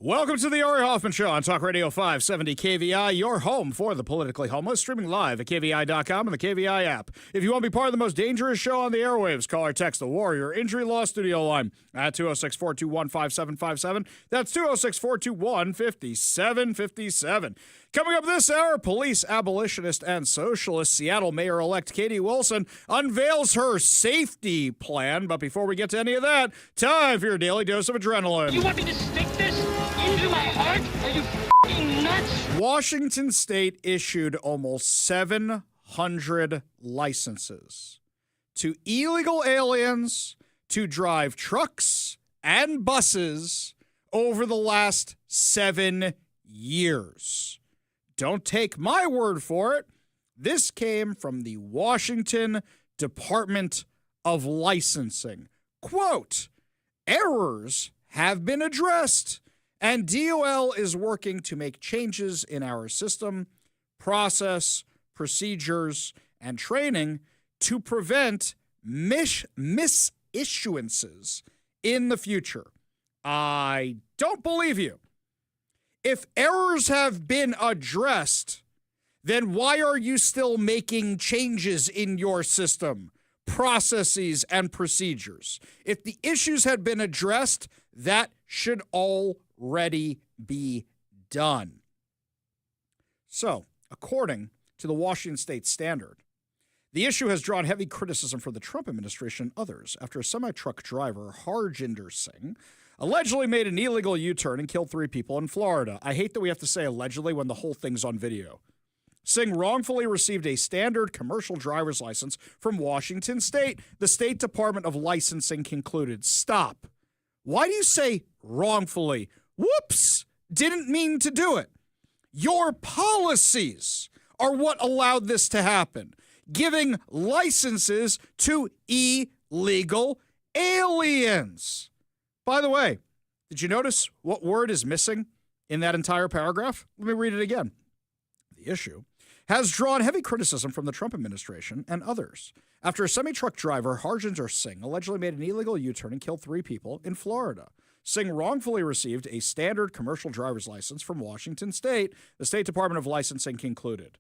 Welcome to the Ari Hoffman Show on Talk Radio 570 KVI, your home for the politically homeless, streaming live at KVI.com and the KVI app. If you want to be part of the most dangerous show on the airwaves, call or text the Warrior Injury Law Studio line at 206-421-5757. That's 206-421-5757. Coming up this hour, police abolitionist and socialist Seattle Mayor-elect Katie Wilson unveils her safety plan. But before we get to any of that, time for your daily dose of adrenaline. You want me to stick this into my heart? Are you f***ing nuts? Washington State issued almost 700 licenses to illegal aliens to drive trucks and buses over the last 7 years. Don't take my word for it. This came from the Washington Department of Licensing. Quote, errors have been addressed, and DOL is working to make changes in our system, process, procedures, and training to prevent misissuances in the future. I don't believe you. If errors have been addressed, then why are you still making changes in your system, processes, and procedures? If the issues had been addressed, that should already be done. So, according to the Washington State Standard, the issue has drawn heavy criticism from the Trump administration and others after a semi-truck driver, Harjinder Singh, allegedly made an illegal U-turn and killed 3 people in Florida. I hate that we have to say allegedly when the whole thing's on video. Singh wrongfully received a standard commercial driver's license from Washington State. The State Department of Licensing concluded. Stop. Why do you say wrongfully? Whoops! Didn't mean to do it. Your policies are what allowed this to happen, giving licenses to illegal aliens. By the way, did you notice what word is missing in that entire paragraph? Let me read it again. The issue has drawn heavy criticism from the Trump administration and others after a semi-truck driver, Harjinder Singh, allegedly made an illegal U-turn and killed 3 people in Florida. Singh wrongfully received a standard commercial driver's license from Washington State. The State Department of Licensing concluded.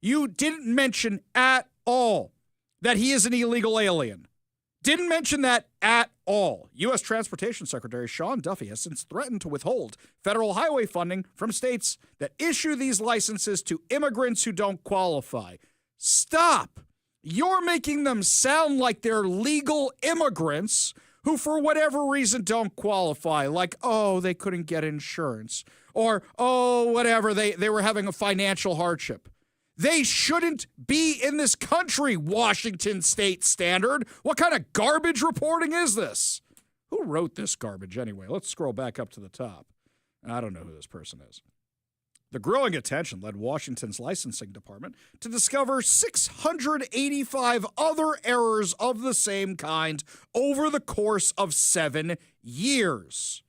You didn't mention at all that he is an illegal alien. Didn't mention that at all. U.S. Transportation Secretary Sean Duffy has since threatened to withhold federal highway funding from states that issue these licenses to immigrants who don't qualify. Stop. You're making them sound like they're legal immigrants who, for whatever reason, don't qualify. Like, oh, they couldn't get insurance. Or, oh, whatever, they were having a financial hardship. They shouldn't be in this country, Washington State Standard. What kind of garbage reporting is this? Who wrote this garbage anyway? Let's scroll back up to the top. I don't know who this person is. The growing attention led Washington's licensing department to discover 685 other errors of the same kind over the course of 7 years.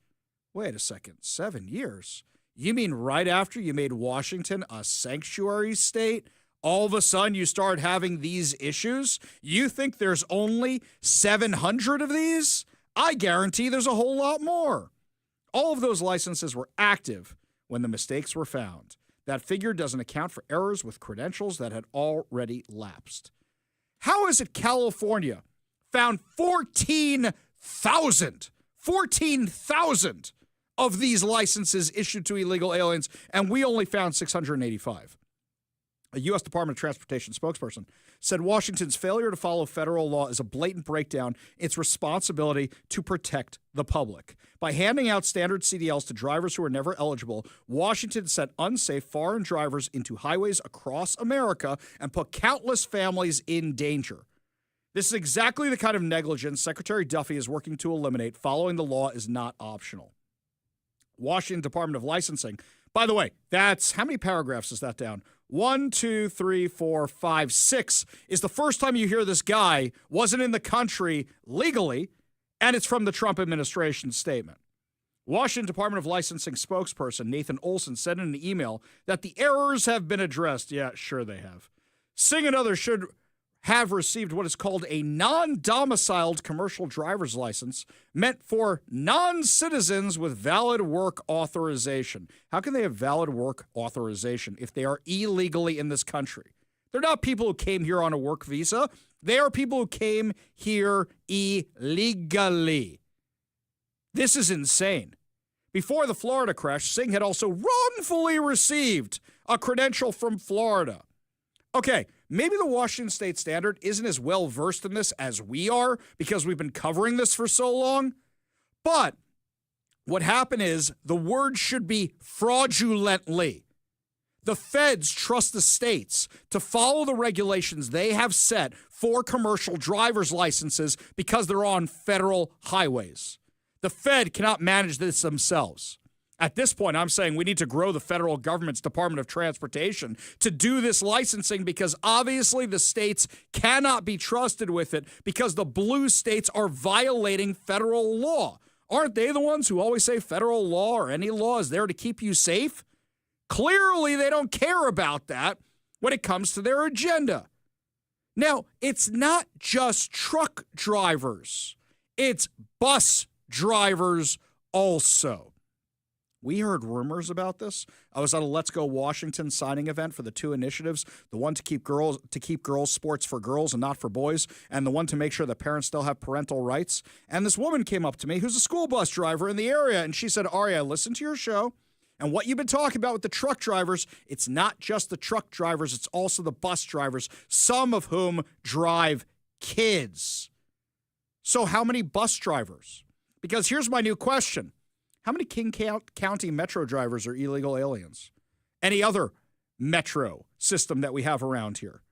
Wait a second, 7 years? You mean right after you made Washington a sanctuary state, all of a sudden you start having these issues? You think there's only 700 of these? I guarantee there's a whole lot more. All of those licenses were active when the mistakes were found. That figure doesn't account for errors with credentials that had already lapsed. How is it California found 14,000 of these licenses issued to illegal aliens, and we only found 685. A U.S. Department of Transportation spokesperson said Washington's failure to follow federal law is a blatant breakdown in its responsibility to protect the public. By handing out standard CDLs to drivers who are never eligible, Washington sent unsafe foreign drivers into highways across America and put countless families in danger. This is exactly the kind of negligence Secretary Duffy is working to eliminate. Following the law is not optional. Washington Department of Licensing. By the way, that's how many paragraphs is that down? 1, 2, 3, 4, 5, 6 is the first time you hear this guy wasn't in the country legally, and it's from the Trump administration statement. Washington Department of Licensing spokesperson Nathan Olson said in an email that the errors have been addressed. Yeah, sure they have. Singh and others should have received what is called a non-domiciled commercial driver's license meant for non-citizens with valid work authorization. How can they have valid work authorization if they are illegally in this country? They're not people who came here on a work visa. They are people who came here illegally. This is insane. Before the Florida crash, Singh had also wrongfully received a credential from Florida. Okay, maybe the Washington State Standard isn't as well versed in this as we are because we've been covering this for so long. But what happened is the word should be fraudulently. The feds trust the states to follow the regulations they have set for commercial driver's licenses because they're on federal highways. The Fed cannot manage this themselves. At this point, I'm saying we need to grow the federal government's Department of Transportation to do this licensing because obviously the states cannot be trusted with it because the blue states are violating federal law. Aren't they the ones who always say federal law or any law is there to keep you safe? Clearly, they don't care about that when it comes to their agenda. Now, it's not just truck drivers. It's bus drivers also. We heard rumors about this. I was at a Let's Go Washington signing event for the two initiatives, the one to keep girls sports for girls and not for boys, and the one to make sure that parents still have parental rights. And this woman came up to me who's a school bus driver in the area, and she said, Ari, I listened to your show, and what you've been talking about with the truck drivers, it's not just the truck drivers, it's also the bus drivers, some of whom drive kids. So how many bus drivers? Because here's my new question. How many King County metro drivers are illegal aliens? Any other metro system that we have around here?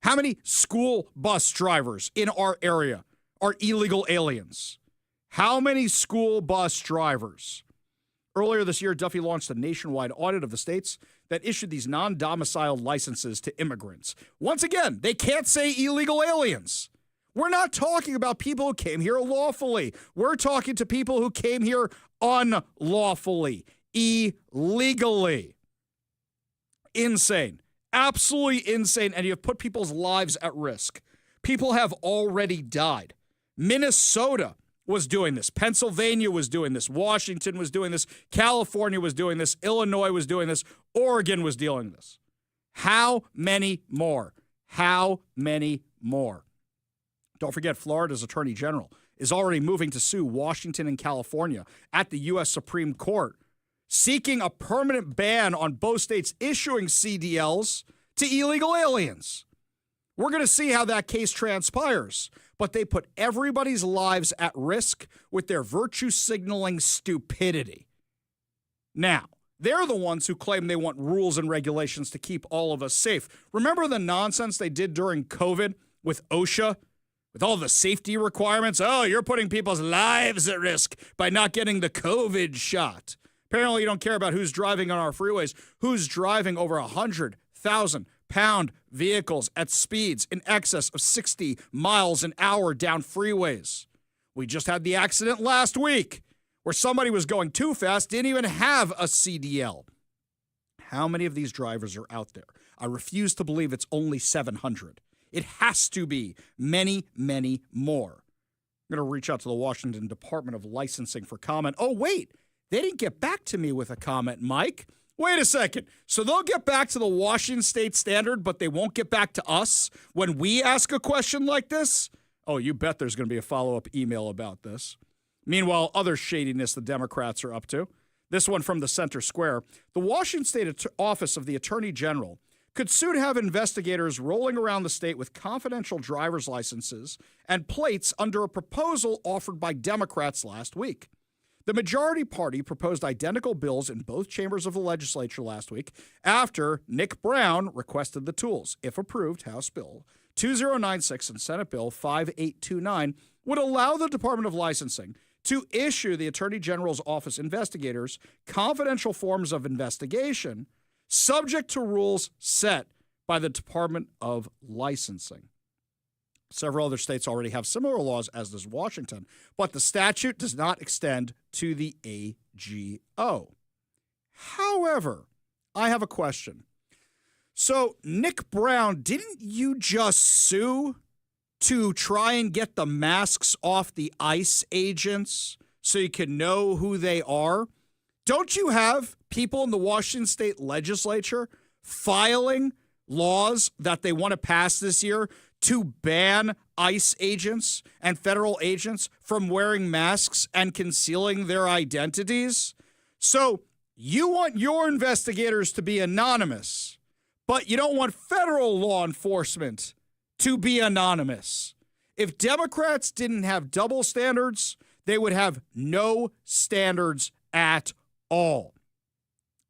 How many school bus drivers in our area are illegal aliens? How many school bus drivers? Earlier this year, Duffy launched a nationwide audit of the states that issued these non-domiciled licenses to immigrants. Once again, they can't say illegal aliens. We're not talking about people who came here lawfully. We're talking to people who came here unlawfully, illegally. Insane. Absolutely insane. And you've put people's lives at risk. People have already died. Minnesota was doing this. Pennsylvania was doing this. Washington was doing this. California was doing this. Illinois was doing this. Oregon was doing this. How many more? How many more? Don't forget, Florida's Attorney General is already moving to sue Washington and California at the U.S. Supreme Court, seeking a permanent ban on both states issuing CDLs to illegal aliens. We're going to see how that case transpires, but they put everybody's lives at risk with their virtue signaling stupidity. Now, they're the ones who claim they want rules and regulations to keep all of us safe. Remember the nonsense they did during COVID with OSHA? With all the safety requirements, oh, you're putting people's lives at risk by not getting the COVID shot. Apparently, you don't care about who's driving on our freeways, who's driving over 100,000-pound vehicles at speeds in excess of 60 miles an hour down freeways. We just had the accident last week where somebody was going too fast, didn't even have a CDL. How many of these drivers are out there? I refuse to believe it's only 700. It has to be many, many more. I'm going to reach out to the Washington Department of Licensing for comment. Oh, wait, they didn't get back to me with a comment, Mike. Wait a second. So they'll get back to the Washington State Standard, but they won't get back to us when we ask a question like this? Oh, you bet there's going to be a follow-up email about this. Meanwhile, other shadiness the Democrats are up to. This one from the Center Square. The Washington State Office of the Attorney General could soon have investigators rolling around the state with confidential driver's licenses and plates under a proposal offered by Democrats last week. The majority party proposed identical bills in both chambers of the legislature last week after Nick Brown requested the tools. If approved, House Bill 2096 and Senate Bill 5829 would allow the Department of Licensing to issue the Attorney General's office investigators confidential forms of investigation subject to rules set by the Department of Licensing. Several other states already have similar laws, as does Washington, but the statute does not extend to the AGO. However, I have a question. So, Nick Brown, didn't you just sue to try and get the masks off the ICE agents so you can know who they are? Don't you have people in the Washington state legislature filing laws that they want to pass this year to ban ICE agents and federal agents from wearing masks and concealing their identities? So you want your investigators to be anonymous, but you don't want federal law enforcement to be anonymous. If Democrats didn't have double standards, they would have no standards at all.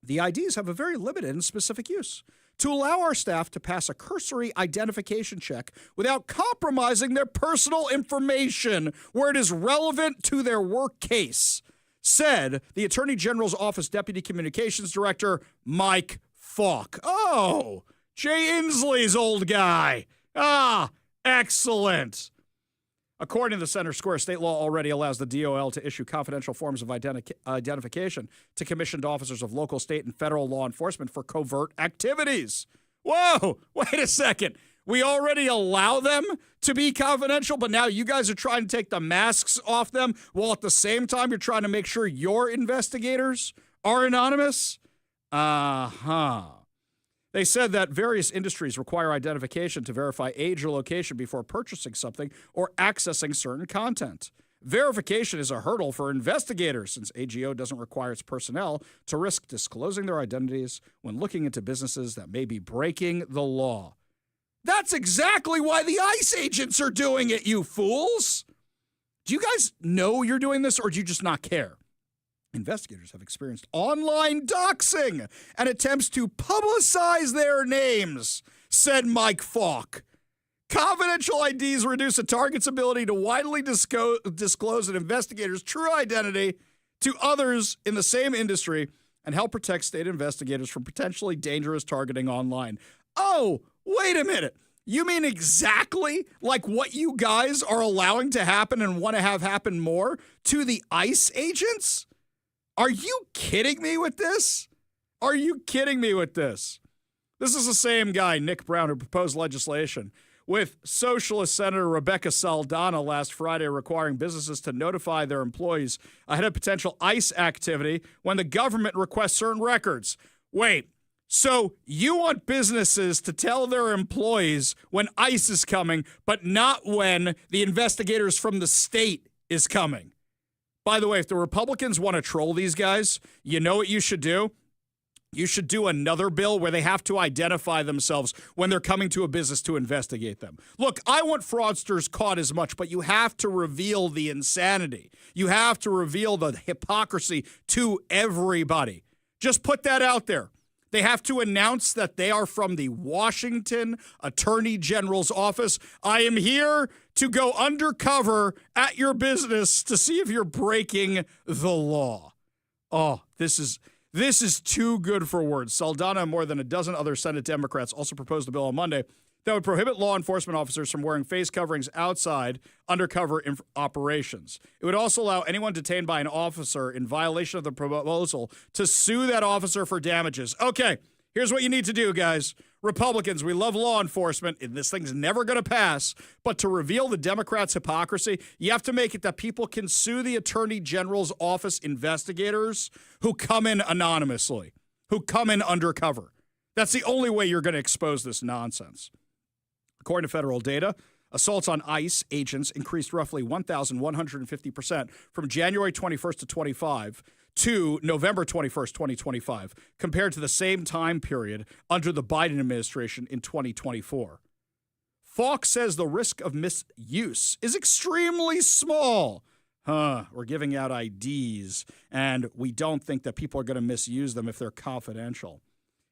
The IDs have a very limited and specific use: to allow our staff to pass a cursory identification check without compromising their personal information where it is relevant to their work case, said the Attorney General's Office Deputy Communications Director, Mike Falk. Oh, Jay Inslee's old guy. Ah, excellent. According to the Center Square, state law already allows the DOL to issue confidential forms of identification to commissioned officers of local, state, and federal law enforcement for covert activities. Whoa, wait a second. We already allow them to be confidential, but now you guys are trying to take the masks off them while at the same time you're trying to make sure your investigators are anonymous? Uh-huh. They said that various industries require identification to verify age or location before purchasing something or accessing certain content. Verification is a hurdle for investigators since AGO doesn't require its personnel to risk disclosing their identities when looking into businesses that may be breaking the law. That's exactly why the ICE agents are doing it, you fools! Do you guys know you're doing this, or do you just not care? Investigators have experienced online doxing and attempts to publicize their names, said Mike Falk. Confidential IDs reduce a target's ability to widely disclose an investigator's true identity to others in the same industry and help protect state investigators from potentially dangerous targeting online. Oh, wait a minute. You mean exactly like what you guys are allowing to happen and want to have happen more to the ICE agents? Are you kidding me with this? Are you kidding me with this? This is the same guy, Nick Brown, who proposed legislation with Socialist Senator Rebecca Saldana last Friday requiring businesses to notify their employees ahead of potential ICE activity when the government requests certain records. Wait, so you want businesses to tell their employees when ICE is coming, but not when the investigators from the state is coming? By the way, if the Republicans want to troll these guys, you know what you should do? You should do another bill where they have to identify themselves when they're coming to a business to investigate them. Look, I want fraudsters caught as much, but you have to reveal the insanity. You have to reveal the hypocrisy to everybody. Just put that out there. They have to announce that they are from the Washington Attorney General's office. I am here to go undercover at your business to see if you're breaking the law. Oh, this is too good for words. Saldana and more than a dozen other Senate Democrats also proposed a bill on Monday that would prohibit law enforcement officers from wearing face coverings outside undercover operations. It would also allow anyone detained by an officer in violation of the proposal to sue that officer for damages. Okay, here's what you need to do, guys. Republicans, we love law enforcement, and this thing's never going to pass. But to reveal the Democrats' hypocrisy, you have to make it that people can sue the Attorney General's office investigators who come in anonymously, who come in undercover. That's the only way you're going to expose this nonsense. According to federal data, assaults on ICE agents increased roughly 1,150% from January 21st to 25 to November 21st, 2025, compared to the same time period under the Biden administration in 2024. Falk says the risk of misuse is extremely small. We're giving out IDs, and we don't think that people are going to misuse them if they're confidential.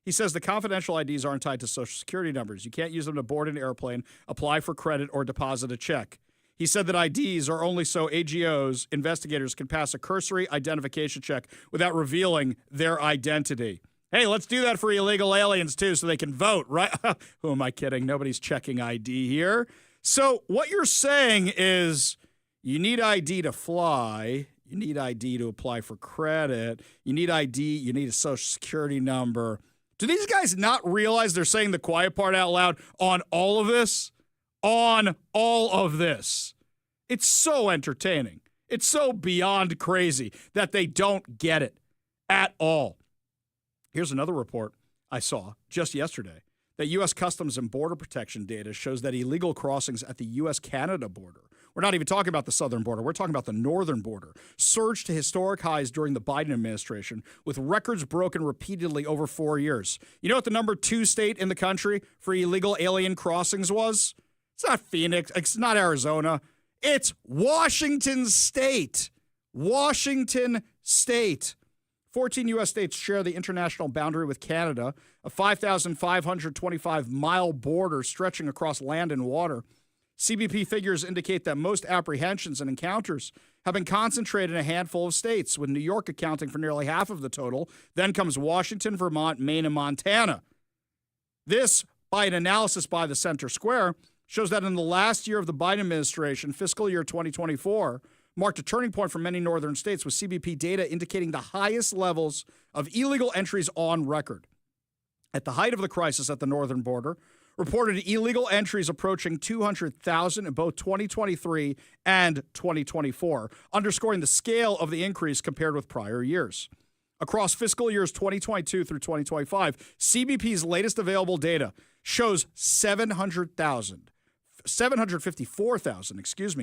He says the confidential IDs aren't tied to Social Security numbers. You can't use them to board an airplane, apply for credit, or deposit a check. He said that IDs are only so AGOs, investigators, can pass a cursory identification check without revealing their identity. Hey, let's do that for illegal aliens, too, so they can vote, right? Who am I kidding? Nobody's checking ID here. So what you're saying is you need ID to fly. You need ID to apply for credit. You need ID. You need a Social Security number. Do these guys not realize they're saying the quiet part out loud on all of this? On all of this. It's so entertaining. It's so beyond crazy that they don't get it at all. Here's another report I saw just yesterday that U.S. Customs and Border Protection data shows that illegal crossings at the U.S.-Canada border, we're not even talking about the southern border, we're talking about the northern border, surged to historic highs during the Biden administration, with records broken repeatedly over 4 years. You know what the number 2 state in the country for illegal alien crossings was? It's not Phoenix, it's not Arizona, it's Washington State. Washington State. 14 U.S. states share the international boundary with Canada, a 5,525-mile border stretching across land and water. CBP figures indicate that most apprehensions and encounters have been concentrated in a handful of states, with New York accounting for nearly half of the total. Then comes Washington, Vermont, Maine, and Montana. This, by an analysis by the Center Square, shows that in the last year of the Biden administration, fiscal year 2024, marked a turning point for many northern states, with CBP data indicating the highest levels of illegal entries on record. At the height of the crisis at the northern border, reported illegal entries approaching 200,000 in both 2023 and 2024, underscoring the scale of the increase compared with prior years. Across fiscal years 2022 through 2025, CBP's latest available data shows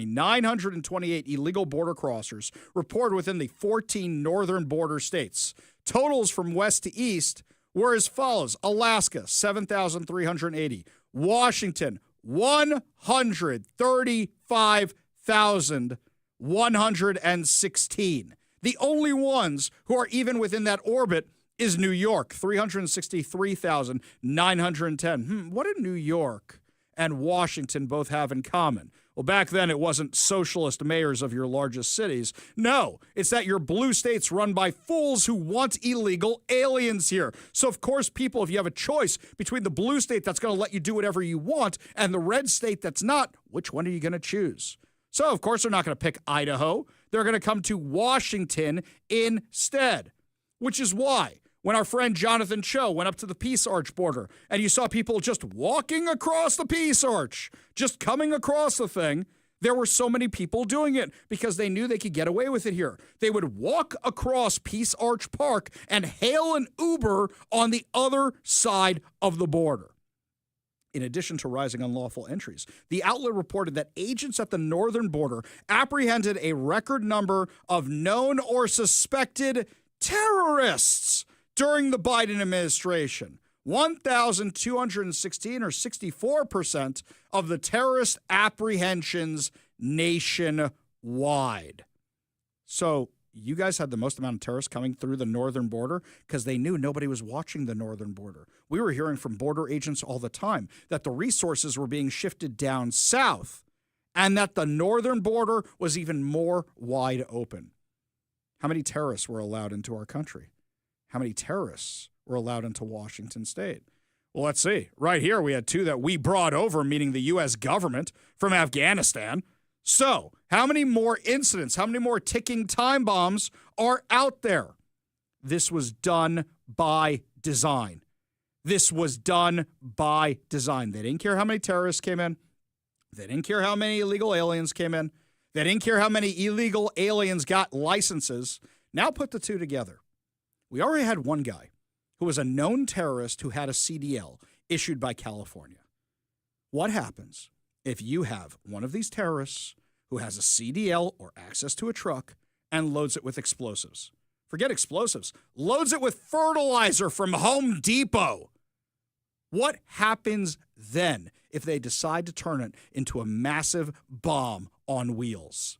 928 illegal border crossers reported within the 14 northern border states. Totals from west to east were as follows: Alaska, 7,380. Washington, 135,116. The only ones who are even within that orbit is New York, 363,910. What did New York and Washington both have in common? Well, back then it wasn't socialist mayors of your largest cities. No, it's that your blue state's run by fools who want illegal aliens here. So, of course, people, if you have a choice between the blue state that's going to let you do whatever you want and the red state that's not, which one are you going to choose? So, of course, they're not going to pick Idaho. They're going to come to Washington instead, which is why when our friend Jonathan Cho went up to the Peace Arch border and you saw people just walking across the Peace Arch, just coming across the thing, there were so many people doing it because they knew they could get away with it here. They would walk across Peace Arch Park and hail an Uber on the other side of the border. In addition to rising unlawful entries, the outlet reported that agents at the northern border apprehended a record number of known or suspected terrorists during the Biden administration. 1,216, or 64% of the terrorist apprehensions nationwide. So you guys had the most amount of terrorists coming through the northern border because they knew nobody was watching the northern border. We were hearing from border agents all the time that the resources were being shifted down south and that the northern border was even more wide open. How many terrorists were allowed into our country? How many terrorists were allowed into Washington State? Well, let's see. Right here, we had 2 that we brought over, meaning the U.S. government, from Afghanistan. So, how many more incidents, how many more ticking time bombs are out there? This was done by design. This was done by design. They didn't care how many terrorists came in. They didn't care how many illegal aliens came in. They didn't care how many illegal aliens got licenses. Now put the 2 together. We already had one guy who was a known terrorist who had a CDL issued by California. What happens if you have one of these terrorists who has a CDL or access to a truck and loads it with explosives? Forget explosives. Loads it with fertilizer from Home Depot. What happens then if they decide to turn it into a massive bomb on wheels?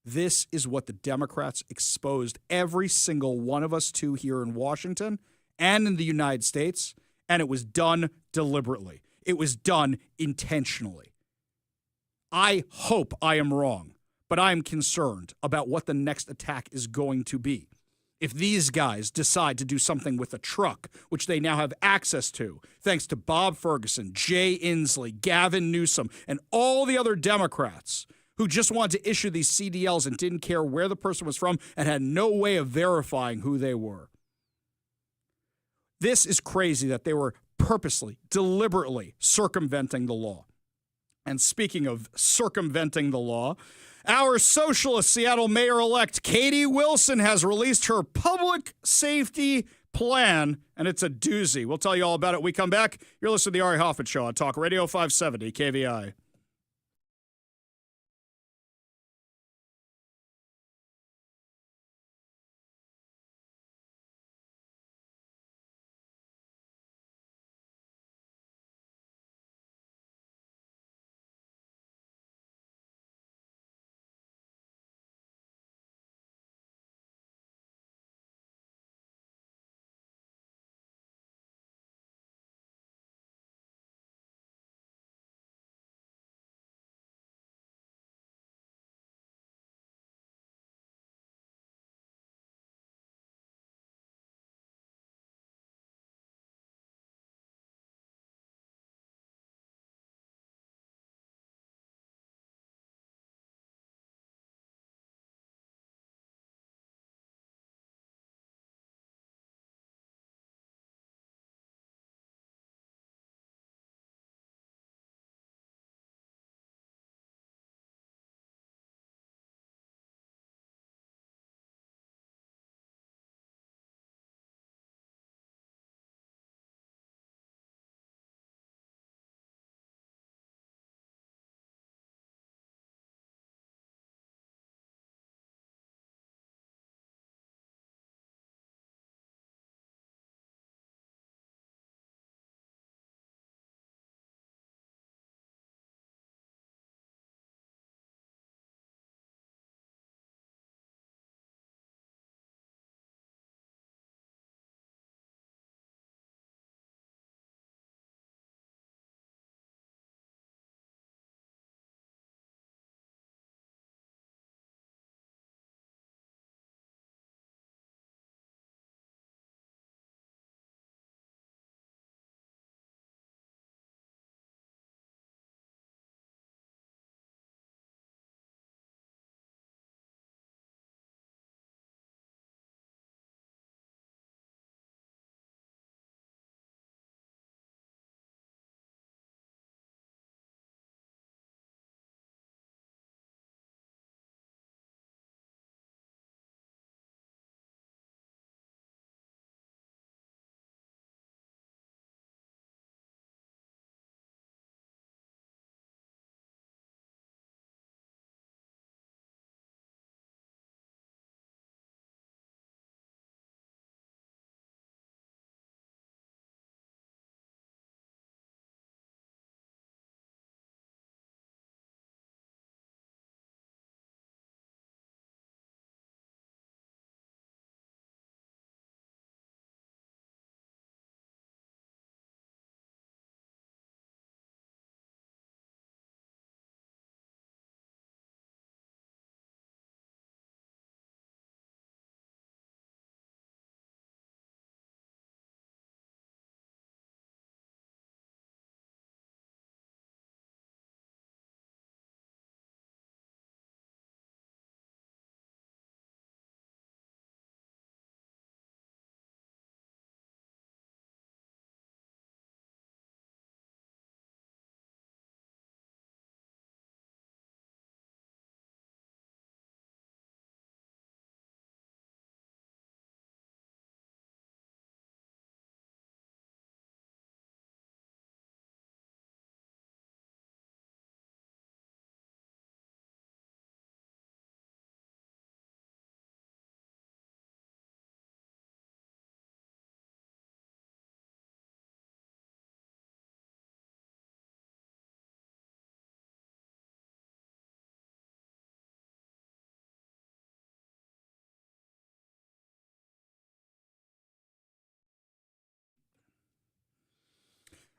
This is what the Democrats exposed every single one of us to here in Washington and in the United States, and it was done deliberately. It was done intentionally. I hope I am wrong, but I am concerned about what the next attack is going to be. If these guys decide to do something with a truck, which they now have access to, thanks to Bob Ferguson, Jay Inslee, Gavin Newsom, and all the other Democrats who just wanted to issue these CDLs and didn't care where the person was from and had no way of verifying who they were. This is crazy that they were purposely, deliberately circumventing the law. And speaking of circumventing the law, our socialist Seattle mayor-elect Katie Wilson has released her public safety plan, and it's a doozy. We'll tell you all about it when we come back. You're listening to the Ari Hoffman Show on Talk Radio 570 KVI.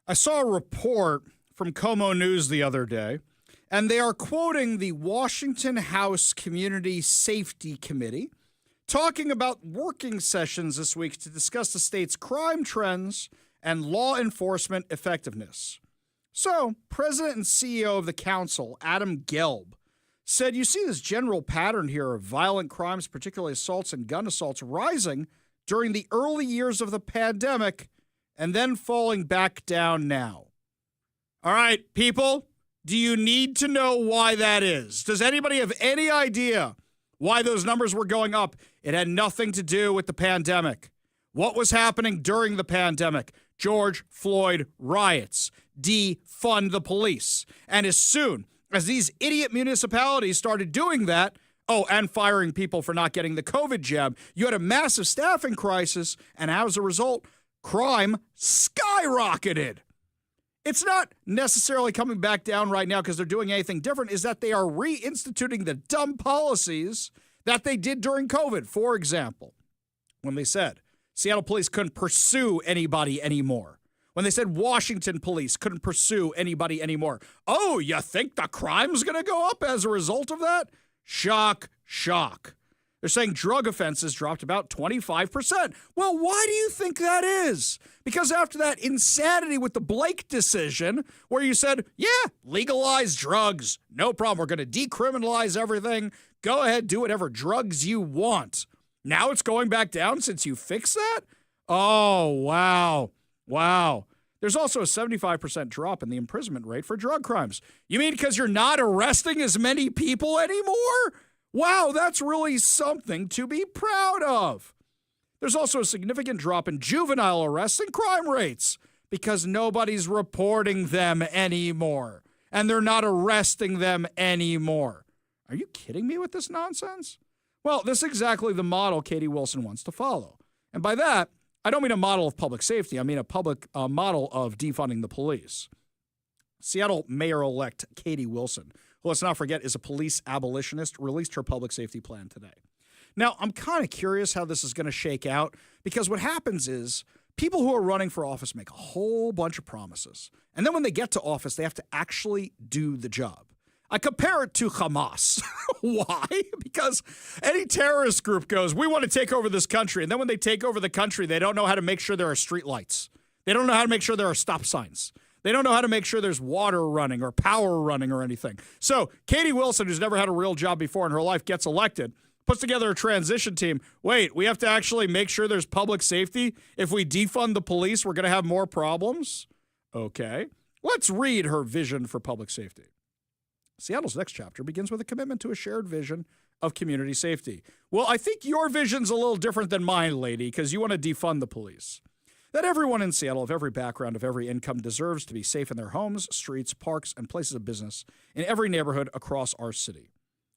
I saw a report from Como News the other day, and they are quoting the Washington House Community Safety Committee, talking about working sessions this week to discuss the state's crime trends and law enforcement effectiveness. So, President and CEO of the council, Adam Gelb, said, you see this general pattern here of violent crimes, particularly assaults and gun assaults, rising during the early years of the pandemic and then falling back down now. All right, people, do you need to know why that is? Does anybody have any idea why those numbers were going up? It had nothing to do with the pandemic. What was happening during the pandemic? George Floyd riots. Defund the police. And as soon as these idiot municipalities started doing that, and firing people for not getting the COVID jab, you had a massive staffing crisis, and as a result, crime skyrocketed. It's not necessarily coming back down right now because they're doing anything different, is that they are reinstituting the dumb policies that they did during COVID. For example, when they said Seattle police couldn't pursue anybody anymore. When they said Washington police couldn't pursue anybody anymore. Oh, you think the crime's going to go up as a result of that? Shock, shock. They're saying drug offenses dropped about 25%. Well, why do you think that is? Because after that insanity with the Blake decision, where you said, yeah, legalize drugs. No problem. We're going to decriminalize everything. Go ahead, do whatever drugs you want. Now it's going back down since you fixed that? Oh, wow. Wow. There's also a 75% drop in the imprisonment rate for drug crimes. You mean because you're not arresting as many people anymore? Wow, that's really something to be proud of. There's also a significant drop in juvenile arrests and crime rates because nobody's reporting them anymore, and they're not arresting them anymore. Are you kidding me with this nonsense? Well, this is exactly the model Katie Wilson wants to follow. And by that, I don't mean a model of public safety. I mean a model of defunding the police. Seattle Mayor-elect Katie Wilson, who, let's not forget, is a police abolitionist, released her public safety plan today. Now, I'm kind of curious how this is going to shake out, because what happens is people who are running for office make a whole bunch of promises. And then when they get to office, they have to actually do the job. I compare it to Hamas. Why? Because any terrorist group goes, we want to take over this country. And then when they take over the country, they don't know how to make sure there are street lights. They don't know how to make sure there are stop signs. They don't know how to make sure there's water running or power running or anything. So Katie Wilson, who's never had a real job before in her life, gets elected, puts together a transition team. Wait, we have to actually make sure there's public safety? If we defund the police, we're going to have more problems? Okay. Let's read her vision for public safety. Seattle's next chapter begins with a commitment to a shared vision of community safety. Well, I think your vision's a little different than mine, lady, because you want to defund the police. That everyone in Seattle of every background, of every income, deserves to be safe in their homes, streets, parks, and places of business in every neighborhood across our city.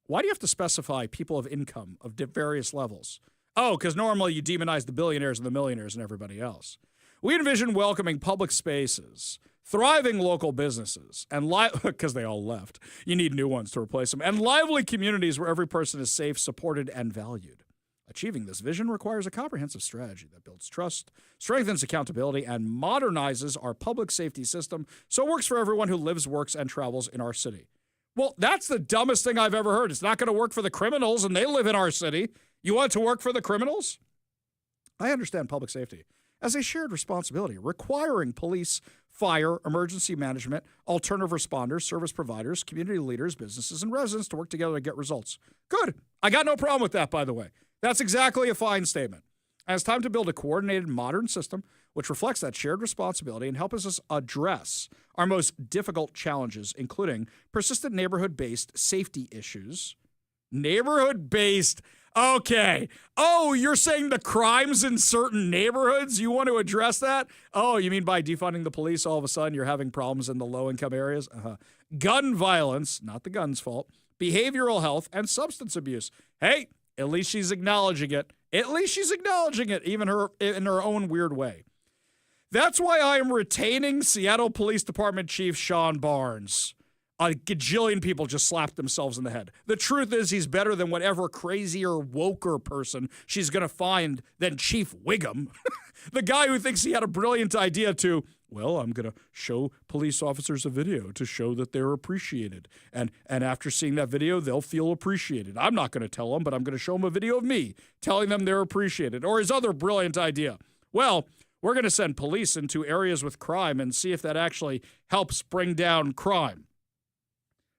Why do you have to specify people of income of various levels? Oh, because normally you demonize the billionaires and the millionaires and everybody else. We envision welcoming public spaces, thriving local businesses, and because they all left. You need new ones to replace them. And lively communities where every person is safe, supported, and valued. Achieving this vision requires a comprehensive strategy that builds trust, strengthens accountability, and modernizes our public safety system so it works for everyone who lives, works, and travels in our city. Well, that's the dumbest thing I've ever heard. It's not going to work for the criminals, and they live in our city. You want it to work for the criminals? I understand public safety as a shared responsibility, requiring police, fire, emergency management, alternative responders, service providers, community leaders, businesses, and residents to work together to get results. Good. I got no problem with that, by the way. That's exactly a fine statement. And it's time to build a coordinated, modern system which reflects that shared responsibility and helps us address our most difficult challenges, including persistent neighborhood-based safety issues. Neighborhood-based. Okay. Oh, you're saying the crimes in certain neighborhoods? You want to address that? Oh, you mean by defunding the police, all of a sudden you're having problems in the low-income areas? Gun violence, not the gun's fault, behavioral health, and substance abuse. Hey, at least she's acknowledging it. At least she's acknowledging it, even her in her own weird way. That's why I am retaining Seattle Police Department Chief Sean Barnes. A gajillion people just slapped themselves in the head. The truth is he's better than whatever crazier, woker person she's going to find than Chief Wiggum. The guy who thinks he had a brilliant idea to, well, I'm going to show police officers a video to show that they're appreciated. And after seeing that video, they'll feel appreciated. I'm not going to tell them, but I'm going to show them a video of me telling them they're appreciated. Or his other brilliant idea. Well, we're going to send police into areas with crime and see if that actually helps bring down crime.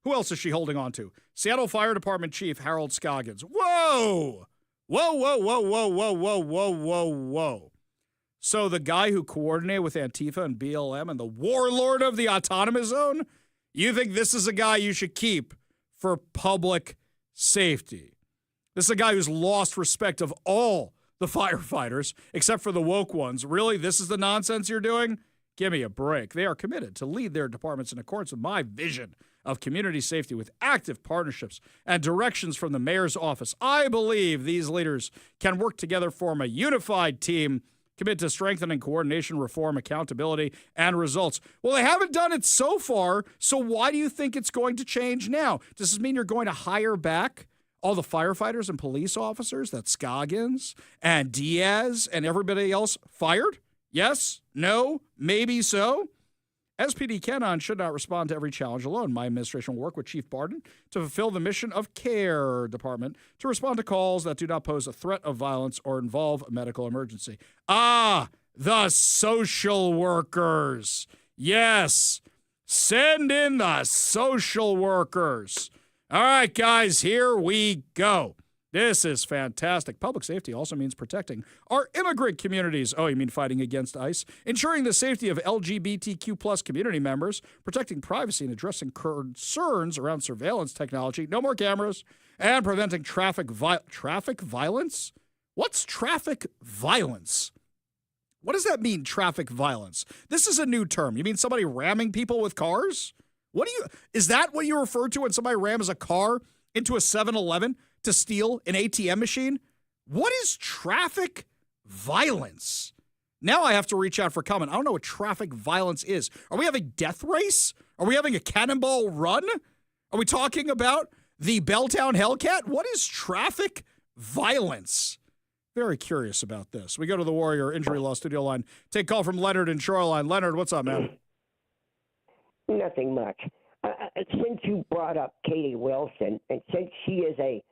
Who else is she holding on to? Seattle Fire Department Chief Harold Scoggins. Whoa! Whoa, whoa, whoa, whoa, whoa, whoa, whoa, whoa, whoa. So the guy who coordinated with Antifa and BLM and the warlord of the autonomous zone, you think this is a guy you should keep for public safety? This is a guy who's lost respect of all the firefighters, except for the woke ones. Really? This is the nonsense you're doing? Give me a break. They are committed to lead their departments in accordance with my vision of community safety with active partnerships and directions from the mayor's office. I believe these leaders can work together, form a unified team, commit to strengthening coordination, reform, accountability, and results. Well, they haven't done it so far, so why do you think it's going to change now? Does this mean you're going to hire back all the firefighters and police officers that Scoggins and Diaz and everybody else fired? Yes? No? Maybe so? SPD Canon should not respond to every challenge alone. My administration will work with Chief Barden to fulfill the mission of CARE Department to respond to calls that do not pose a threat of violence or involve a medical emergency. Ah, the social workers. Yes. Send in the social workers. All right, guys, here we go. This is fantastic. Public safety also means protecting our immigrant communities. Oh, you mean fighting against ICE? Ensuring the safety of LGBTQ plus community members, protecting privacy and addressing concerns around surveillance technology, no more cameras, and preventing traffic violence? What's traffic violence? What does that mean, traffic violence? This is a new term. You mean somebody ramming people with cars? Is that what you refer to when somebody rams a car into a 7-Eleven to steal an ATM machine? What is traffic violence? Now I have to reach out for comment. I don't know what traffic violence is. Are we having a death race? Are we having a cannonball run? Are we talking about the Belltown Hellcat? What is traffic violence? Very curious about this. We go to the Warrior Injury Law studio line. Take call from Leonard in Shoreline. Leonard, what's up, man? Nothing much. Since you brought up Katie Wilson, and since she is a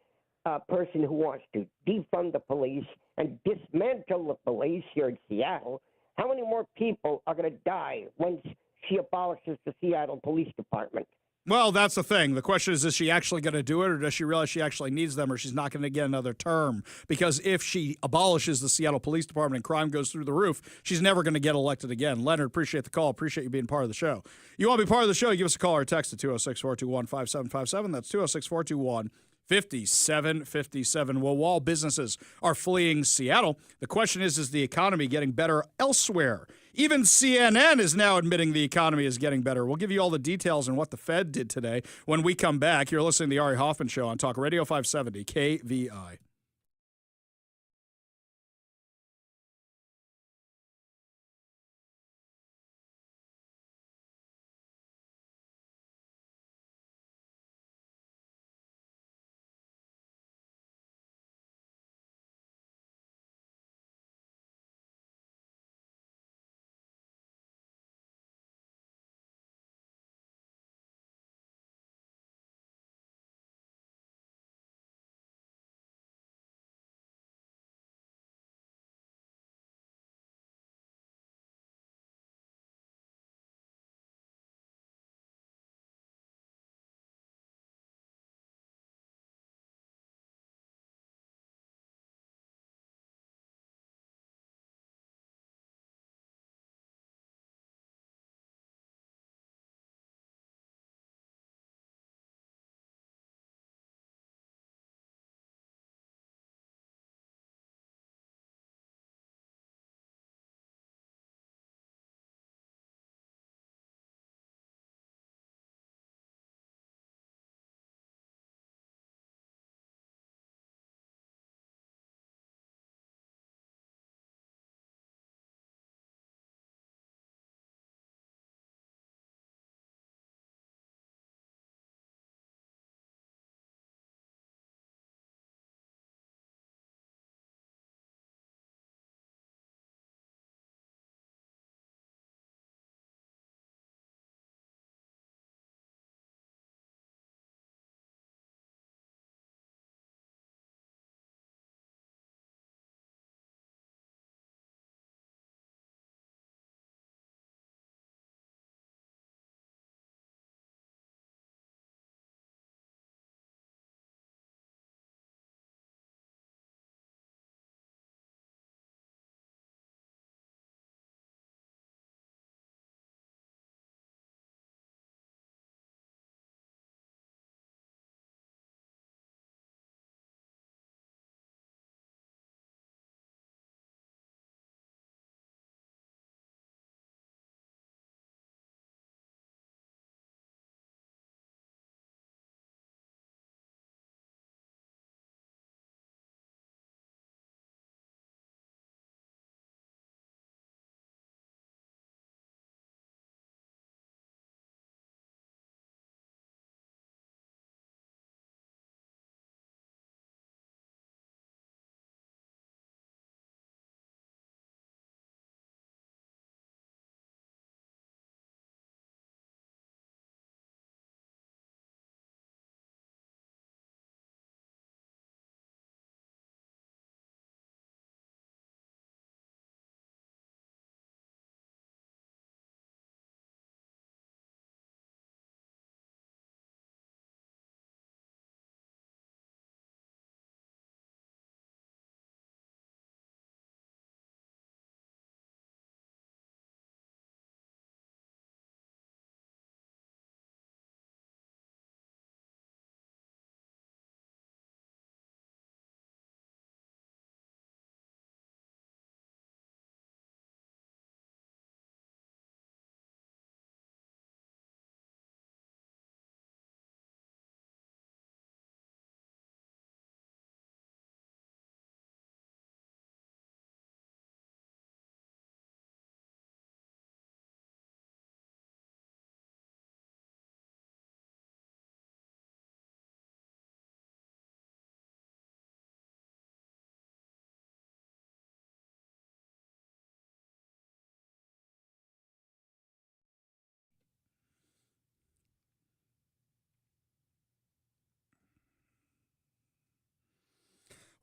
person who wants to defund the police and dismantle the police here in Seattle, how many more people are going to die once she abolishes the Seattle Police Department? Well, that's the thing. The question is she actually going to do it, or does she realize she actually needs them, or she's not going to get another term? Because if she abolishes the Seattle Police Department and crime goes through the roof, she's never going to get elected again. Leonard, appreciate the call. Appreciate you being part of the show. You want to be part of the show, give us a call or text at 206-421-5757. That's 206-421-5757. Well, while businesses are fleeing Seattle, the question is the economy getting better elsewhere? Even CNN is now admitting the economy is getting better. We'll give you all the details on what the Fed did today when we come back. You're listening to the Ari Hoffman Show on Talk Radio 570 KVI.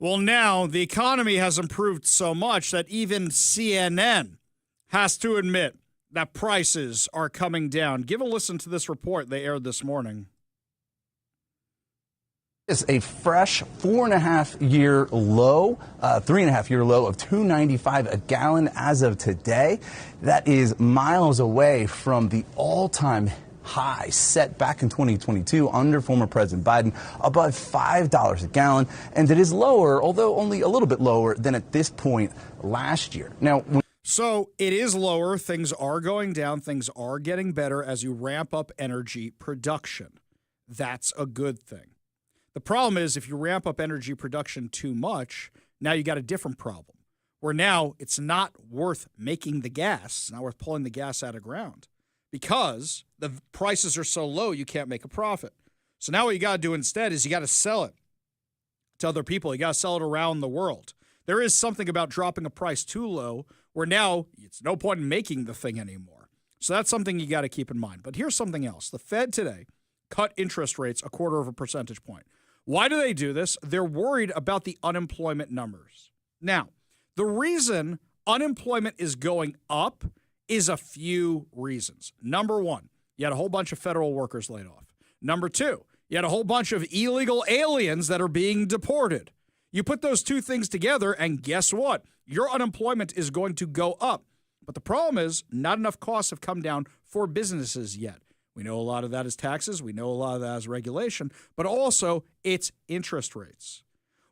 Well, now the economy has improved so much that even CNN has to admit that prices are coming down. Give a listen to this report they aired this morning. It's a fresh 4.5-year low, 3.5-year low of $2.95 a gallon as of today. That is miles away from the all-time high set back in 2022 under former President Biden, above $5 a gallon. And it is lower, although only a little bit lower than at this point last year. Now, so it is lower. Things are going down. Things are getting better as you ramp up energy production. That's a good thing. The problem is if you ramp up energy production too much, now you got a different problem where now it's not worth making the gas. It's not worth pulling the gas out of ground because the prices are so low you can't make a profit. So now what you got to do instead is you got to sell it to other people. You got to sell it around the world. There is something about dropping a price too low where now it's no point in making the thing anymore. So that's something you got to keep in mind. But here's something else. The Fed today cut interest rates 0.25 percentage point. Why do they do this? They're worried about the unemployment numbers. Now, the reason unemployment is going up is a few reasons. Number one, you had a whole bunch of federal workers laid off. Number two, you had a whole bunch of illegal aliens that are being deported. You put those two things together, and guess what? Your unemployment is going to go up. But the problem is not enough costs have come down for businesses yet. We know a lot of that is taxes. We know a lot of that is regulation, but also it's interest rates.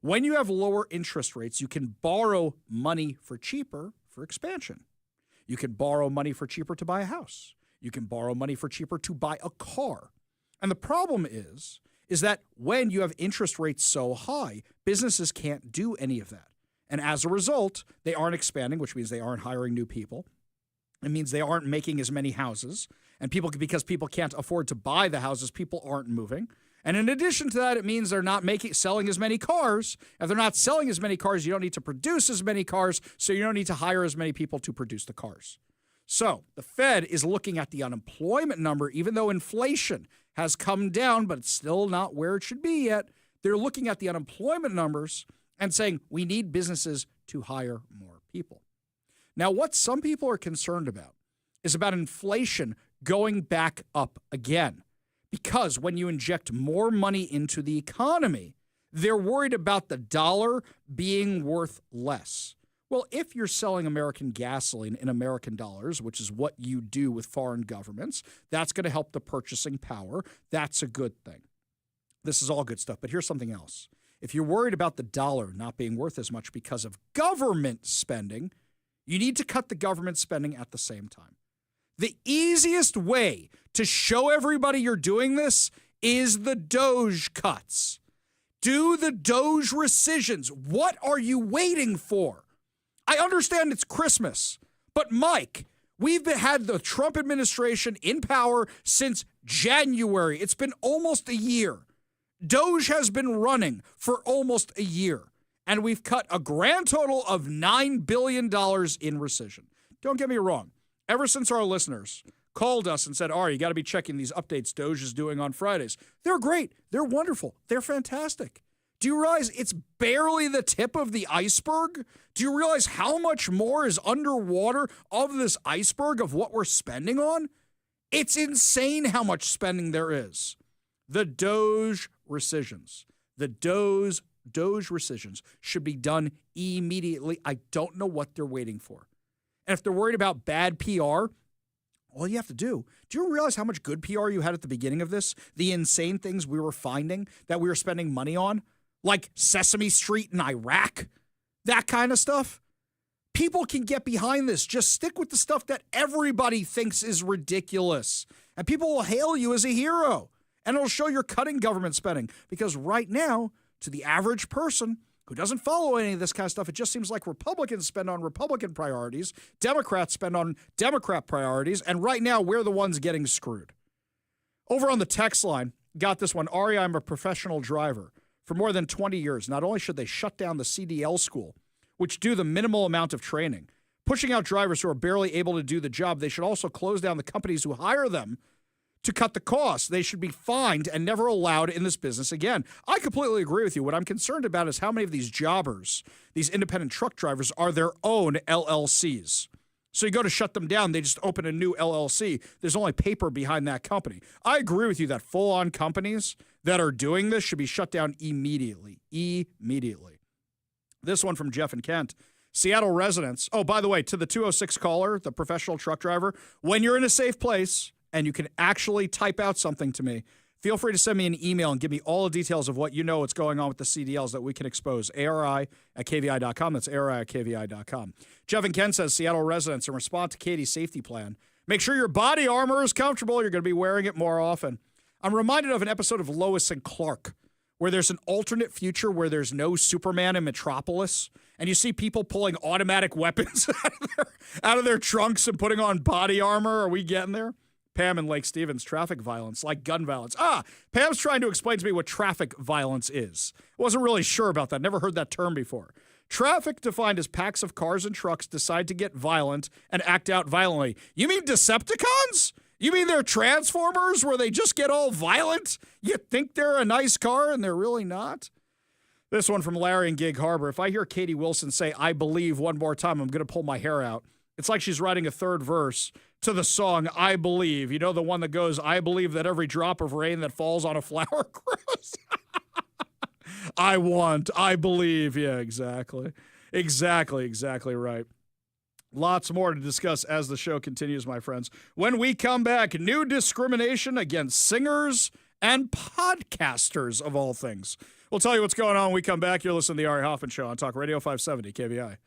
When you have lower interest rates, you can borrow money for cheaper for expansion. You can borrow money for cheaper to buy a house. You can borrow money for cheaper to buy a car. And the problem is that when you have interest rates so high, businesses can't do any of that. And as a result, they aren't expanding, which means they aren't hiring new people. It means they aren't making as many houses. And because people can't afford to buy the houses, people aren't moving. And in addition to that, it means they're not selling as many cars. If they're not selling as many cars, you don't need to produce as many cars, so you don't need to hire as many people to produce the cars. So the Fed is looking at the unemployment number, even though inflation has come down, but it's still not where it should be yet. They're looking at the unemployment numbers and saying we need businesses to hire more people. Now, what some people are concerned about is about inflation going back up again. Because when you inject more money into the economy, they're worried about the dollar being worth less. Well, if you're selling American gasoline in American dollars, which is what you do with foreign governments, that's going to help the purchasing power. That's a good thing. This is all good stuff. But here's something else. If you're worried about the dollar not being worth as much because of government spending, you need to cut the government spending at the same time. The easiest way to show everybody you're doing this is the Doge cuts. Do the Doge rescissions. What are you waiting for? I understand it's Christmas, but Mike, we've had the Trump administration in power since January. It's been almost a year. Doge has been running for almost a year, and we've cut a grand total of $9 billion in rescission. Don't get me wrong. Ever since our listeners called us and said, Ari, you got to be checking these updates Doge is doing on Fridays. They're great. They're wonderful. They're fantastic. Do you realize it's barely the tip of the iceberg? Do you realize how much more is underwater of this iceberg of what we're spending on? It's insane how much spending there is. The Doge rescissions. The Doge rescissions should be done immediately. I don't know what they're waiting for. And if they're worried about bad PR, all you have to do you realize how much good PR you had at the beginning of this? The insane things we were finding that we were spending money on, like Sesame Street in Iraq, that kind of stuff. People can get behind this. Just stick with the stuff that everybody thinks is ridiculous. And people will hail you as a hero. And it'll show you're cutting government spending. Because right now, to the average person who doesn't follow any of this kind of stuff, it just seems like Republicans spend on Republican priorities, Democrats spend on Democrat priorities, and right now we're the ones getting screwed. Over on the text line, got this one. Ari, I'm a professional driver for more than 20 years. Not only should they shut down the CDL school, which do the minimal amount of training, pushing out drivers who are barely able to do the job, they should also close down the companies who hire them to cut the costs. They should be fined and never allowed in this business again. I completely agree with you. What I'm concerned about is how many of these jobbers, these independent truck drivers, are their own LLCs. So you go to shut them down, they just open a new LLC. There's only paper behind that company. I agree with you that full-on companies that are doing this should be shut down immediately. Immediately. This one from Jeff and Kent. Seattle residents. Oh, by the way, to the 206 caller, the professional truck driver, when you're in a safe place and you can actually type out something to me, feel free to send me an email and give me all the details of what you know what's going on with the CDLs that we can expose. ARI@KVI.com. That's ARI@KVI.com. Jeff and Ken says, Seattle residents, in response to Katie's safety plan, make sure your body armor is comfortable. You're going to be wearing it more often. I'm reminded of an episode of Lois and Clark where there's an alternate future where there's no Superman in Metropolis, and you see people pulling automatic weapons out of their trunks and putting on body armor. Are we getting there? Pam in Lake Stevens, traffic violence, like gun violence. Pam's trying to explain to me what traffic violence is. I wasn't really sure about that. Never heard that term before. Traffic defined as packs of cars and trucks decide to get violent and act out violently. You mean Decepticons? You mean they're Transformers where they just get all violent? You think they're a nice car and they're really not? This one from Larry in Gig Harbor. If I hear Katie Wilson say, I believe one more time, I'm going to pull my hair out. It's like she's writing a third verse to the song, I Believe. You know, the one that goes, I believe that every drop of rain that falls on a flower grows. I believe. Yeah, exactly. Exactly right. Lots more to discuss as the show continues, my friends. When we come back, new discrimination against singers and podcasters, of all things. We'll tell you what's going on when we come back. You're listening to the Ari Hoffman Show on Talk Radio 570 KVI.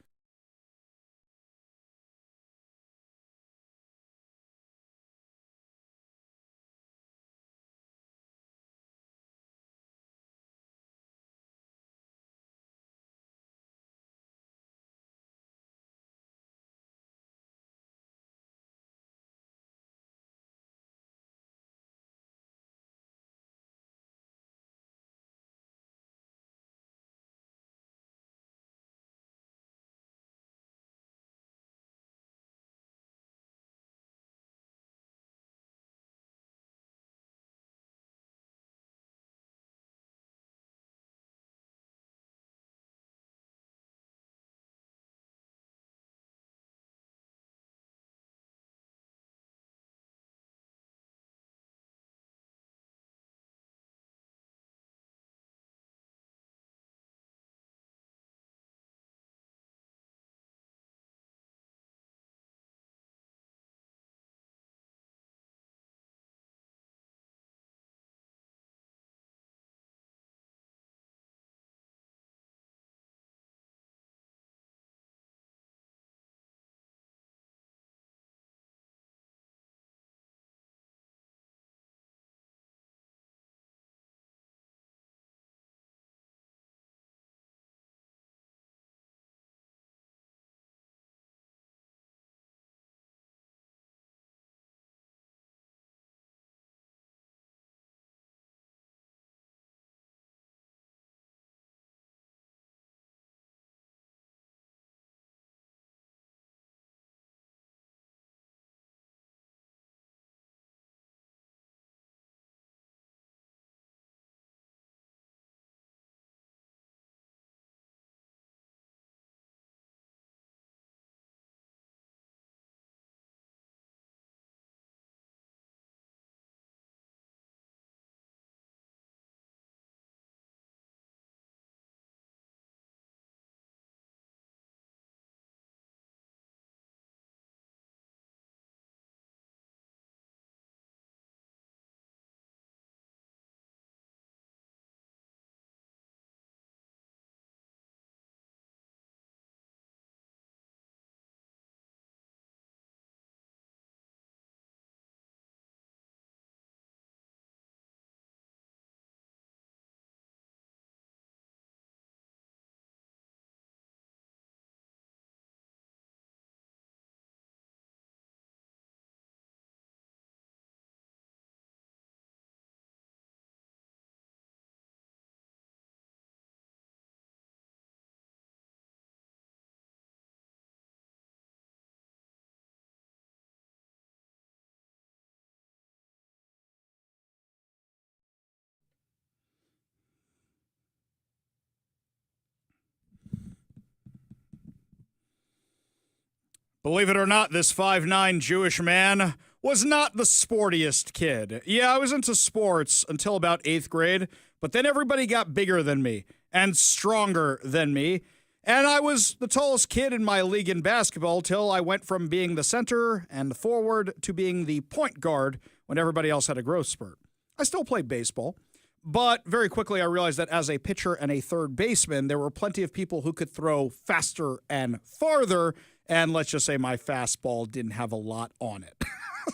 Believe it or not, this 5'9" Jewish man was not the sportiest kid. Yeah, I was into sports until about 8th grade, but then everybody got bigger than me and stronger than me. And I was the tallest kid in my league in basketball till I went from being the center and the forward to being the point guard when everybody else had a growth spurt. I still played baseball, but very quickly I realized that as a pitcher and a third baseman, there were plenty of people who could throw faster and farther, and let's just say my fastball didn't have a lot on it.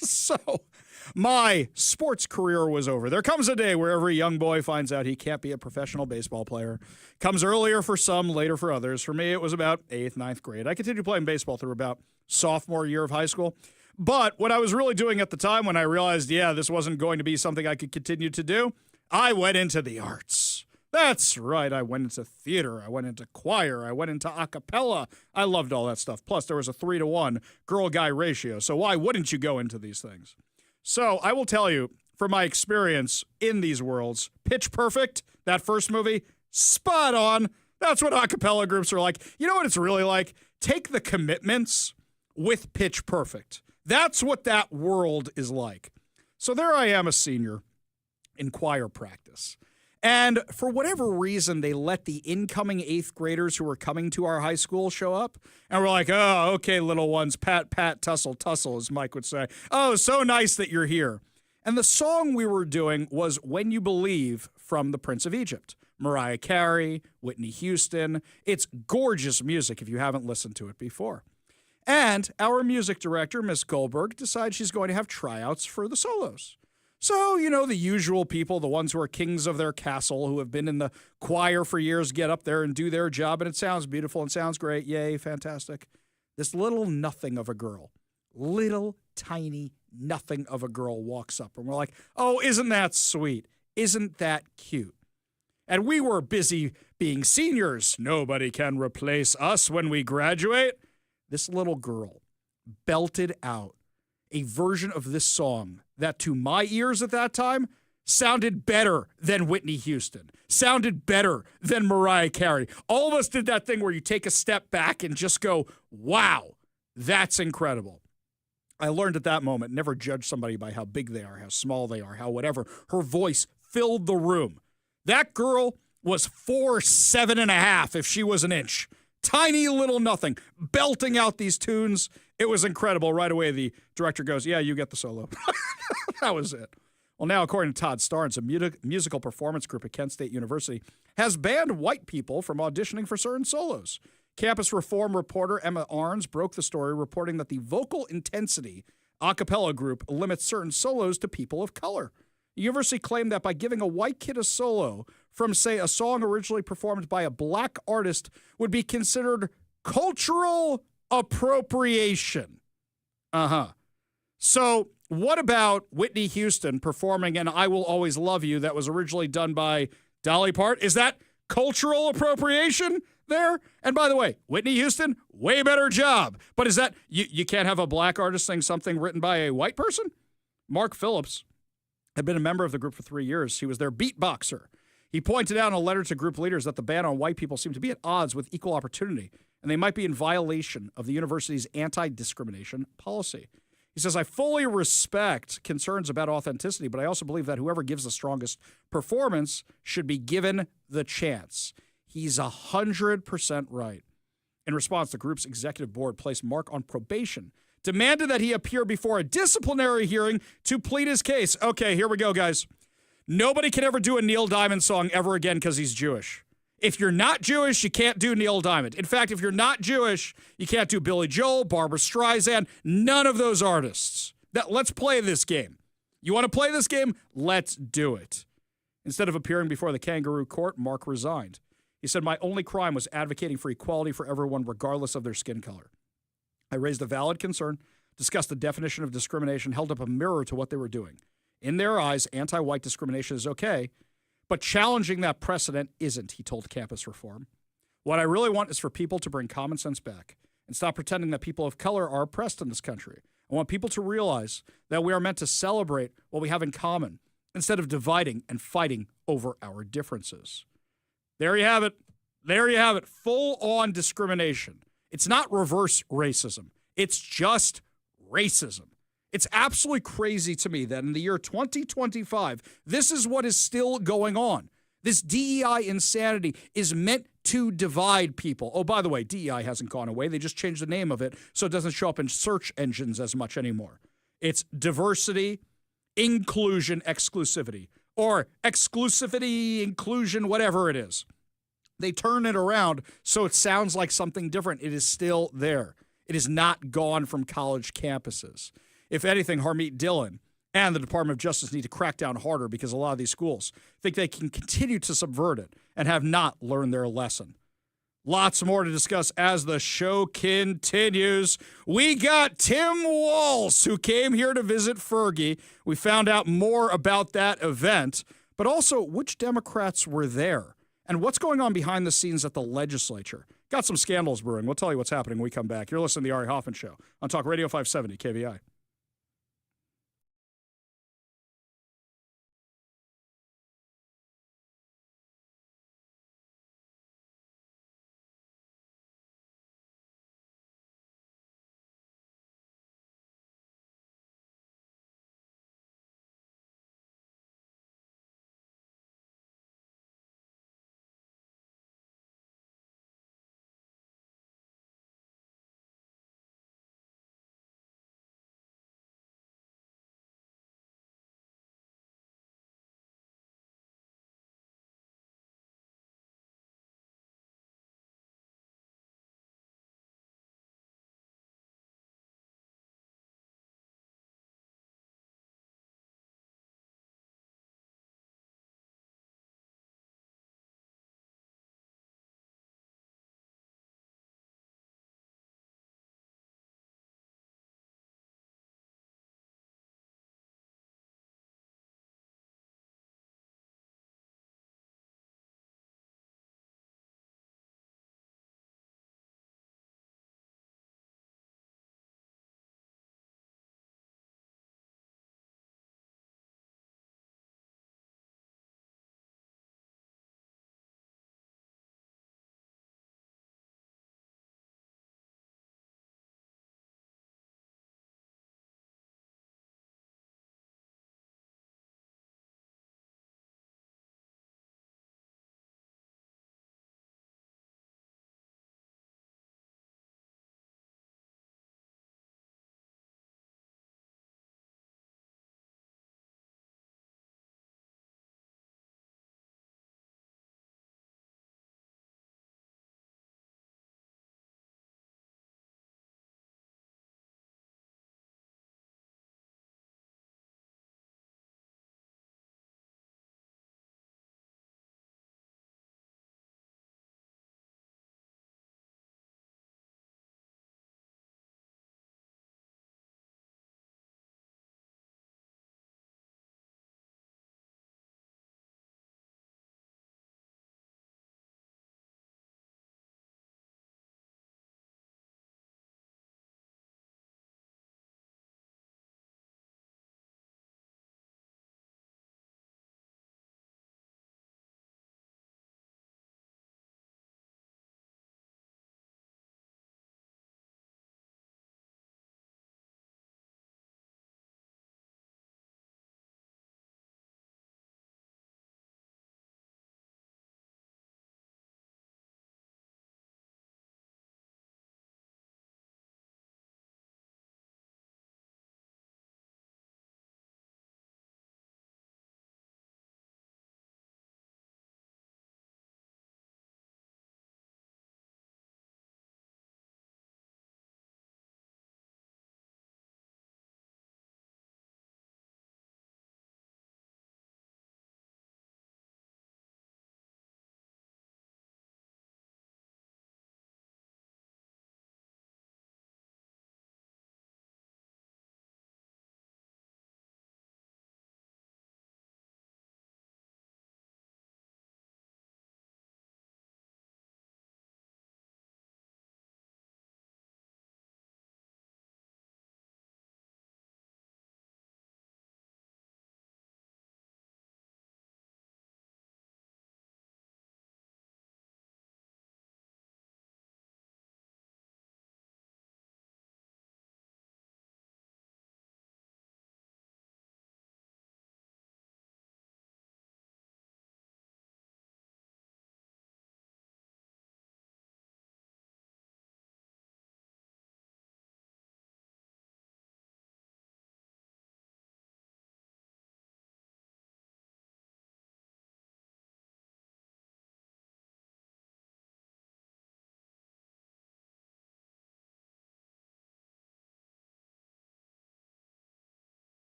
So my sports career was over. There comes a day where every young boy finds out he can't be a professional baseball player. Comes earlier for some, later for others. For me, it was about 8th, 9th grade. I continued playing baseball through about sophomore year of high school. But what I was really doing at the time when I realized, this wasn't going to be something I could continue to do, I went into the arts. That's right. I went into theater. I went into choir. I went into a cappella. I loved all that stuff. Plus, there was a 3-to-1 girl-guy ratio. So why wouldn't you go into these things? So I will tell you, from my experience in these worlds, Pitch Perfect, that first movie, spot on. That's what a cappella groups are like. You know what it's really like? Take the Commitments with Pitch Perfect. That's what that world is like. So there I am, a senior in choir practice. And for whatever reason, they let the incoming 8th graders who were coming to our high school show up. And we're like, oh, okay, little ones, pat, pat, tussle, tussle, as Mike would say. Oh, so nice that you're here. And the song we were doing was When You Believe from The Prince of Egypt. Mariah Carey, Whitney Houston. It's gorgeous music if you haven't listened to it before. And our music director, Miss Goldberg, decides she's going to have tryouts for the solos. So, the usual people, the ones who are kings of their castle, who have been in the choir for years, get up there and do their job, and it sounds beautiful and sounds great. Yay, fantastic. This little nothing of a girl, little tiny nothing of a girl walks up, and we're like, oh, isn't that sweet? Isn't that cute? And we were busy being seniors. Nobody can replace us when we graduate. This little girl belted out a version of this song that to my ears at that time sounded better than Whitney Houston, sounded better than Mariah Carey. All of us did that thing where you take a step back and just go, wow, that's incredible. I learned at that moment, never judge somebody by how big they are, how small they are, how whatever. Her voice filled the room. That girl was 4'7.5" if she was an inch. Tiny little nothing, belting out these tunes. It was incredible. Right away, the director goes, yeah, you get the solo. That was it. Well, now, according to Todd Starnes, a musical performance group at Kent State University has banned white people from auditioning for certain solos. Campus Reform reporter Emma Arns broke the story, reporting that the vocal intensity a cappella group limits certain solos to people of color. The university claimed that by giving a white kid a solo from, say, a song originally performed by a black artist would be considered cultural appropriation. So what about Whitney Houston performing an I Will Always Love You that was originally done by Dolly Parton? Is that cultural appropriation there? And by the way, Whitney Houston, way better job. But is that, you can't have a black artist sing something written by a white person? Mark Phillips had been a member of the group for 3 years. He was their beatboxer. He pointed out in a letter to group leaders that the ban on white people seemed to be at odds with equal opportunity, and they might be in violation of the university's anti-discrimination policy. He says, I fully respect concerns about authenticity, but I also believe that whoever gives the strongest performance should be given the chance. He's 100% right. In response, the group's executive board placed Mark on probation, demanded that he appear before a disciplinary hearing to plead his case. Okay, here we go, guys. Nobody can ever do a Neil Diamond song ever again because he's Jewish. If you're not Jewish, you can't do Neil Diamond. In fact, if you're not Jewish, you can't do Billy Joel, Barbra Streisand, none of those artists. Let's play this game. You want to play this game? Let's do it. Instead of appearing before the kangaroo court, Mark resigned. He said, my only crime was advocating for equality for everyone, regardless of their skin color. I raised a valid concern, discussed the definition of discrimination, held up a mirror to what they were doing. In their eyes, anti-white discrimination is okay, but challenging that precedent isn't, he told Campus Reform. What I really want is for people to bring common sense back and stop pretending that people of color are oppressed in this country. I want people to realize that we are meant to celebrate what we have in common instead of dividing and fighting over our differences. There you have it. There you have it. Full-on discrimination. It's not reverse racism. It's just racism. It's absolutely crazy to me that in the year 2025, this is what is still going on. This DEI insanity is meant to divide people. Oh, by the way, DEI hasn't gone away. They just changed the name of it so it doesn't show up in search engines as much anymore. It's diversity, inclusion, exclusivity, or exclusivity, inclusion, whatever it is. They turn it around so it sounds like something different. It is still there. It is not gone from college campuses. If anything, Harmeet Dillon and the Department of Justice need to crack down harder because a lot of these schools think they can continue to subvert it and have not learned their lesson. Lots more to discuss as the show continues. We got Tim Walz, who came here to visit Fergie. We found out more about that event, but also which Democrats were there and what's going on behind the scenes at the legislature. Got some scandals brewing. We'll tell you what's happening when we come back. You're listening to the Ari Hoffman Show on Talk Radio 570 KVI.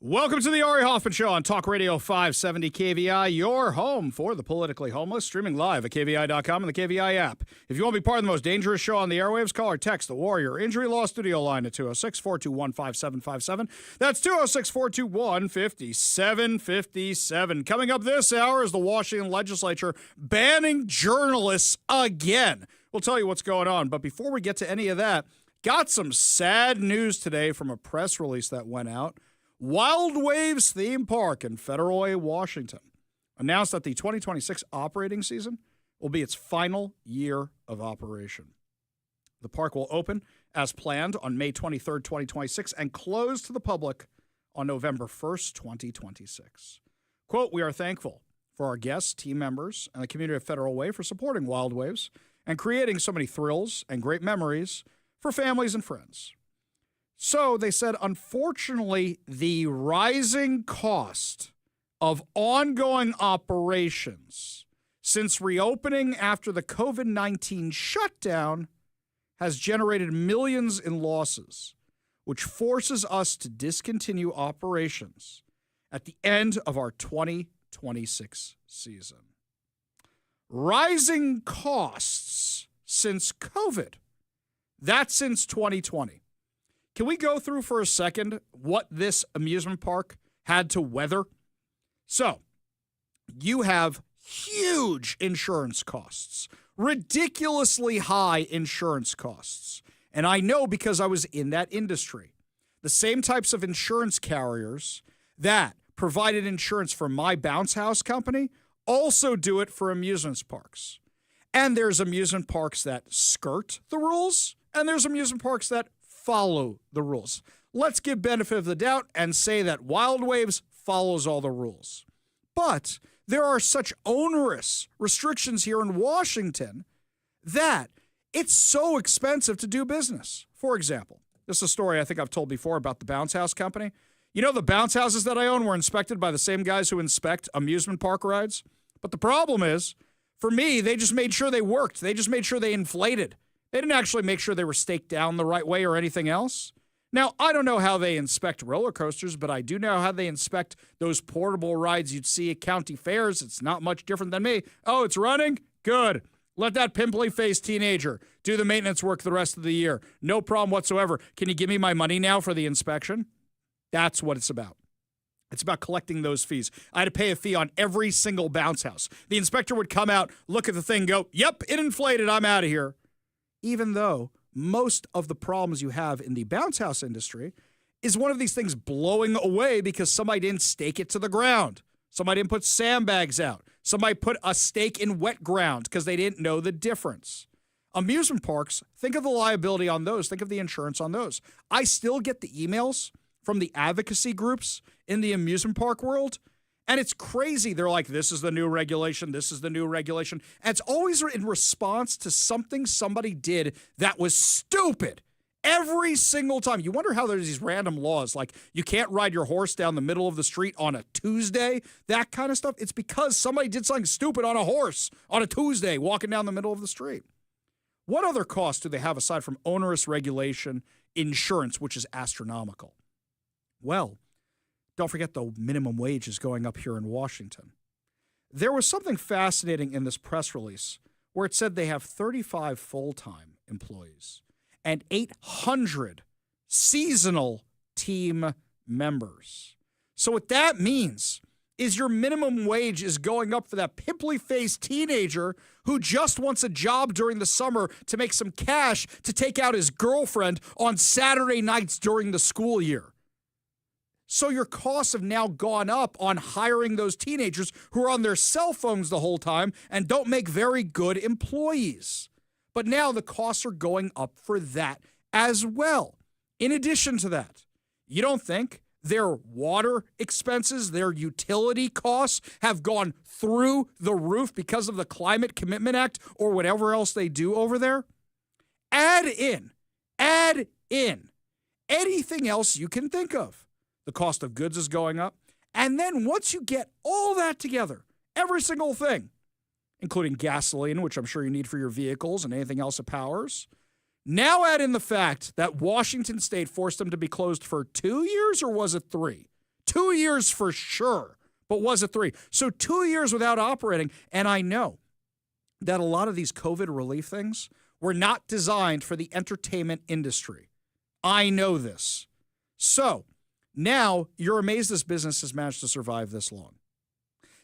Welcome to the Ari Hoffman Show on Talk Radio 570 KVI, your home for the politically homeless, streaming live at KVI.com and the KVI app. If you want to be part of the most dangerous show on the airwaves, call or text the Warrior Injury Law Studio line at 206-421-5757. That's 206-421-5757. Coming up this hour is the Washington legislature banning journalists again. We'll tell you what's going on, but before we get to any of that, got some sad news today from a press release that went out. Wild Waves Theme Park in Federal Way, Washington, announced that the 2026 operating season will be its final year of operation. The park will open as planned on May 23rd, 2026, and close to the public on November 1st, 2026. Quote, "We are thankful for our guests, team members, and the community of Federal Way for supporting Wild Waves and creating so many thrills and great memories for families and friends." So they said, unfortunately, the rising cost of ongoing operations since reopening after the COVID-19 shutdown has generated millions in losses, which forces us to discontinue operations at the end of our 2026 season. Rising costs since COVID. That's since 2020. Can we go through for a second what this amusement park had to weather? So, you have huge insurance costs, ridiculously high insurance costs. And I know because I was in that industry. The same types of insurance carriers that provided insurance for my bounce house company also do it for amusement parks. And there's amusement parks that skirt the rules, and there's amusement parks that follow the rules. Let's give benefit of the doubt and say that Wild Waves follows all the rules. But there are such onerous restrictions here in Washington that it's so expensive to do business. For example, this is a story I think I've told before about the bounce house company. You know, the bounce houses that I own were inspected by the same guys who inspect amusement park rides. But the problem is, for me, they just made sure they worked. They just made sure they inflated. They didn't actually make sure they were staked down the right way or anything else. Now, I don't know how they inspect roller coasters, but I do know how they inspect those portable rides you'd see at county fairs. It's not much different than me. Oh, it's running? Good. Let that pimply-faced teenager do the maintenance work the rest of the year. No problem whatsoever. Can you give me my money now for the inspection? That's what it's about. It's about collecting those fees. I had to pay a fee on every single bounce house. The inspector would come out, look at the thing, go, yep, it inflated, I'm out of here. Even though most of the problems you have in the bounce house industry is one of these things blowing away because somebody didn't stake it to the ground. Somebody didn't put sandbags out. Somebody put a stake in wet ground because they didn't know the difference. Amusement parks, think of the liability on those. Think of the insurance on those. I still get the emails from the advocacy groups in the amusement park world. And it's crazy. They're like, this is the new regulation. This is the new regulation. And it's always in response to something somebody did that was stupid. Every single time. You wonder how there's these random laws, like you can't ride your horse down the middle of the street on a Tuesday, that kind of stuff. It's because somebody did something stupid on a horse on a Tuesday walking down the middle of the street. What other costs do they have aside from onerous regulation, insurance, which is astronomical? Well, don't forget the minimum wage is going up here in Washington. There was something fascinating in this press release where it said they have 35 full-time employees and 800 seasonal team members. So what that means is your minimum wage is going up for that pimply-faced teenager who just wants a job during the summer to make some cash to take out his girlfriend on Saturday nights during the school year. So your costs have now gone up on hiring those teenagers who are on their cell phones the whole time and don't make very good employees. But now the costs are going up for that as well. In addition to that, you don't think their water expenses, their utility costs have gone through the roof because of the Climate Commitment Act or whatever else they do over there? Add in anything else you can think of. The cost of goods is going up. And then once you get all that together, every single thing, including gasoline, which I'm sure you need for your vehicles and anything else it powers, now add in the fact that Washington State forced them to be closed for 2 years, or was it 3? 2 years for sure, but was it 3? So 2 years without operating, and I know that a lot of these COVID relief things were not designed for the entertainment industry. I know this. So now you're amazed this business has managed to survive this long.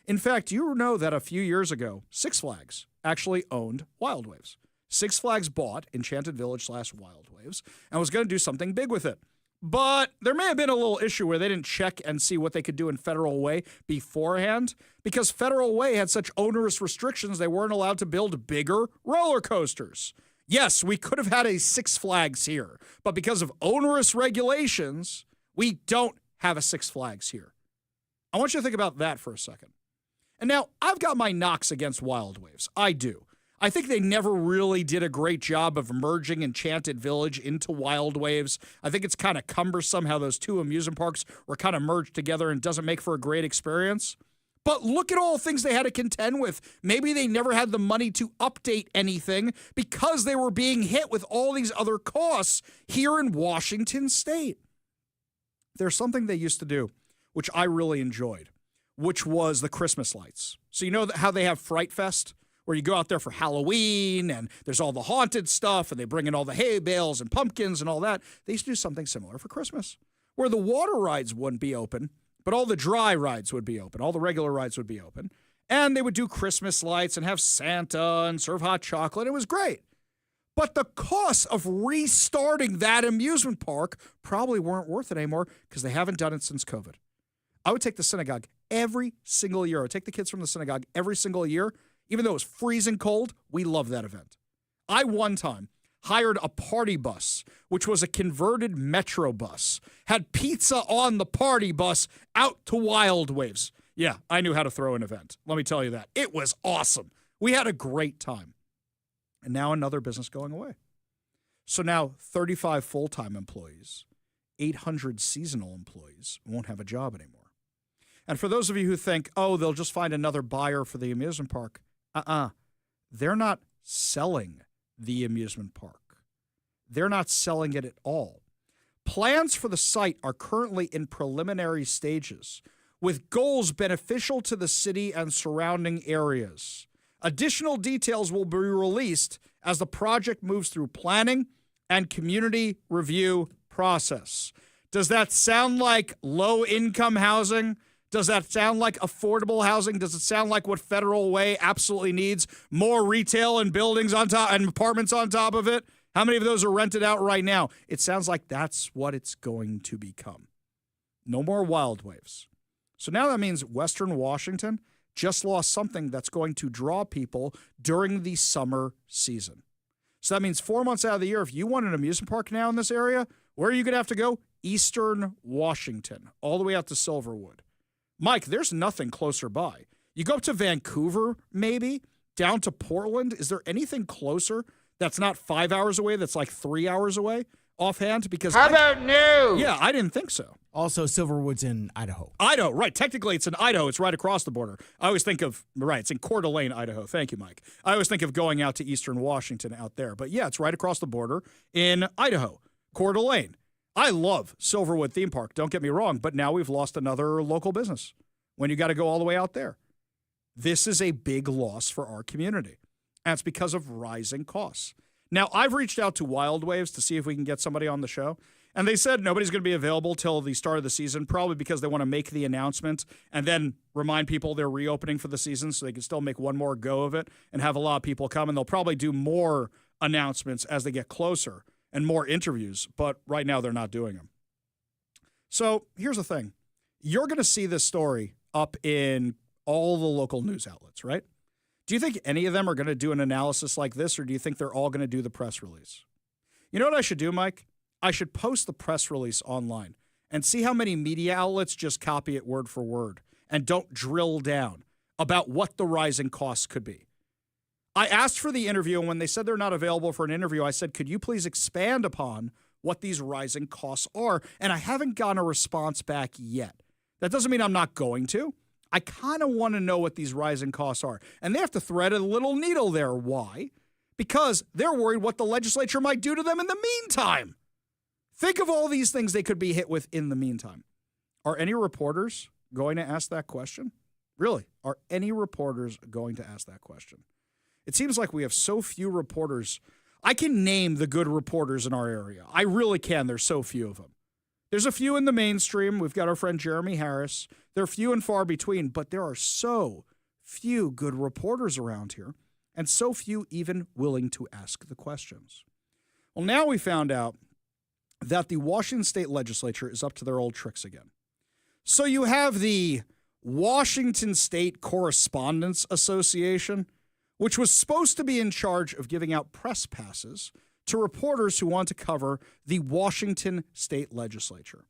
In fact, you know that a few years ago, Six Flags actually owned Wild Waves. Six Flags bought Enchanted Village / Wild Waves and was going to do something big with it. But there may have been a little issue where they didn't check and see what they could do in Federal Way beforehand, because Federal Way had such onerous restrictions they weren't allowed to build bigger roller coasters. Yes, we could have had a Six Flags here, but because of onerous regulations, we don't have a Six Flags here. I want you to think about that for a second. And now, I've got my knocks against Wild Waves. I do. I think they never really did a great job of merging Enchanted Village into Wild Waves. I think it's kind of cumbersome how those two amusement parks were kind of merged together and doesn't make for a great experience. But look at all the things they had to contend with. Maybe they never had the money to update anything because they were being hit with all these other costs here in Washington State. There's something they used to do, which I really enjoyed, which was the Christmas lights. So you know how they have Fright Fest, where you go out there for Halloween and there's all the haunted stuff and they bring in all the hay bales and pumpkins and all that. They used to do something similar for Christmas, where the water rides wouldn't be open, but all the dry rides would be open. All the regular rides would be open. And they would do Christmas lights and have Santa and serve hot chocolate. It was great. But the costs of restarting that amusement park probably weren't worth it anymore because they haven't done it since COVID. I would take the synagogue every single year. I would take the kids from the synagogue every single year. Even though it was freezing cold, we love that event. I one time hired a party bus, which was a converted Metro bus, had pizza on the party bus out to Wild Waves. Yeah, I knew how to throw an event. Let me tell you that. It was awesome. We had a great time. And now another business going away. So now 35 full-time employees, 800 seasonal employees won't have a job anymore. And for those of you who think, oh, they'll just find another buyer for the amusement park, they're not selling the amusement park. They're not selling it at all. Plans for the site are currently in preliminary stages, with goals beneficial to the city and surrounding areas. Additional details will be released as the project moves through planning and community review process. Does that sound like low-income housing? Does that sound like affordable housing? Does it sound like what Federal Way absolutely needs? More retail and buildings on top and apartments on top of it? How many of those are rented out right now? It sounds like that's what it's going to become. No more Wild Waves. So now that means Western Washington just lost something that's going to draw people during the summer season. So that means 4 months out of the year, if you want an amusement park now in this area, where are you going to have to go? Eastern Washington, all the way out to Silverwood. Mike, there's nothing closer by. You go up to Vancouver, maybe, down to Portland. Is there anything closer that's not 5 hours away, that's like 3 hours away offhand? Because How about no? Yeah, I didn't think so. Also, Silverwood's in Idaho. Idaho, right. Technically, it's in Idaho. It's right across the border. I always think of, right, it's in Coeur d'Alene, Idaho. Thank you, Mike. I always think of going out to Eastern Washington out there. But yeah, it's right across the border in Idaho, Coeur d'Alene. I love Silverwood Theme Park, don't get me wrong, but now we've lost another local business when you got to go all the way out there. This is a big loss for our community, and it's because of rising costs. Now, I've reached out to Wild Waves to see if we can get somebody on the show, and they said nobody's going to be available till the start of the season, probably because they want to make the announcement and then remind people they're reopening for the season so they can still make one more go of it and have a lot of people come, and they'll probably do more announcements as they get closer and more interviews, but right now they're not doing them. So here's the thing. You're going to see this story up in all the local news outlets, right? Do you think any of them are going to do an analysis like this, or do you think they're all going to do the press release? You know what I should do, Mike? I should post the press release online and see how many media outlets just copy it word for word and don't drill down about what the rising costs could be. I asked for the interview, and when they said they're not available for an interview, I said, could you please expand upon what these rising costs are? And I haven't gotten a response back yet. That doesn't mean I'm not going to. I kind of want to know what these rising costs are. And they have to thread a little needle there. Why? Because they're worried what the legislature might do to them in the meantime. Think of all these things they could be hit with in the meantime. Are any reporters going to ask that question? Really, are any reporters going to ask that question? It seems like we have so few reporters. I can name the good reporters in our area. I really can. There's so few of them. There's a few in the mainstream. We've got our friend Jeremy Harris. They're few and far between, but there are so few good reporters around here, and so few even willing to ask the questions. Well, now we found out that the Washington State Legislature is up to their old tricks again. So you have the Washington State Correspondents Association, which was supposed to be in charge of giving out press passes to reporters who want to cover the Washington State Legislature.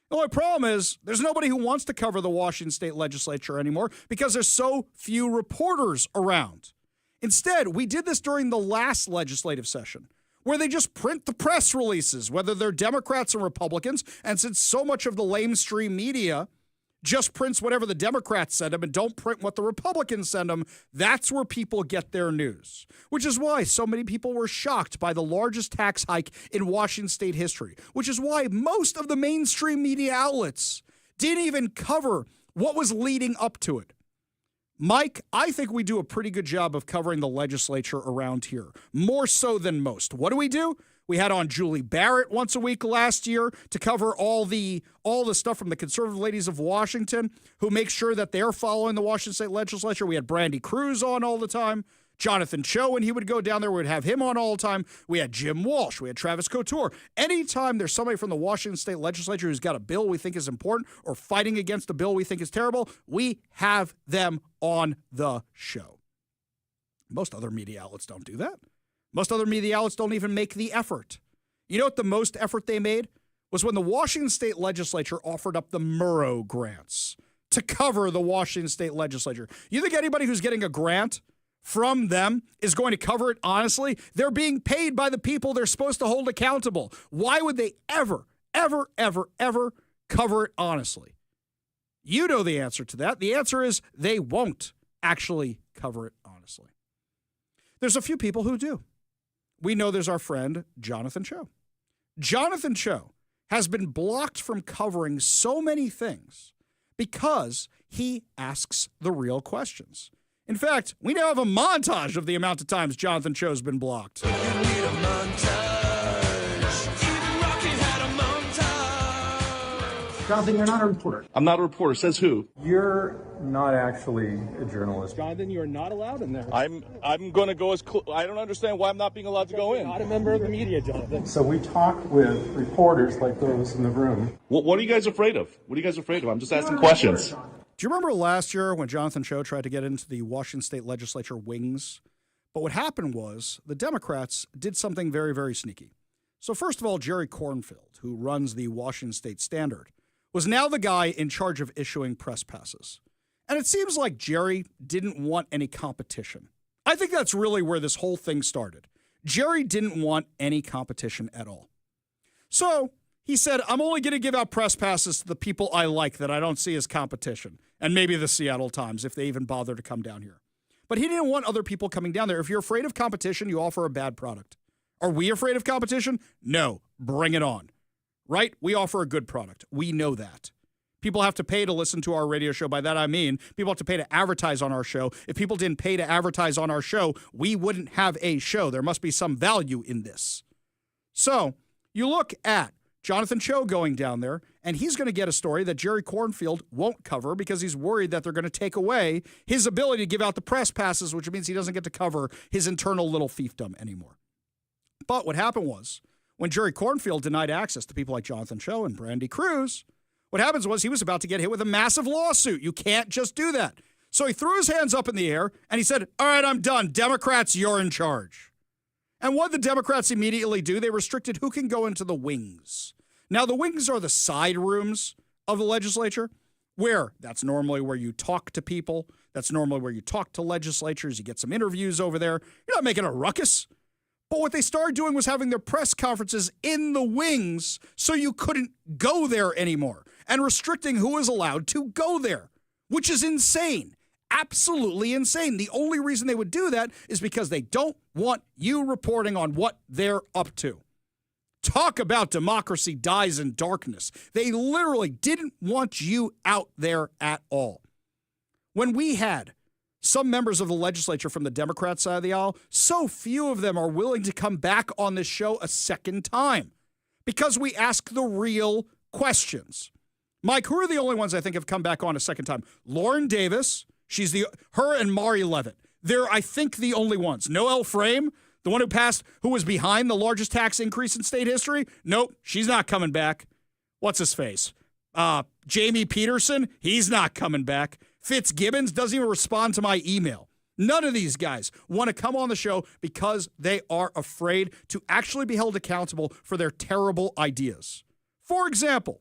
The only problem is there's nobody who wants to cover the Washington State Legislature anymore because there's so few reporters around. Instead, we did this during the last legislative session, where they just print the press releases, whether they're Democrats or Republicans, and since so much of the lamestream media just prints whatever the Democrats send them and don't print what the Republicans send them, that's where people get their news. Which is why so many people were shocked by the largest tax hike in Washington state history. Which is why most of the mainstream media outlets didn't even cover what was leading up to it. Mike, I think we do a pretty good job of covering the legislature around here, more so than most. What do? We had on Julie Barrett once a week last year to cover all the stuff from the conservative ladies of Washington who make sure that they're following the Washington State Legislature. We had Brandy Cruz on all the time. Jonathan Cho, when he would go down there, we would have him on all the time. We had Jim Walsh. We had Travis Couture. Anytime there's somebody from the Washington State Legislature who's got a bill we think is important or fighting against a bill we think is terrible, we have them on the show. Most other media outlets don't do that. Most other media outlets don't even make the effort. You know what the most effort they made was when the Washington State Legislature offered up the Murrow grants to cover the Washington State Legislature. You think anybody who's getting a grant from them is going to cover it honestly? They're being paid by the people they're supposed to hold accountable. Why would they ever cover it honestly? You know the answer to that. The answer is they won't actually cover it honestly. There's a few people who do. We know there's our friend Jonathan Cho. Jonathan Cho has been blocked from covering so many things because he asks the real questions. In fact, we now have a montage of the amount of times Jonathan Cho's been blocked. You need a montage. Even Rocky had a montage. Jonathan, you're not a reporter. I'm not a reporter. Says who? You're not actually a journalist. Jonathan, you are not allowed in there. I'm going to go as I don't understand why I'm not being allowed to go in. You're not a member of the media, Jonathan. So we talk with reporters like those in the room. What are you guys afraid of? What are you guys afraid of? I'm just asking questions. Do you remember last year when Jonathan Cho tried to get into the Washington State Legislature wings? But what happened was the Democrats did something very, very sneaky. So first of all, Jerry Kornfield, who runs the Washington State Standard, was now the guy in charge of issuing press passes. And it seems like Jerry didn't want any competition. I think that's really where this whole thing started. Jerry didn't want any competition at all. So he said, I'm only going to give out press passes to the people I like that I don't see as competition. And maybe the Seattle Times, if they even bother to come down here. But he didn't want other people coming down there. If you're afraid of competition, you offer a bad product. Are we afraid of competition? No. Bring it on. Right? We offer a good product. We know that. People have to pay to listen to our radio show. By that I mean people have to pay to advertise on our show. If people didn't pay to advertise on our show, we wouldn't have a show. There must be some value in this. So you look at Jonathan Cho going down there, and he's going to get a story that Jerry Kornfield won't cover because he's worried that they're going to take away his ability to give out the press passes, which means he doesn't get to cover his internal little fiefdom anymore. But what happened was, when Jerry Kornfield denied access to people like Jonathan Cho and Brandy Cruz, what happens was he was about to get hit with a massive lawsuit. You can't just do that. So he threw his hands up in the air, and he said, all right, I'm done. Democrats, you're in charge. And what did the Democrats immediately do? They restricted who can go into the wings. Now, the wings are the side rooms of the legislature, where that's normally where you talk to people. That's normally where you talk to legislatures. You get some interviews over there. You're not making a ruckus. But what they started doing was having their press conferences in the wings so you couldn't go there anymore and restricting who is allowed to go there, which is insane. Absolutely insane. The only reason they would do that is because they don't want you reporting on what they're up to. Talk about democracy dies in darkness. They literally didn't want you out there at all. When we had some members of the legislature from the Democrat side of the aisle, so few of them are willing to come back on this show a second time because we ask the real questions. Mike, who are the only ones I think have come back on a second time? Lauren Davis, her and Mari Levitt. They're, I think, the only ones. Noel Frame, the one who was behind the largest tax increase in state history. Nope, she's not coming back. What's his face? Jamie Peterson, he's not coming back. Fitzgibbons doesn't even respond to my email. None of these guys want to come on the show because they are afraid to actually be held accountable for their terrible ideas. For example,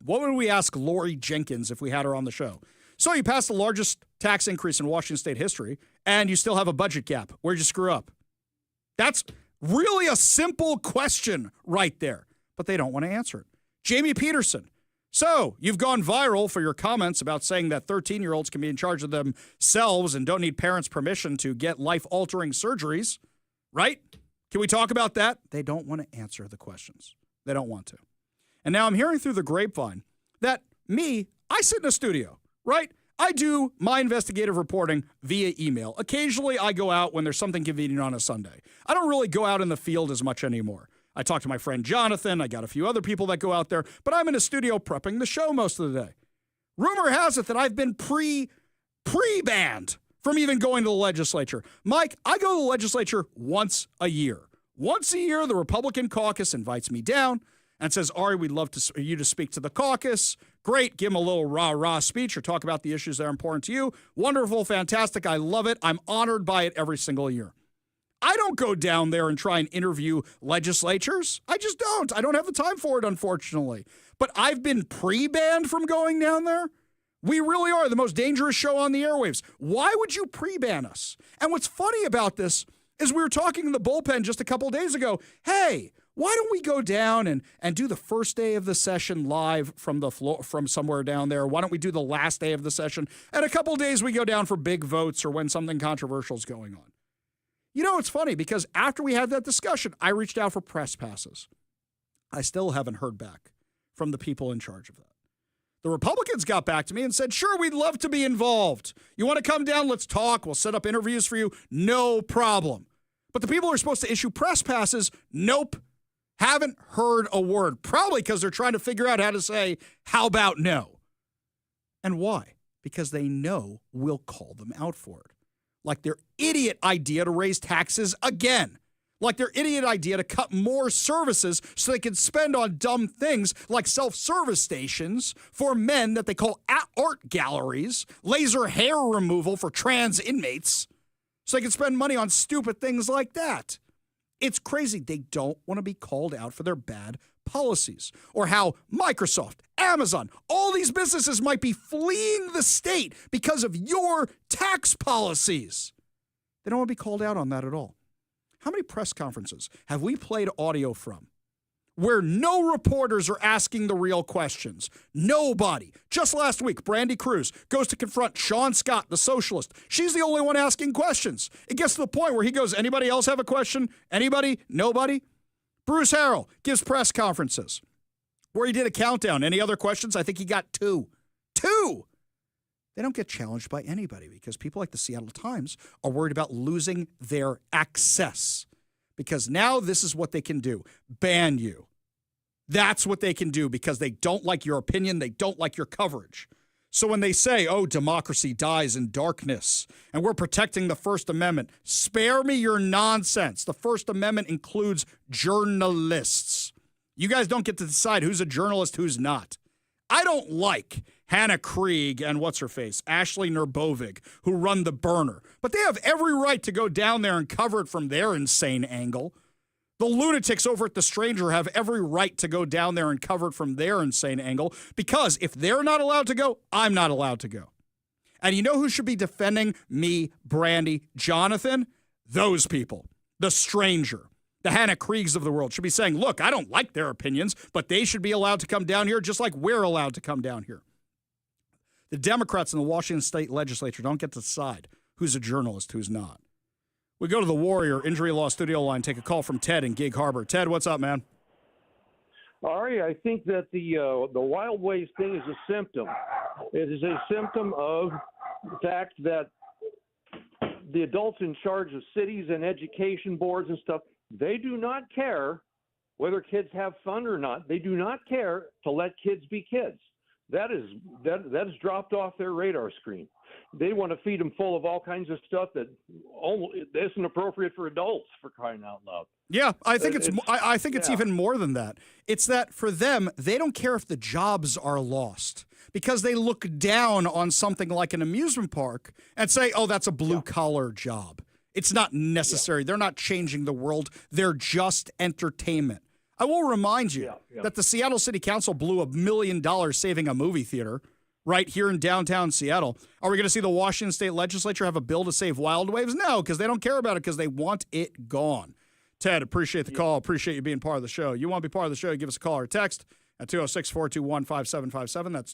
what would we ask Lori Jenkins if we had her on the show? So you passed the largest tax increase in Washington state history, and you still have a budget gap. Where'd you screw up? That's really a simple question right there, but they don't want to answer it. Jamie Peterson. So you've gone viral for your comments about saying that 13-year-olds can be in charge of themselves and don't need parents' permission to get life-altering surgeries, right? Can we talk about that? They don't want to answer the questions. They don't want to. And now I'm hearing through the grapevine that I sit in a studio, right? I do my investigative reporting via email. Occasionally, I go out when there's something convenient on a Sunday. I don't really go out in the field as much anymore. I talk to my friend Jonathan. I got a few other people that go out there, but I'm in a studio prepping the show most of the day. Rumor has it that I've been pre-banned from even going to the legislature. Mike, I go to the legislature once a year. Once a year, the Republican caucus invites me down and says, Ari, we'd love you to speak to the caucus. Great, give them a little rah-rah speech or talk about the issues that are important to you. Wonderful, fantastic, I love it. I'm honored by it every single year. I don't go down there and try and interview legislatures. I just don't. I don't have the time for it, unfortunately. But I've been pre-banned from going down there. We really are the most dangerous show on the airwaves. Why would you pre-ban us? And what's funny about this is we were talking in the bullpen just a couple of days ago. Hey, why don't we go down and do the first day of the session live from the floor, from somewhere down there? Why don't we do the last day of the session? And a couple of days we go down for big votes or when something controversial is going on. You know, it's funny because after we had that discussion, I reached out for press passes. I still haven't heard back from the people in charge of that. The Republicans got back to me and said, sure, we'd love to be involved. You want to come down? Let's talk. We'll set up interviews for you. No problem. But the people who are supposed to issue press passes, nope. Haven't heard a word. Probably because they're trying to figure out how to say, how about no? And why? Because they know we'll call them out for it. Like their idiot idea to raise taxes again. Like their idiot idea to cut more services so they can spend on dumb things like self-service stations for men that they call art galleries, laser hair removal for trans inmates, so they can spend money on stupid things like that. It's crazy. They don't want to be called out for their bad policies or how Microsoft, Amazon, all these businesses might be fleeing the state because of your tax policies. They don't want to be called out on that at all. How many press conferences have we played audio from where no reporters are asking the real questions? Nobody. Just last week, Brandy Cruz goes to confront Sean Scott, the socialist. She's the only one asking questions. It gets to the point where he goes, anybody else have a question? Anybody? Nobody? Bruce Harrell gives press conferences where he did a countdown. Any other questions? I think he got 2. 2! They don't get challenged by anybody because people like the Seattle Times are worried about losing their access because now this is what they can do. Ban you. That's what they can do because they don't like your opinion. They don't like your coverage. So when they say, oh, democracy dies in darkness and we're protecting the First Amendment, spare me your nonsense. The First Amendment includes journalists. You guys don't get to decide who's a journalist, who's not. I don't like Hannah Krieg and what's-her-face, Ashley Nurbovig, who run The Burner. But they have every right to go down there and cover it from their insane angle. The lunatics over at The Stranger have every right to go down there and cover it from their insane angle because if they're not allowed to go, I'm not allowed to go. And you know who should be defending me, Brandy, Jonathan? Those people. The Stranger. The Hannah Kriegs of the world should be saying, look, I don't like their opinions, but they should be allowed to come down here just like we're allowed to come down here. The Democrats in the Washington state legislature don't get to decide who's a journalist, who's not. We go to the Warrior Injury Law studio line, take a call from Ted in Gig Harbor. Ted, what's up, man? Ari, I think that the wild ways thing is a symptom. It is a symptom of the fact that the adults in charge of cities and education boards and stuff, they do not care whether kids have fun or not. They do not care to let kids be kids. That is dropped off their radar screen. They want to feed them full of all kinds of stuff that isn't appropriate for adults, for crying out loud. Yeah, I think it's even more than that. It's that for them, they don't care if the jobs are lost because they look down on something like an amusement park and say, oh, that's a blue-collar job. It's not necessary. They're not changing the world. They're just entertainment. I will remind you that the Seattle City Council blew $1 million saving a movie theater right here in downtown Seattle. Are we going to see the Washington State Legislature have a bill to save Wild Waves? No, because they don't care about it because they want it gone. Ted, appreciate the call. Appreciate you being part of the show. You want to be part of the show, give us a call or text at 206-421-5757. That's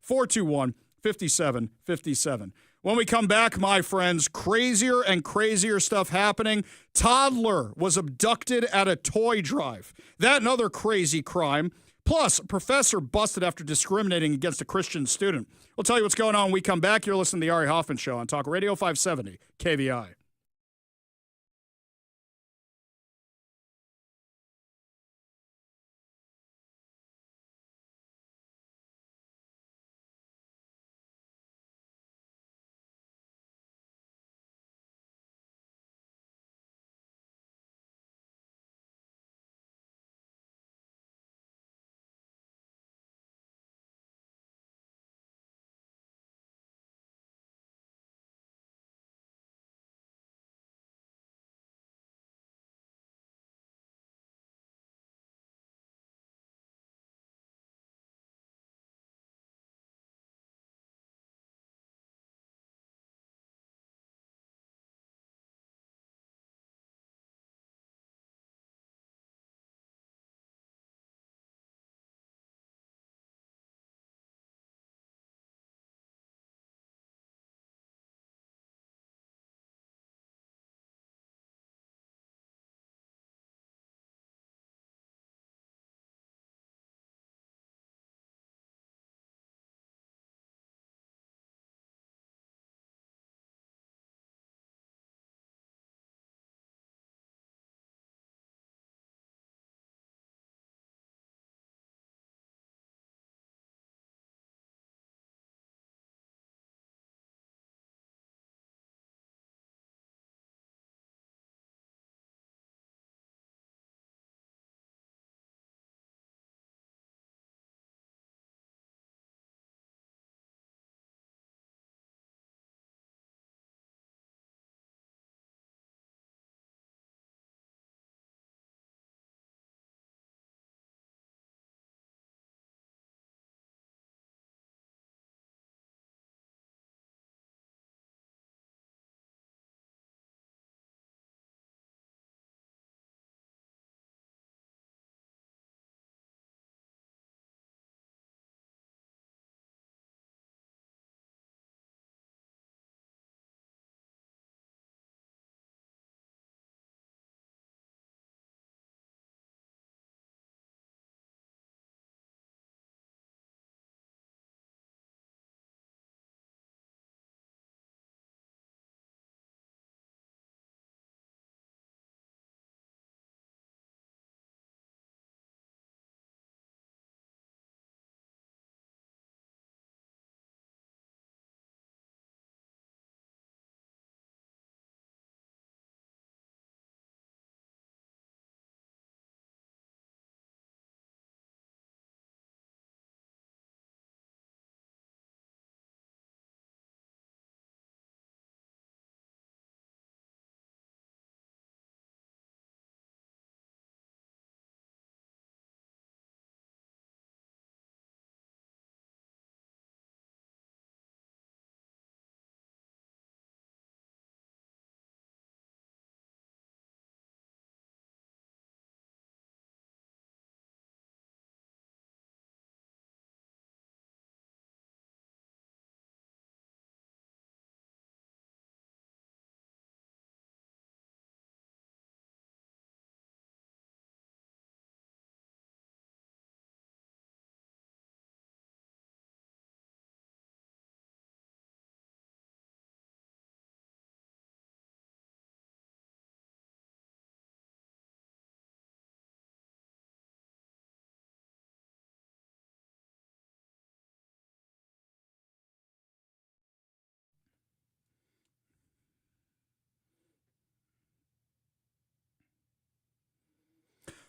206-421-5757. When we come back, my friends, crazier and crazier stuff happening. Toddler was abducted at a toy drive. That and other crazy crime. Plus, a professor busted after discriminating against a Christian student. We'll tell you what's going on when we come back. You're listening to the Ari Hoffman Show on Talk Radio 570 KVI.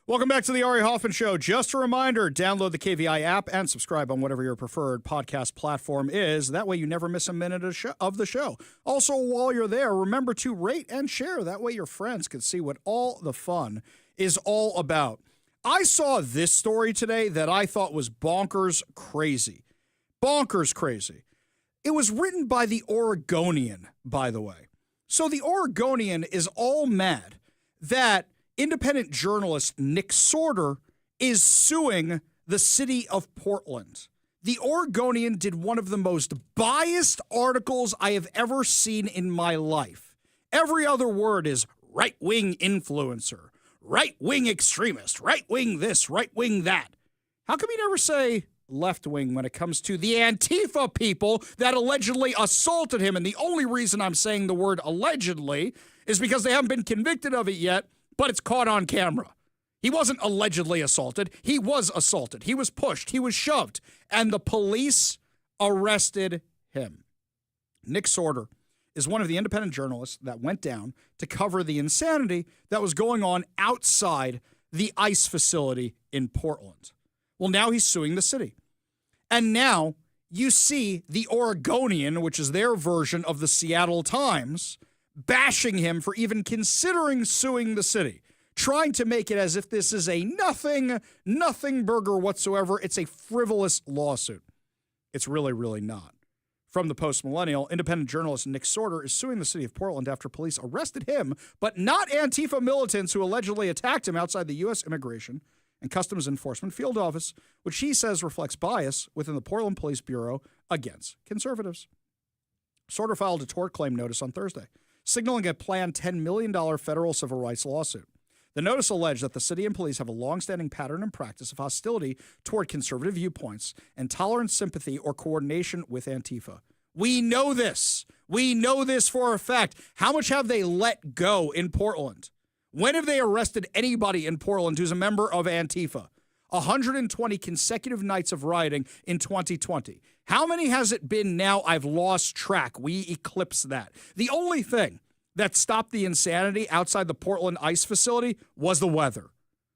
Welcome back to the Ari Hoffman Show. Just a reminder, download the KVI app and subscribe on whatever your preferred podcast platform is. That way you never miss a minute of the show. Also, while you're there, remember to rate and share. That way your friends can see what all the fun is all about. I saw this story today that I thought was bonkers crazy. Bonkers crazy. It was written by the Oregonian, by the way. So the Oregonian is all mad that independent journalist Nick Sorter is suing the city of Portland. The Oregonian did one of the most biased articles I have ever seen in my life. Every other word is right-wing influencer, right-wing extremist, right-wing this, right-wing that. How come you never say left-wing when it comes to the Antifa people that allegedly assaulted him? And the only reason I'm saying the word allegedly is because they haven't been convicted of it yet, but it's caught on camera. He wasn't allegedly assaulted. He was assaulted. He was pushed. He was shoved. And the police arrested him. Nick Sorter is one of the independent journalists that went down to cover the insanity that was going on outside the ICE facility in Portland. Well, now he's suing the city. And now you see the Oregonian, which is their version of the Seattle Times, bashing him for even considering suing the city, trying to make it as if this is a nothing burger whatsoever. It's a frivolous lawsuit. It's really, really not. From the Post-Millennial, independent journalist Nick Sorter is suing the city of Portland after police arrested him, but not Antifa militants who allegedly attacked him outside the U.S. Immigration and Customs Enforcement field office, which he says reflects bias within the Portland Police Bureau against conservatives. Sorter filed a tort claim notice on Thursday, signaling a planned $10 million federal civil rights lawsuit. The notice alleged that the city and police have a longstanding pattern and practice of hostility toward conservative viewpoints, intolerant sympathy, or coordination with Antifa. We know this. We know this for a fact. How much have they let go in Portland? When have they arrested anybody in Portland who's a member of Antifa? 120 consecutive nights of rioting in 2020. How many has it been now? I've lost track. We eclipse that. The only thing that stopped the insanity outside the Portland ICE facility was the weather.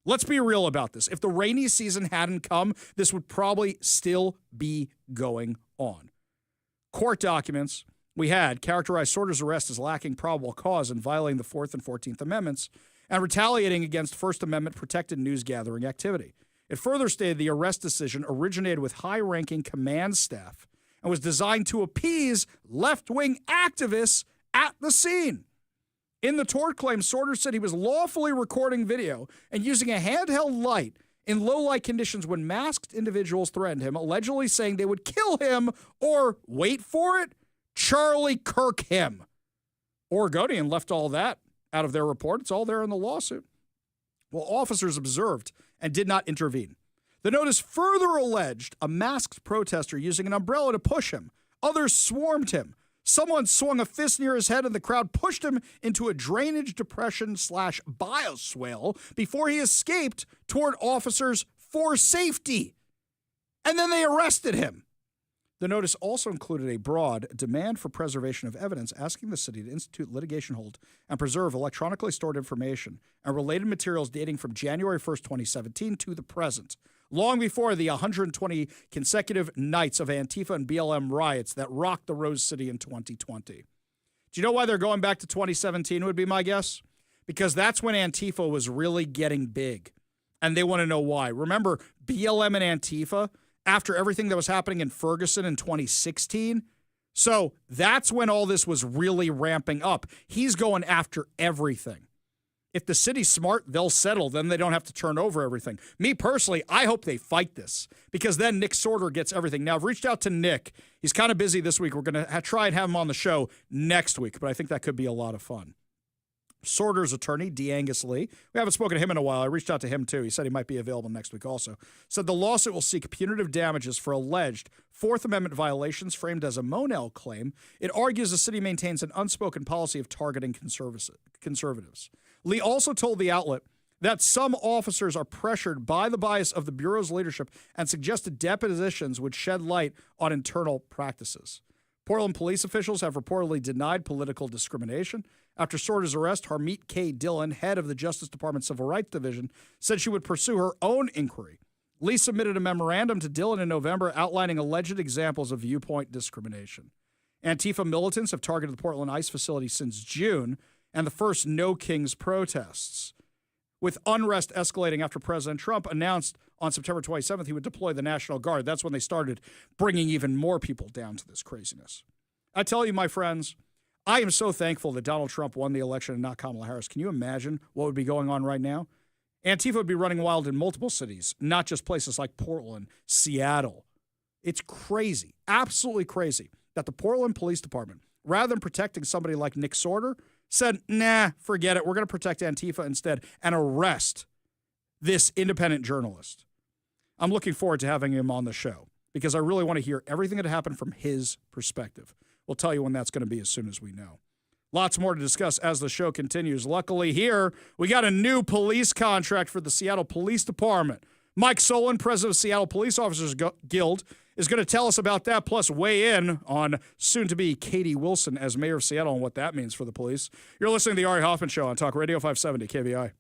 Let's be real about this. If the rainy season hadn't come, this would probably still be going on. Court documents we had characterized Sorter's arrest as lacking probable cause and violating the 4th and 14th Amendments and retaliating against First Amendment protected news gathering activity. It further stated the arrest decision originated with high-ranking command staff and was designed to appease left-wing activists at the scene. In the tort claim, Sorter said he was lawfully recording video and using a handheld light in low-light conditions when masked individuals threatened him, allegedly saying they would kill him or, wait for it, Charlie Kirk him. Oregonian left all that out of their report. It's all there in the lawsuit. Well, officers observed and did not intervene. The notice further alleged a masked protester using an umbrella to push him. Others swarmed him. Someone swung a fist near his head and the crowd pushed him into a drainage depression / bioswale before he escaped toward officers for safety. And then they arrested him. The notice also included a broad demand for preservation of evidence, asking the city to institute litigation hold and preserve electronically stored information and related materials dating from January 1st, 2017 to the present, long before the 120 consecutive nights of Antifa and BLM riots that rocked the Rose City in 2020. Do you know why they're going back to 2017 would be my guess? Because that's when Antifa was really getting big, and they want to know why. Remember, BLM and Antifa, after everything that was happening in Ferguson in 2016. So that's when all this was really ramping up. He's going after everything. If the city's smart, they'll settle. Then they don't have to turn over everything. Me personally, I hope they fight this because then Nick Sorter gets everything. Now, I've reached out to Nick. He's kind of busy this week. We're going to try and have him on the show next week, but I think that could be a lot of fun. Sorter's attorney, D. Angus Lee, we haven't spoken to him in a while. I reached out to him, too. He said he might be available next week also. Said the lawsuit will seek punitive damages for alleged Fourth Amendment violations framed as a Monell claim. It argues the city maintains an unspoken policy of targeting conservatives. Lee also told the outlet that some officers are pressured by the bias of the Bureau's leadership and suggested depositions would shed light on internal practices. Portland police officials have reportedly denied political discrimination After Sorda's arrest, Harmeet K. Dillon, head of the Justice Department Civil Rights Division, said she would pursue her own inquiry. Lee submitted a memorandum to Dillon in November outlining alleged examples of viewpoint discrimination. Antifa militants have targeted the Portland ICE facility since June and the first No Kings protests, with unrest escalating after President Trump announced on September 27th he would deploy the National Guard. That's when they started bringing even more people down to this craziness. I tell you, my friends, I am so thankful that Donald Trump won the election and not Kamala Harris. Can you imagine what would be going on right now? Antifa would be running wild in multiple cities, not just places like Portland, Seattle. It's crazy, absolutely crazy, that the Portland Police Department, rather than protecting somebody like Nick Sorter, said, nah, forget it. We're going to protect Antifa instead and arrest this independent journalist. I'm looking forward to having him on the show because I really want to hear everything that happened from his perspective. We'll tell you when that's going to be as soon as we know. Lots more to discuss as the show continues. Luckily here, we got a new police contract for the Seattle Police Department. Mike Solon, president of Seattle Police Officers Guild, is going to tell us about that, plus weigh in on soon-to-be Katie Wilson as mayor of Seattle and what that means for the police. You're listening to the Ari Hoffman Show on Talk Radio 570 KVI.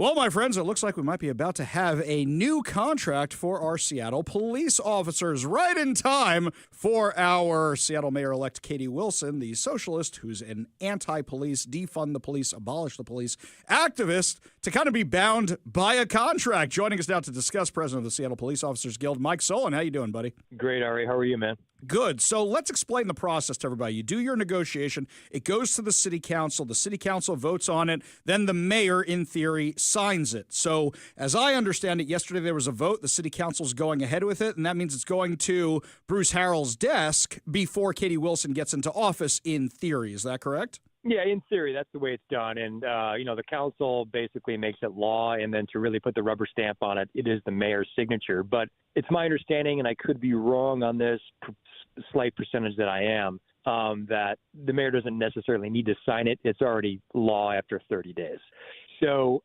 Well, my friends, it looks like we might be about to have a new contract for our Seattle police officers right in time for our Seattle Mayor-elect Katie Wilson, the socialist who's an anti-police, defund the police, abolish the police activist, to kind of be bound by a contract. Joining us now to discuss, President of the Seattle Police Officers Guild, Mike Solon. How you doing, buddy? Great, Ari. How are you, man? Good. So let's explain the process to everybody. You do your negotiation. It goes to the city council. The city council votes on it. Then the mayor, in theory, signs it. So as I understand it, yesterday there was a vote. The city council's going ahead with it, and that means it's going to Bruce Harrell's desk before Katie Wilson gets into office, in theory. Is that correct? Yeah, in theory, that's the way it's done. And, the council basically makes it law, and then to really put the rubber stamp on it, it is the mayor's signature. But it's my understanding, and I could be wrong on this slight percentage that I am, that the mayor doesn't necessarily need to sign it. It's already law after 30 days. So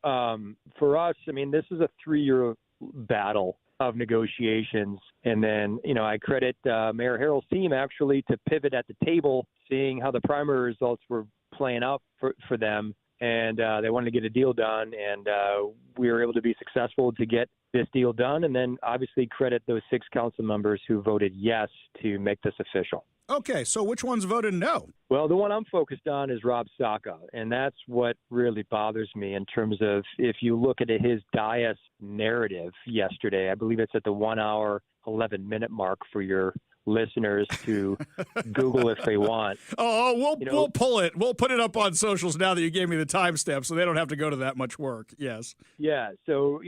for us, I mean, this is a 3-year battle of negotiations. And then, I credit Mayor Harrell's team actually to pivot at the table, seeing how the primary results were playing out for them. And they wanted to get a deal done. And we were able to be successful to get this deal done. And then obviously credit those 6 council members who voted yes to make this official. Okay, so which ones voted no? Well, the one I'm focused on is Rob Saka, and that's what really bothers me in terms of if you look at his dais narrative yesterday. I believe it's at the 1 hour, 11-minute mark for your listeners to Google if they want. Oh, we'll pull it. We'll put it up on socials now that you gave me the timestamp, so they don't have to go to that much work. Yes. Yeah. So,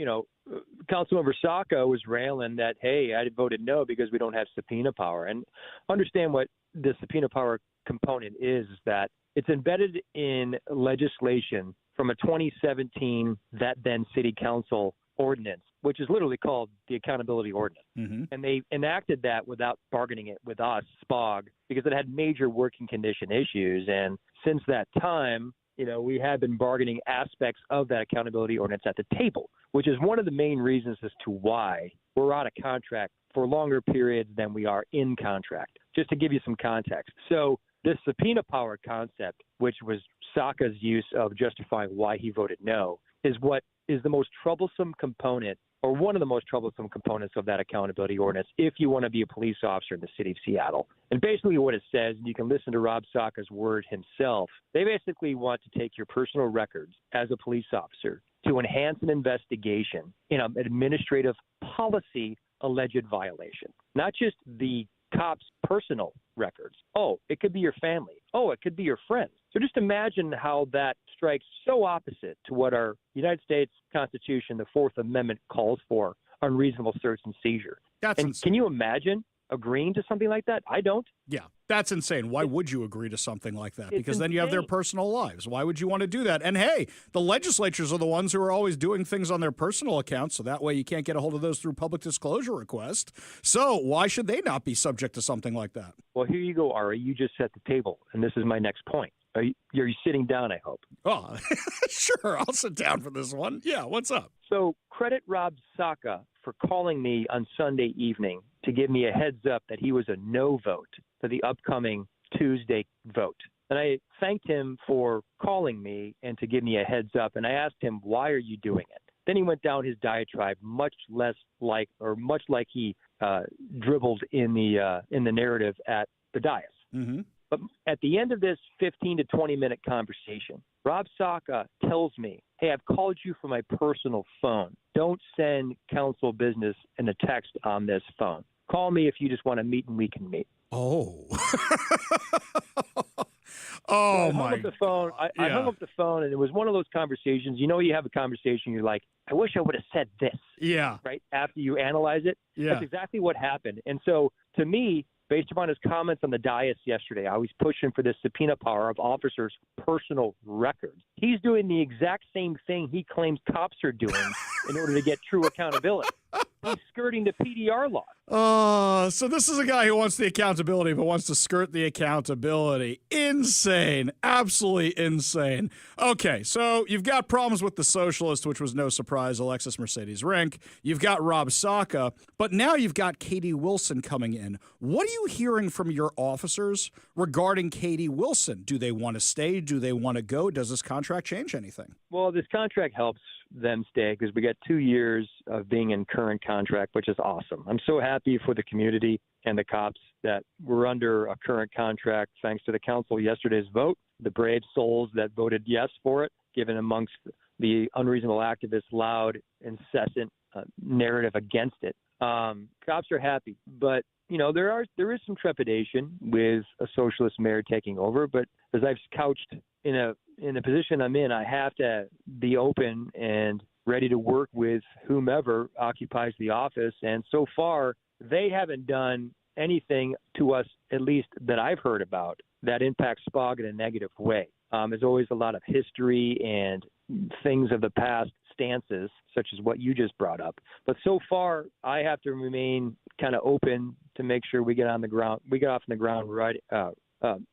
Councilmember Saka was railing that, hey, I voted no because we don't have subpoena power. And understand what the subpoena power component is that it's embedded in legislation from a 2017 that then city council ordinance, which is literally called the Accountability Ordinance. Mm-hmm. And they enacted that without bargaining it with us, SPOG, because it had major working condition issues. And since that time, we have been bargaining aspects of that accountability ordinance at the table, which is one of the main reasons as to why we're out of contract for longer periods than we are in contract, just to give you some context. So this subpoena power concept, which was Saka's use of justifying why he voted no, is what is the most troublesome component, or one of the most troublesome components of that accountability ordinance if you want to be a police officer in the city of Seattle. And basically what it says, and you can listen to Rob Saka's word himself, they basically want to take your personal records as a police officer to enhance an investigation in an administrative policy alleged violation, not just the cop's personal records. Oh, it could be your family. Oh, it could be your friends. So just imagine how that strikes so opposite to what our United States Constitution, the Fourth Amendment, calls for unreasonable search and seizure. Can you imagine agreeing to something like that? I don't. Yeah, that's insane. Why would you agree to something like that? Because then you have their personal lives. Why would you want to do that? And hey, the legislatures are the ones who are always doing things on their personal accounts, so that way you can't get a hold of those through public disclosure request. So why should they not be subject to something like that? Well, here you go, Ari. You just set the table, and this is my next point. You're sitting down, I hope. Oh, sure. I'll sit down for this one. Yeah, what's up? So credit Rob Saka for calling me on Sunday evening to give me a heads up that he was a no vote for the upcoming Tuesday vote. And I thanked him for calling me and to give me a heads up. And I asked him, why are you doing it? Then he went down his diatribe, much like he dribbled in the narrative at the dais. Mm-hmm. But at the end of this 15 to 20-minute conversation, Rob Saka tells me, hey, I've called you from my personal phone. Don't send council business in a text on this phone. Call me if you just want to meet and we can meet. Oh. I hung up the phone. I hung up the phone, and it was one of those conversations. You have a conversation, you're like, I wish I would have said this. Yeah. Right? After you analyze it. Yeah. That's exactly what happened. And so, to me, based upon his comments on the dais yesterday, I was pushing for this subpoena power of officers' personal records. He's doing the exact same thing he claims cops are doing in order to get true accountability. He's skirting the PDR law. So this is a guy who wants the accountability but wants to skirt the accountability. Insane. Absolutely insane. Okay, so you've got problems with the Socialist, which was no surprise, Alexis Mercedes Rink. You've got Rob Saka, but now you've got Katie Wilson coming in. What are you hearing from your officers regarding Katie Wilson? Do they want to stay? Do they want to go? Does this contract change anything? Well, this contract helps them stay because we got 2 years of being in current contract, which is awesome. I'm so happy for the community and the cops that we're under a current contract thanks to the council yesterday's vote, the brave souls that voted yes for it, given amongst the unreasonable activists' loud, incessant narrative against it. Cops are happy, but there is some trepidation with a socialist mayor taking over. But as I've couched in the position I'm in, I have to be open and ready to work with whomever occupies the office. And so far, they haven't done anything to us, at least that I've heard about, that impacts SPOG in a negative way. There's always a lot of history and things of the past stances, such as what you just brought up. But so far, I have to remain kind of open to make sure we get off the ground right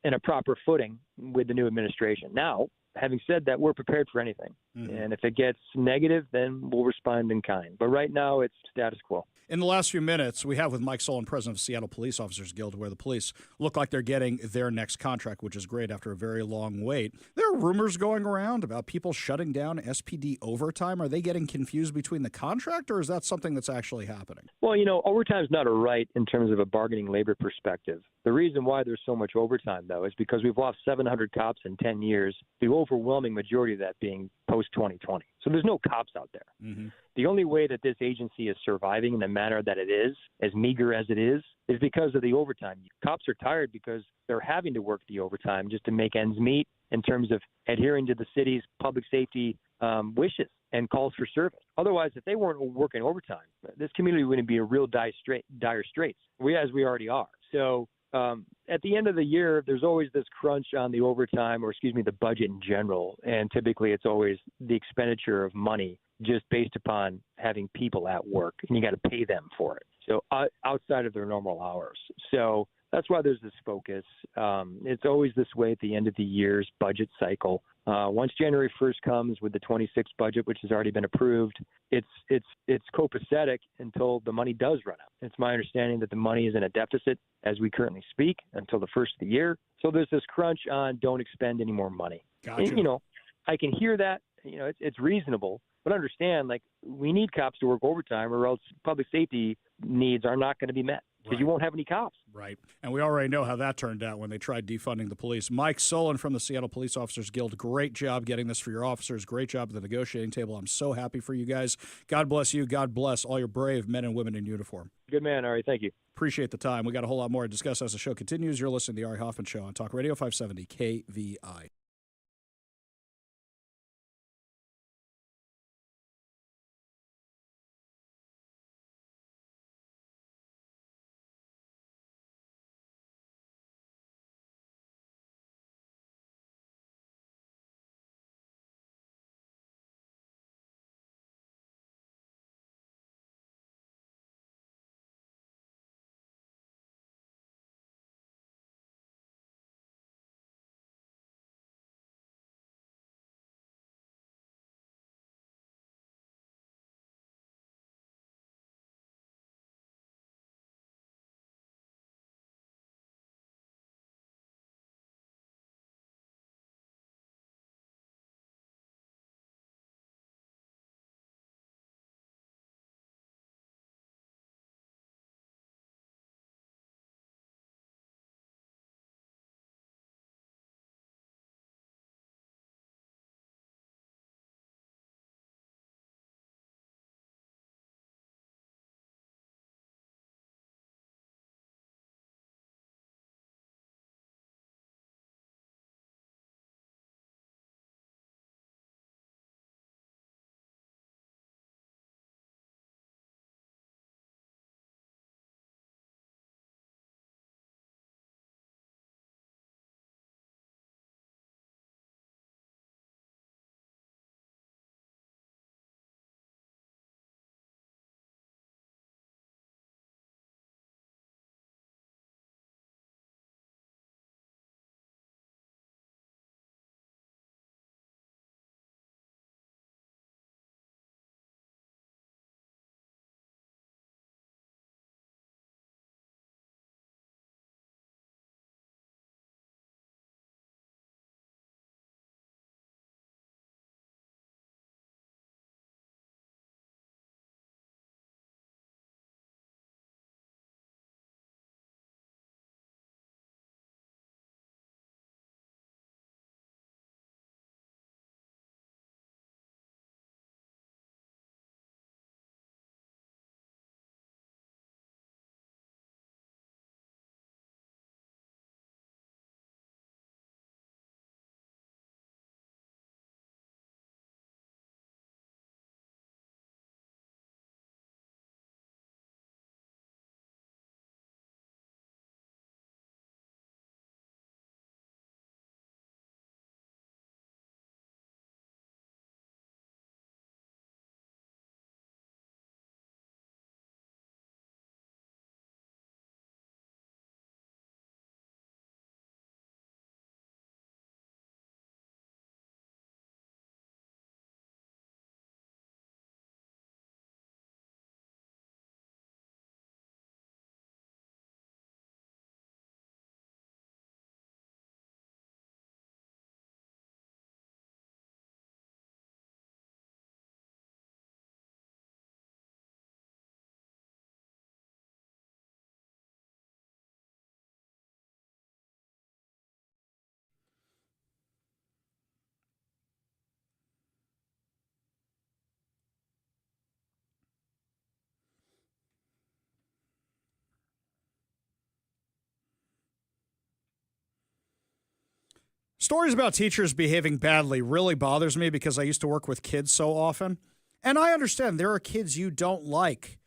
in a proper footing with the new administration. Now, having said that, we're prepared for anything. Mm-hmm. And if it gets negative, then we'll respond in kind. But right now, it's status quo. In the last few minutes, we have with Mike Solon, president of Seattle Police Officers Guild, where the police look like they're getting their next contract, which is great after a very long wait. There are rumors going around about people shutting down SPD overtime. Are they getting confused between the contract, or is that something that's actually happening? Well, overtime is not a right in terms of a bargaining labor perspective. The reason why there's so much overtime, though, is because we've lost 700 cops in 10 years, the overwhelming majority of that being post-2020. So there's no cops out there. Mm-hmm. The only way that this agency is surviving in the manner that it is, as meager as it is because of the overtime. Cops are tired because they're having to work the overtime just to make ends meet in terms of adhering to the city's public safety wishes and calls for service. Otherwise, if they weren't working overtime, this community wouldn't be in real dire straits, as we already are. So at the end of the year, there's always this crunch on the overtime, the budget in general. And typically it's always the expenditure of money just based upon having people at work, and you got to pay them for it. So outside of their normal hours. So that's why there's this focus. It's always this way at the end of the year's budget cycle. Once January 1st comes with the 26 budget, which has already been approved, it's copacetic until the money does run out. It's my understanding that the money is in a deficit as we currently speak until the first of the year. So there's this crunch on don't expend any more money. Gotcha. And, I can hear that. It's reasonable. But understand, we need cops to work overtime, or else public safety needs are not going to be met because you won't have any cops. Right. And we already know how that turned out when they tried defunding the police. Mike Solon from the Seattle Police Officers Guild, great job getting this for your officers. Great job at the negotiating table. I'm so happy for you guys. God bless you. God bless all your brave men and women in uniform. Good man, Ari. Thank you. Appreciate the time. We got a whole lot more to discuss as the show continues. You're listening to the Ari Hoffman Show on Talk Radio 570 KVI. Stories about teachers behaving badly really bothers me because I used to work with kids so often. And I understand there are kids you don't like,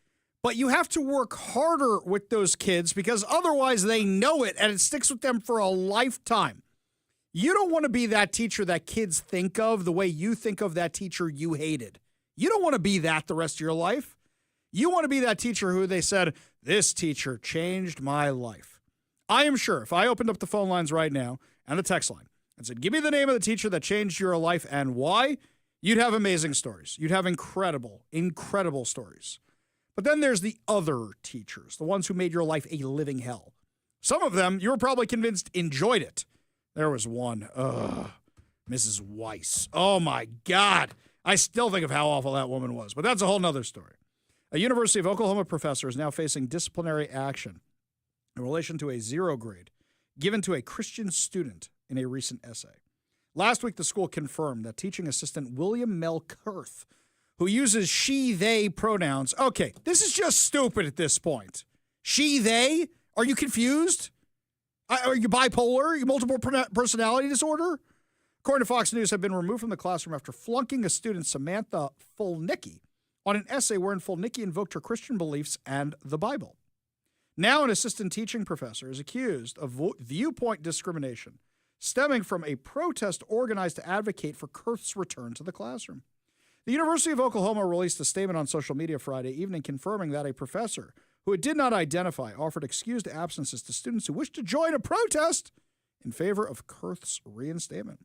but you have to work harder with those kids because otherwise they know it and it sticks with them for a lifetime. You don't want to be that teacher that kids think of the way you think of that teacher you hated. You don't want to be that the rest of your life. You want to be that teacher who they said, this teacher changed my life. I am sure if I opened up the phone lines right now and the text line and said, give me the name of the teacher that changed your life and why, you'd have amazing stories. You'd have incredible, incredible stories. But then there's the other teachers, the ones who made your life a living hell. Some of them, you were probably convinced enjoyed it. There was one, Mrs. Weiss. Oh, my God. I still think of how awful that woman was, but that's a whole nother story. A University of Oklahoma professor is now facing disciplinary action in relation to a 0 grade given to a Christian student in a recent essay. Last week, the school confirmed that teaching assistant William Mel Kurth, who uses she, they pronouns. Okay, this is just stupid at this point. She, they? Are you confused? Are you bipolar? Are you multiple personality disorder? According to Fox News, have been removed from the classroom after flunking a student, Samantha Fulnicki, on an essay wherein Fulnicki invoked her Christian beliefs and the Bible. Now an assistant teaching professor is accused of viewpoint discrimination stemming from a protest organized to advocate for Kurth's return to the classroom. The University of Oklahoma released a statement on social media Friday evening confirming that a professor who it did not identify offered excused absences to students who wished to join a protest in favor of Kurth's reinstatement.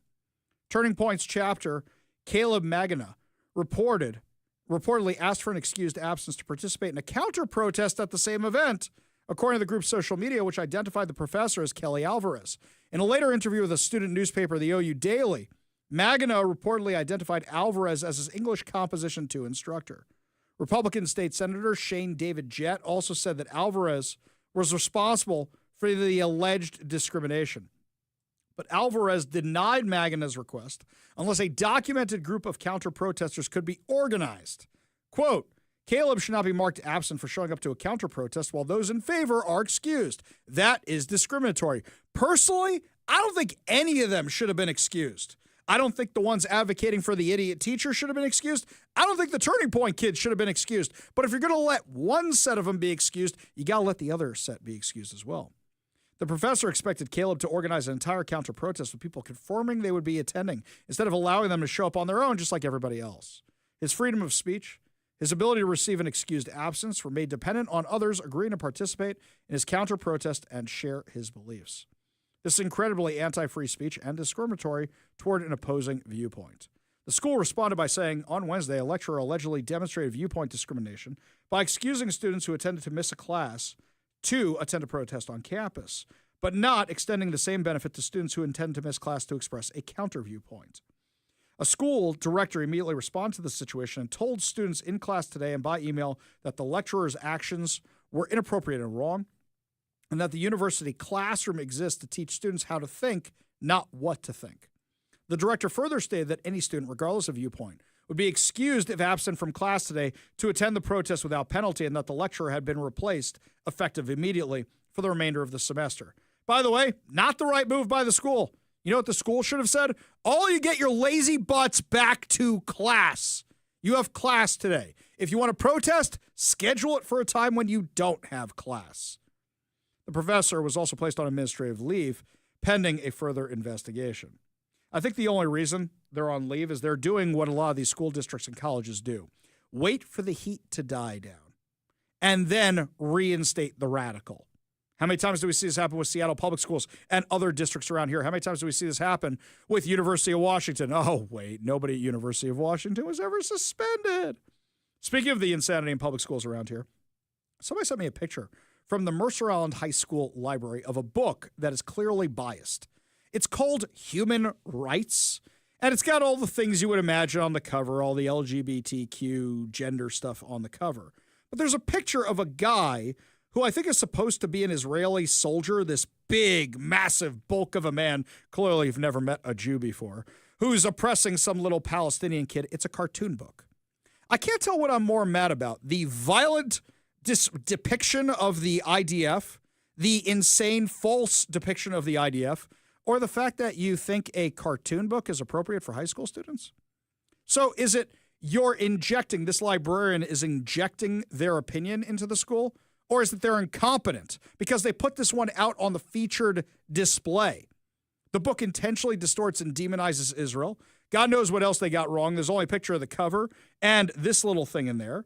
Turning Point's chapter, Caleb Magana, reportedly asked for an excused absence to participate in a counter-protest at the same event, according to the group's social media, which identified the professor as Kelly Alvarez. In a later interview with a student newspaper, the OU Daily, Magana reportedly identified Alvarez as his English Composition 2 instructor. Republican State Senator Shane David Jett also said that Alvarez was responsible for the alleged discrimination. But Alvarez denied Magana's request unless a documented group of counter-protesters could be organized. Quote, Caleb should not be marked absent for showing up to a counter-protest while those in favor are excused. That is discriminatory. Personally, I don't think any of them should have been excused. I don't think the ones advocating for the idiot teacher should have been excused. I don't think the Turning Point kids should have been excused. But if you're going to let one set of them be excused, you got to let the other set be excused as well. The professor expected Caleb to organize an entire counter-protest with people confirming they would be attending instead of allowing them to show up on their own just like everybody else. His freedom of speech, his ability to receive an excused absence were made dependent on others agreeing to participate in his counter-protest and share his beliefs. This is incredibly anti-free speech and discriminatory toward an opposing viewpoint. The school responded by saying, on Wednesday, a lecturer allegedly demonstrated viewpoint discrimination by excusing students who attended to miss a class to attend a protest on campus, but not extending the same benefit to students who intend to miss class to express a counter-viewpoint. A school director immediately responded to the situation and told students in class today and by email that the lecturer's actions were inappropriate and wrong, and that the university classroom exists to teach students how to think, not what to think. The director further stated that any student, regardless of viewpoint, would be excused if absent from class today to attend the protest without penalty, and that the lecturer had been replaced, effective immediately, for the remainder of the semester. By the way, not the right move by the school. You know what the school should have said? All you get your lazy butts back to class. You have class today. If you want to protest, schedule it for a time when you don't have class. The professor was also placed on administrative leave pending a further investigation. I think the only reason they're on leave is they're doing what a lot of these school districts and colleges do. Wait for the heat to die down and then reinstate the radical. How many times do we see this happen with Seattle Public Schools and other districts around here? How many times do we see this happen with University of Washington? Oh, wait, nobody at University of Washington was ever suspended. Speaking of the insanity in public schools around here, somebody sent me a picture from the Mercer Island High School library of a book that is clearly biased. It's called Human Rights, and it's got all the things you would imagine on the cover, all the LGBTQ gender stuff on the cover. But there's a picture of a guy who I think is supposed to be an Israeli soldier, this big, massive bulk of a man, clearly you've never met a Jew before, who's oppressing some little Palestinian kid. It's a cartoon book. I can't tell what I'm more mad about, the violent depiction of the IDF, the insane false depiction of the IDF, or the fact that you think a cartoon book is appropriate for high school students? So is it this librarian is injecting their opinion into the school, or is it they're incompetent because they put this one out on the featured display? The book intentionally distorts and demonizes Israel. God knows what else they got wrong. There's only a picture of the cover and this little thing in there.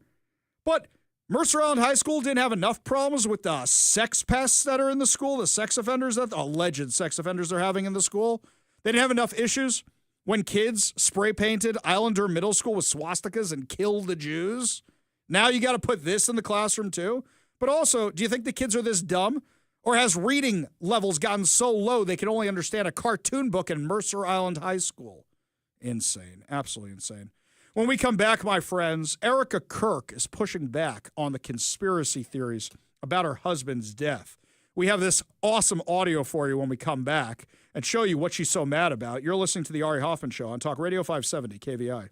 But Mercer Island High School didn't have enough problems with the sex pests that are in the school, the sex offenders, the alleged sex offenders they're having in the school. They didn't have enough issues when kids spray painted Islander Middle School with swastikas and killed the Jews. Now you got to put this in the classroom too. But also, do you think the kids are this dumb? Or has reading levels gotten so low they can only understand a cartoon book in Mercer Island High School? Insane. Absolutely insane. When we come back, my friends, Erika Kirk is pushing back on the conspiracy theories about her husband's death. We have this awesome audio for you when we come back and show you what she's so mad about. You're listening to the Ari Hoffman Show on Talk Radio 570 KVI.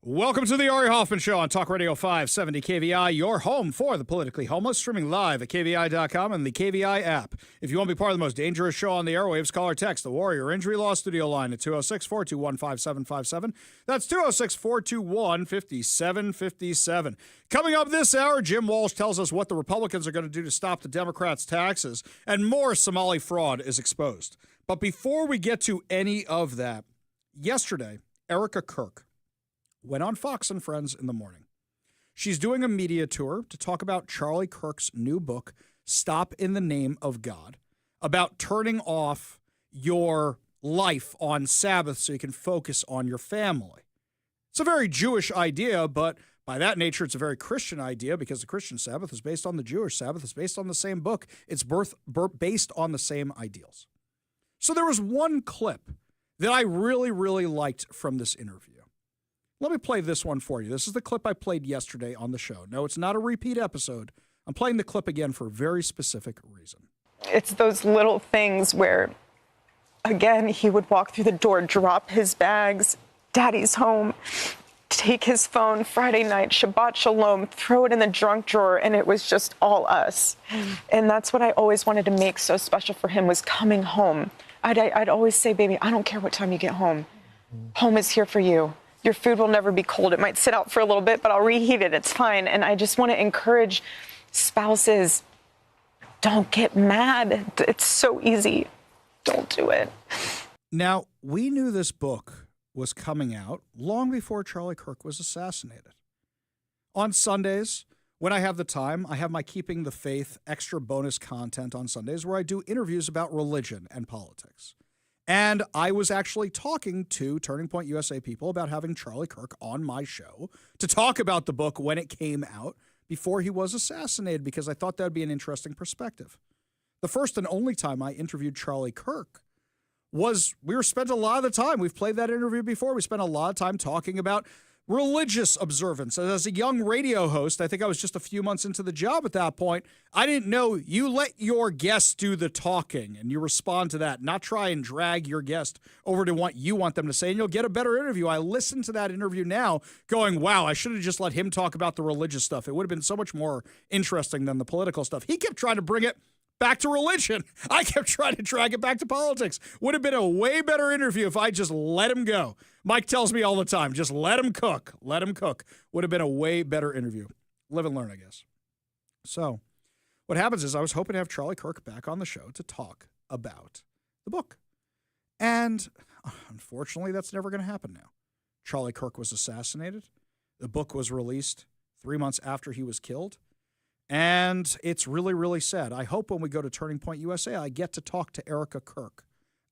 Welcome to the Ari Hoffman Show on Talk Radio 570 KVI, your home for the politically homeless, streaming live at KVI.com and the KVI app. If you want to be part of the most dangerous show on the airwaves, call or text the Warrior Injury Law Studio line at 206-421-5757. That's 206-421-5757. Coming up this hour, Jim Walsh tells us what the Republicans are going to do to stop the Democrats' taxes, and more Somali fraud is exposed. But before we get to any of that, yesterday, Erika Kirk went on Fox and Friends in the morning. She's doing a media tour to talk about Charlie Kirk's new book, Stop in the Name of God, about turning off your life on Sabbath so you can focus on your family. It's a very Jewish idea, but by that nature, it's a very Christian idea because the Christian Sabbath is based on the Jewish Sabbath. It's based on the same book. It's based on the same ideals. So there was one clip that I really, really liked from this interview. Let me play this one for you. This is the clip I played yesterday on the show. No, it's not a repeat episode. I'm playing the clip again for a very specific reason. It's those little things where, again, he would walk through the door, drop his bags, Daddy's home, take his phone Friday night, Shabbat Shalom, throw it in the junk drawer, and it was just all us. And that's what I always wanted to make so special for him, was coming home. I'd always say, baby, I don't care what time you get home. Home is here for you. Your food will never be cold. It might sit out for a little bit, but I'll reheat it. It's fine. And I just want to encourage spouses, don't get mad. It's so easy. Don't do it. Now, we knew this book was coming out long before Charlie Kirk was assassinated. On Sundays, when I have the time, I have my Keeping the Faith extra bonus content on Sundays where I do interviews about religion and politics. And I was actually talking to Turning Point USA people about having Charlie Kirk on my show to talk about the book when it came out before he was assassinated, because I thought that would be an interesting perspective. The first and only time I interviewed Charlie Kirk was, spent a lot of the time, we've played that interview before, we spent a lot of time talking about religious observance. As a young radio host, I think I was just a few months into the job at that point, I didn't know you let your guests do the talking and you respond to that, not try and drag your guest over to what you want them to say, and you'll get a better interview. I listen to that interview now going, wow, I should have just let him talk about the religious stuff. It would have been so much more interesting than the political stuff. He kept trying to bring it back to religion. I kept trying to drag it back to politics. Would have been a way better interview if I just let him go. Mike tells me all the time, just let him cook. Let him cook. Would have been a way better interview. Live and learn, I guess. So what happens is I was hoping to have Charlie Kirk back on the show to talk about the book. And unfortunately, that's never going to happen now. Charlie Kirk was assassinated. The book was released 3 months after he was killed. And it's really, really sad. I hope when we go to Turning Point USA, I get to talk to Erika Kirk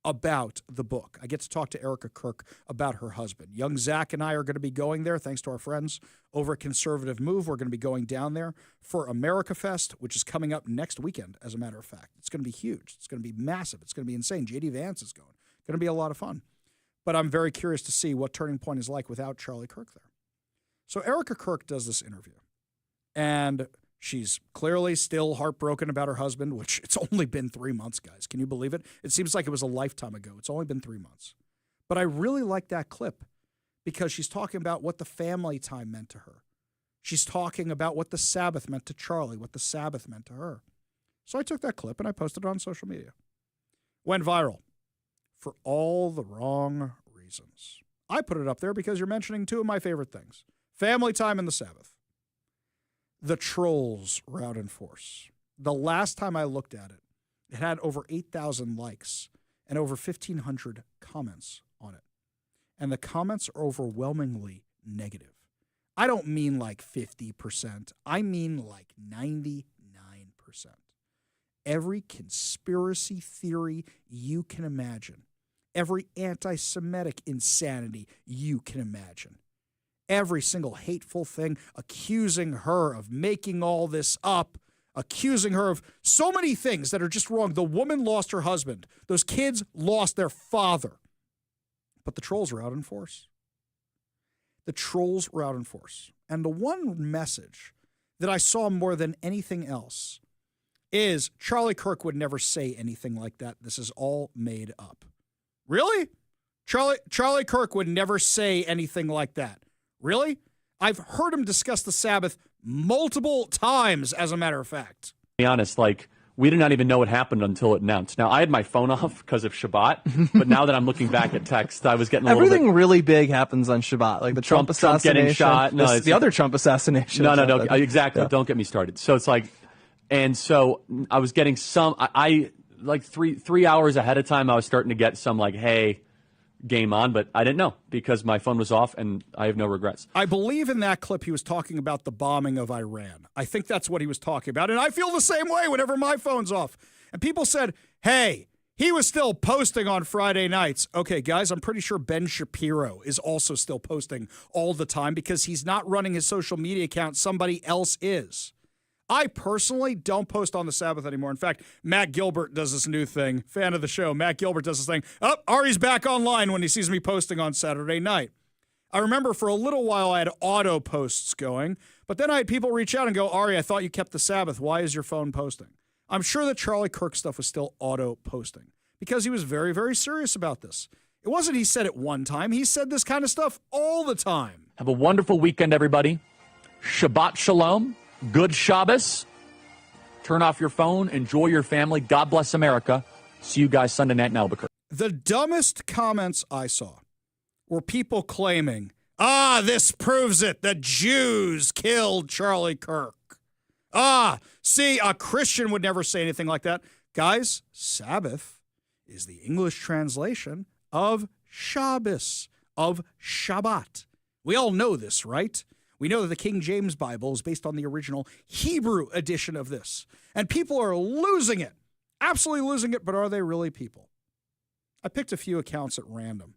about the book. I get to talk to Erika Kirk about her husband. Young Zach and I are going to be going there, thanks to our friends over at Conservative Move. We're going to be going down there for America Fest, which is coming up next weekend, as a matter of fact. It's going to be huge. It's going to be massive. It's going to be insane. J.D. Vance is going. It's going to be a lot of fun. But I'm very curious to see what Turning Point is like without Charlie Kirk there. So Erika Kirk does this interview, and she's clearly still heartbroken about her husband, which it's only been 3 months, guys. Can you believe it? It seems like it was a lifetime ago. It's only been 3 months. But I really like that clip because she's talking about what the family time meant to her. She's talking about what the Sabbath meant to Charlie, what the Sabbath meant to her. So I took that clip and I posted it on social media. Went viral for all the wrong reasons. I put it up there because you're mentioning two of my favorite things: family time and the Sabbath. The trolls were out in force. The last time I looked at it, it had over 8,000 likes and over 1,500 comments on it. And the comments are overwhelmingly negative. I don't mean like 50%. I mean like 99%. Every conspiracy theory you can imagine. Every anti-Semitic insanity you can imagine. Every single hateful thing, accusing her of making all this up, accusing her of so many things that are just wrong. The woman lost her husband. Those kids lost their father. But the trolls are out in force. The trolls were out in force. And the one message that I saw more than anything else is Charlie Kirk would never say anything like that. This is all made up. Really? Charlie Kirk would never say anything like that. Really? I've heard him discuss the Sabbath multiple times, as a matter of fact. To be honest, like, we did not even know what happened until it announced. Now, I had my phone off because of Shabbat, but now that I'm looking back at text, I was getting a little Everything really big happens on Shabbat, like the Trump assassination. Trump getting shot. No, the other Trump assassination. No, exactly. Yeah. Don't get me started. So it's like, and so I was getting some, I like three hours ahead of time, I was starting to get some like, hey, game on, but I didn't know because my phone was off and I have no regrets. I believe in that clip he was talking about the bombing of Iran. I think that's what he was talking about. And I feel the same way whenever my phone's off. And people said, hey, he was still posting on Friday nights. Okay, guys, I'm pretty sure Ben Shapiro is also still posting all the time because he's not running his social media account. Somebody else is. I personally don't post on the Sabbath anymore. In fact, Matt Gilbert does this new thing. Fan of the show. Matt Gilbert does this thing. Oh, Ari's back online when he sees me posting on Saturday night. I remember for a little while I had auto posts going, but then I had people reach out and go, Ari, I thought you kept the Sabbath. Why is your phone posting? I'm sure that Charlie Kirk stuff was still auto posting because he was very, very serious about this. It wasn't he said it one time. He said this kind of stuff all the time. Have a wonderful weekend, everybody. Shabbat Shalom. Good Shabbos. Turn off your phone. Enjoy your family. God bless America. See you guys Sunday night in Albuquerque. The dumbest comments I saw were people claiming, this proves it. The Jews killed Charlie Kirk. See, a Christian would never say anything like that. Guys, Sabbath is the English translation of Shabbos, of Shabbat. We all know this, right? We know that the King James Bible is based on the original Hebrew edition of this. And people are losing it, absolutely losing it, but are they really people? I picked a few accounts at random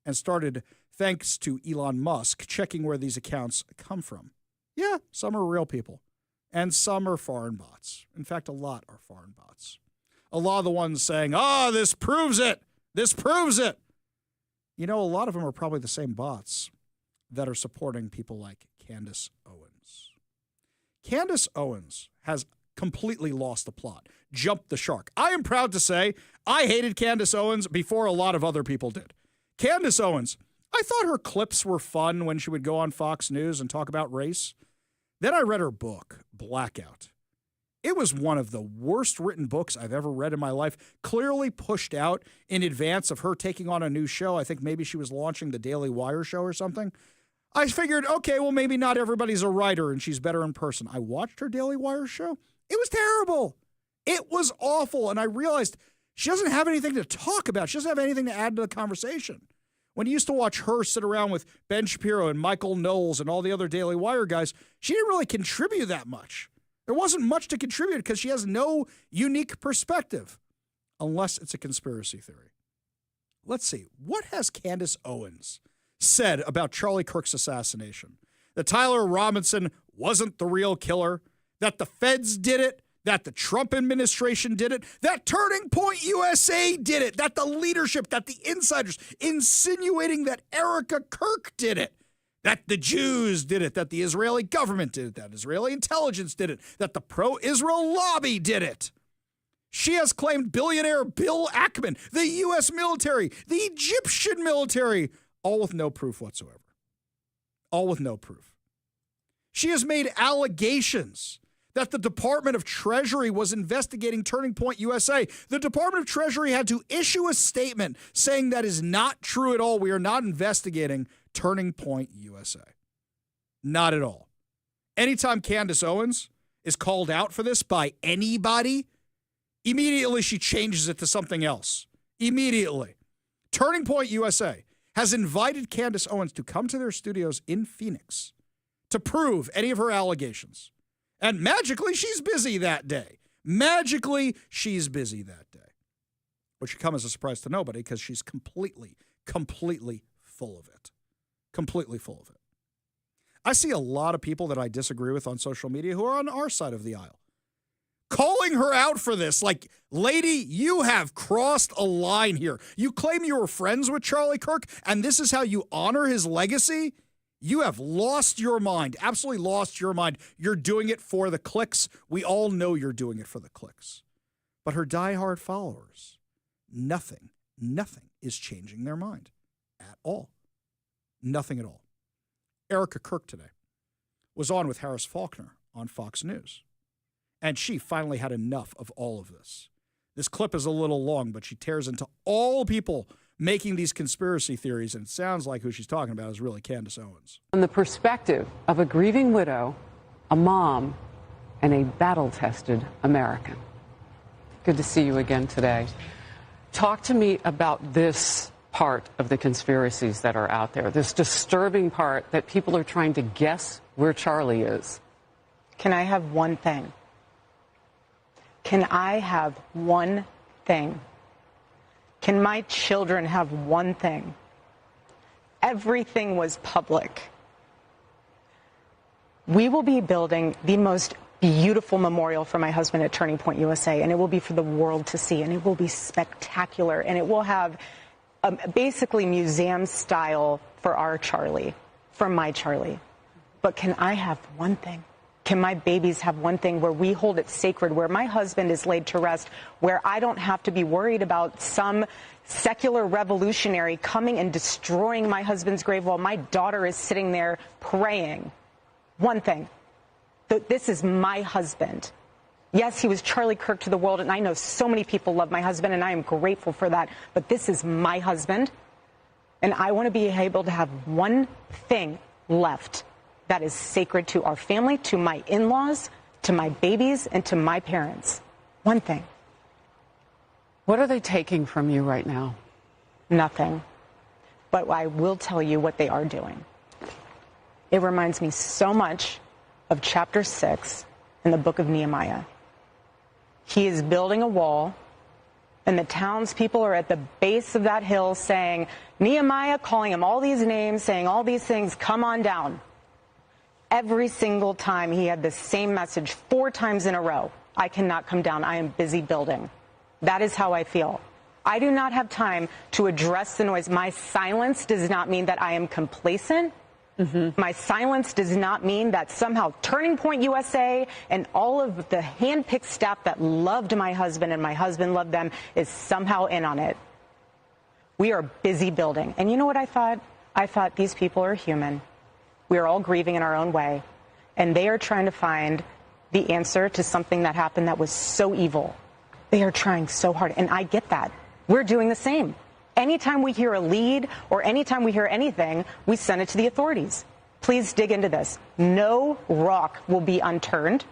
and started, thanks to Elon Musk, checking where these accounts come from. Yeah, some are real people, and some are foreign bots. In fact, a lot are foreign bots. A lot of the ones saying, this proves it. This proves it. You know, a lot of them are probably the same bots that are supporting people like Candace Owens. Candace Owens has completely lost the plot, jumped the shark. I am proud to say I hated Candace Owens before a lot of other people did. Candace Owens, I thought her clips were fun when she would go on Fox News and talk about race. Then I read her book, Blackout. It was one of the worst written books I've ever read in my life, clearly pushed out in advance of her taking on a new show. I think maybe she was launching the Daily Wire show or something. I figured, okay, well, maybe not everybody's a writer and she's better in person. I watched her Daily Wire show. It was terrible. It was awful. And I realized she doesn't have anything to talk about. She doesn't have anything to add to the conversation. When you used to watch her sit around with Ben Shapiro and Michael Knowles and all the other Daily Wire guys, she didn't really contribute that much. There wasn't much to contribute because she has no unique perspective, unless it's a conspiracy theory. Let's see. What has Candace Owens said about Charlie Kirk's assassination? That Tyler Robinson wasn't the real killer, that the feds did it, that the Trump administration did it, that Turning Point USA did it, that the leadership, that the insiders insinuating that Erika Kirk did it, that the Jews did it, that the Israeli government did it, that Israeli intelligence did it, that the pro-Israel lobby did it. She has claimed billionaire Bill Ackman, the U.S. military, the Egyptian military, all with no proof whatsoever. All with no proof. She has made allegations that the Department of Treasury was investigating Turning Point USA. The Department of Treasury had to issue a statement saying that is not true at all. We are not investigating Turning Point USA. Not at all. Anytime Candace Owens is called out for this by anybody, immediately she changes it to something else. Immediately. Turning Point USA has invited Candace Owens to come to their studios in Phoenix to prove any of her allegations. And magically, she's busy that day. Magically, she's busy that day. Which should come as a surprise to nobody because she's completely full of it. Completely full of it. I see a lot of people that I disagree with on social media who are on our side of the aisle, calling her out for this. Like, lady, you have crossed a line here. You claim you were friends with Charlie Kirk, and this is how you honor his legacy? You have lost your mind, absolutely lost your mind. You're doing it for the clicks. We all know you're doing it for the clicks. But her diehard followers, nothing is changing their mind at all. Nothing at all. Erika Kirk today was on with Harris Faulkner on Fox News. And she finally had enough of all of this. This clip is a little long, but she tears into all people making these conspiracy theories, and it sounds like who she's talking about is really Candace Owens. From the perspective of a grieving widow, a mom, and a battle-tested American. Good to see you again today. Talk to me about this part of the conspiracies that are out there, this disturbing part that people are trying to guess where Charlie is. Can I have one thing? Can I have one thing? Can my children have one thing? Everything was public. We will be building the most beautiful memorial for my husband at Turning Point USA, and it will be for the world to see, and it will be spectacular, and it will have basically museum style for our Charlie, for my Charlie. But can I have one thing? Can my babies have one thing where we hold it sacred, where my husband is laid to rest, where I don't have to be worried about some secular revolutionary coming and destroying my husband's grave while my daughter is sitting there praying? One thing. This is my husband. Yes, he was Charlie Kirk to the world, and I know so many people love my husband, and I am grateful for that. But this is my husband, and I want to be able to have one thing left that is sacred to our family, to my in-laws, to my babies, and to my parents. One thing. What are they taking from you right now? Nothing. But I will tell you what they are doing. It reminds me so much of chapter 6 in the book of Nehemiah. He is building a wall, and the townspeople are at the base of that hill saying, Nehemiah, calling him all these names, saying all these things, come on down. Every single time he had the same message 4 times in a row. I cannot come down. I am busy building. That is how I feel. I do not have time to address the noise. My silence does not mean that I am complacent. My silence does not mean that somehow Turning Point USA and all of the hand-picked staff that loved my husband and my husband loved them is somehow in on it. We are busy building. And you know what I thought? I thought these people are human. We are all grieving in our own way. And they are trying to find the answer to something that happened that was so evil. They are trying so hard. And I get that. We're doing the same. Anytime we hear a lead or anytime we hear anything, we send it to the authorities. Please dig into this. No rock will be unturned.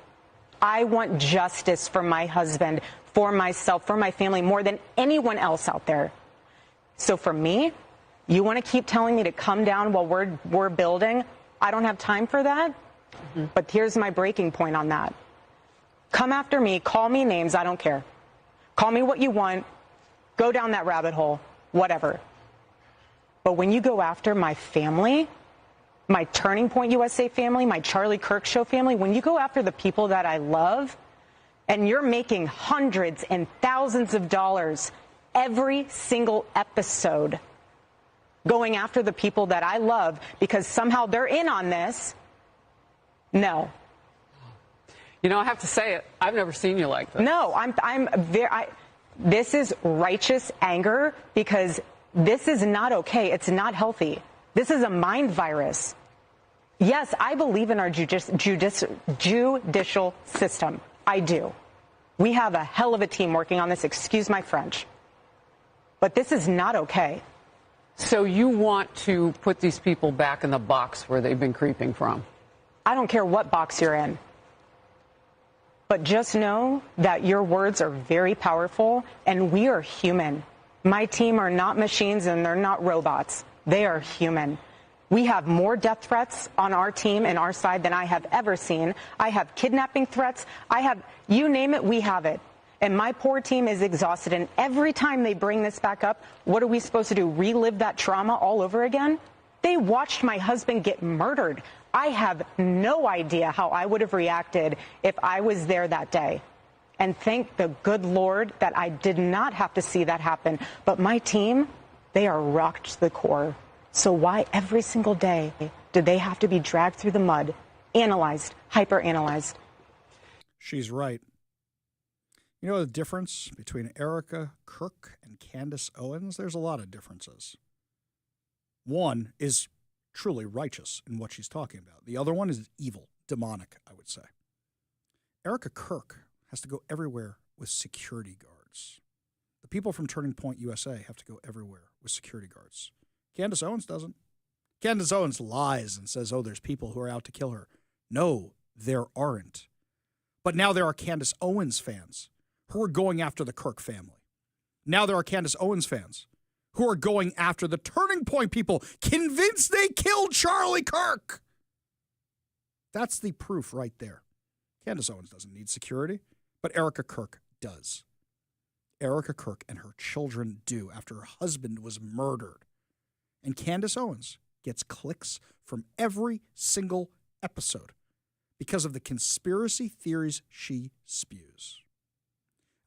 I want justice for my husband, for myself, for my family, more than anyone else out there. So for me, you want to keep telling me to come down while we're building? I don't have time for that. But here's my breaking point on that. Come after me, call me names, I don't care. Call me what you want, go down that rabbit hole. Whatever. But when you go after my family, my Turning Point USA family, my Charlie Kirk Show family, when you go after the people that I love, and you're making hundreds and thousands of dollars every single episode going after the people that I love because somehow they're in on this, no. You know, I have to say it. I've never seen you like this. No, this is righteous anger because this is not okay. It's not healthy. This is a mind virus. Yes, I believe in our judicial system. I do. We have a hell of a team working on this. Excuse my French. But this is not okay. So you want to put these people back in the box where they've been creeping from? I don't care what box you're in. But just know that your words are very powerful, and we are human. My team are not machines, and they're not robots. They are human. We have more death threats on our team and our side than I have ever seen. I have kidnapping threats. You name it, we have it. And my poor team is exhausted, and every time they bring this back up, what are we supposed to do, relive that trauma all over again? They watched my husband get murdered. I have no idea how I would have reacted if I was there that day. And thank the good Lord that I did not have to see that happen. But my team, they are rocked to the core. So why every single day do they have to be dragged through the mud, analyzed, hyper-analyzed? She's right. You know the difference between Erika Kirk and Candace Owens? There's a lot of differences. One is truly righteous in what she's talking about. The other one is evil, demonic, I would say. Erika Kirk has to go everywhere with security guards. The people from Turning Point USA have to go everywhere with security guards. Candace Owens doesn't. Candace Owens lies and says, oh, there's people who are out to kill her. No, there aren't. But now there are Candace Owens fans who are going after the Kirk family. Now there are Candace Owens fans who are going after the Turning Point people, convinced they killed Charlie Kirk. That's the proof right there. Candace Owens doesn't need security, but Erika Kirk does. Erika Kirk and her children do after her husband was murdered. And Candace Owens gets clicks from every single episode because of the conspiracy theories she spews.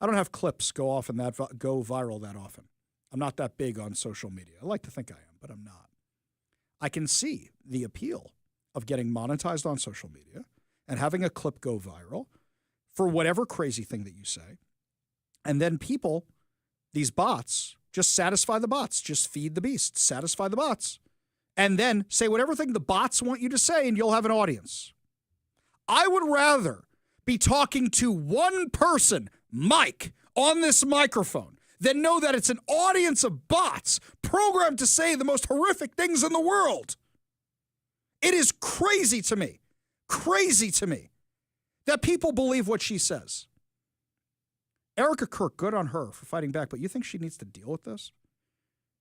I don't have clips go viral that often. I'm not that big on social media. I like to think I am, but I'm not. I can see the appeal of getting monetized on social media and having a clip go viral for whatever crazy thing that you say. And then people, these bots, just satisfy the bots. Just feed the beast. Satisfy the bots. And then say whatever thing the bots want you to say, and you'll have an audience. I would rather be talking to one person, Mike, on this microphone, than know that it's an audience of bots programmed to say the most horrific things in the world. It is crazy to me that people believe what she says. Erika Kirk, good on her for fighting back, but you think she needs to deal with this?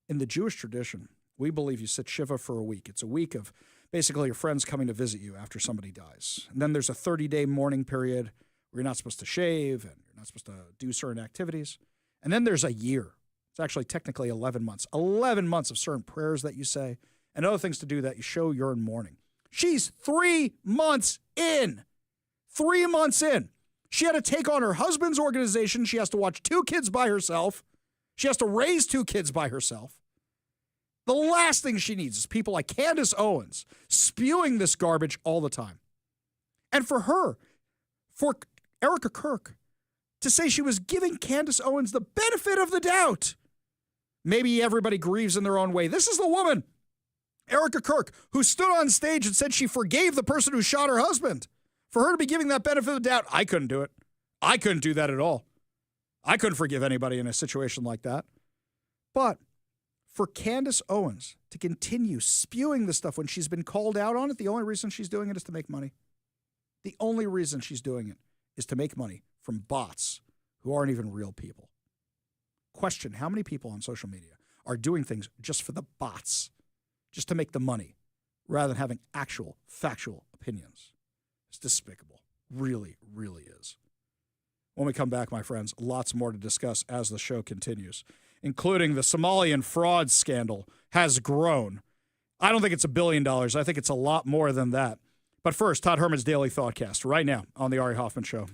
In the Jewish tradition, we believe you sit Shiva for a week. It's a week of basically your friends coming to visit you after somebody dies. And then there's a 30-day mourning period where you're not supposed to shave and you're not supposed to do certain activities. And then there's a year. It's actually technically 11 months. 11 months of certain prayers that you say and other things to do that you show you're in mourning. She's 3 months in. 3 months in. She had to take on her husband's organization. She has to watch 2 kids by herself. She has to raise 2 kids by herself. The last thing she needs is people like Candace Owens spewing this garbage all the time. And for Erika Kirk to say she was giving Candace Owens the benefit of the doubt. Maybe everybody grieves in their own way. This is the woman, Erika Kirk, who stood on stage and said she forgave the person who shot her husband. For her to be giving that benefit of the doubt, I couldn't do it. I couldn't do that at all. I couldn't forgive anybody in a situation like that. But for Candace Owens to continue spewing this stuff when she's been called out on it, the only reason she's doing it is to make money. The only reason she's doing it is to make money from bots who aren't even real people. Question, how many people on social media are doing things just for the bots, just to make the money, rather than having actual, factual opinions? It's despicable. Really, really is. When we come back, my friends, lots more to discuss as the show continues, including the Somalian fraud scandal has grown. I don't think it's $1 billion. I think it's a lot more than that. But first, Todd Herman's Daily Thoughtcast right now on The Ari Hoffman Show.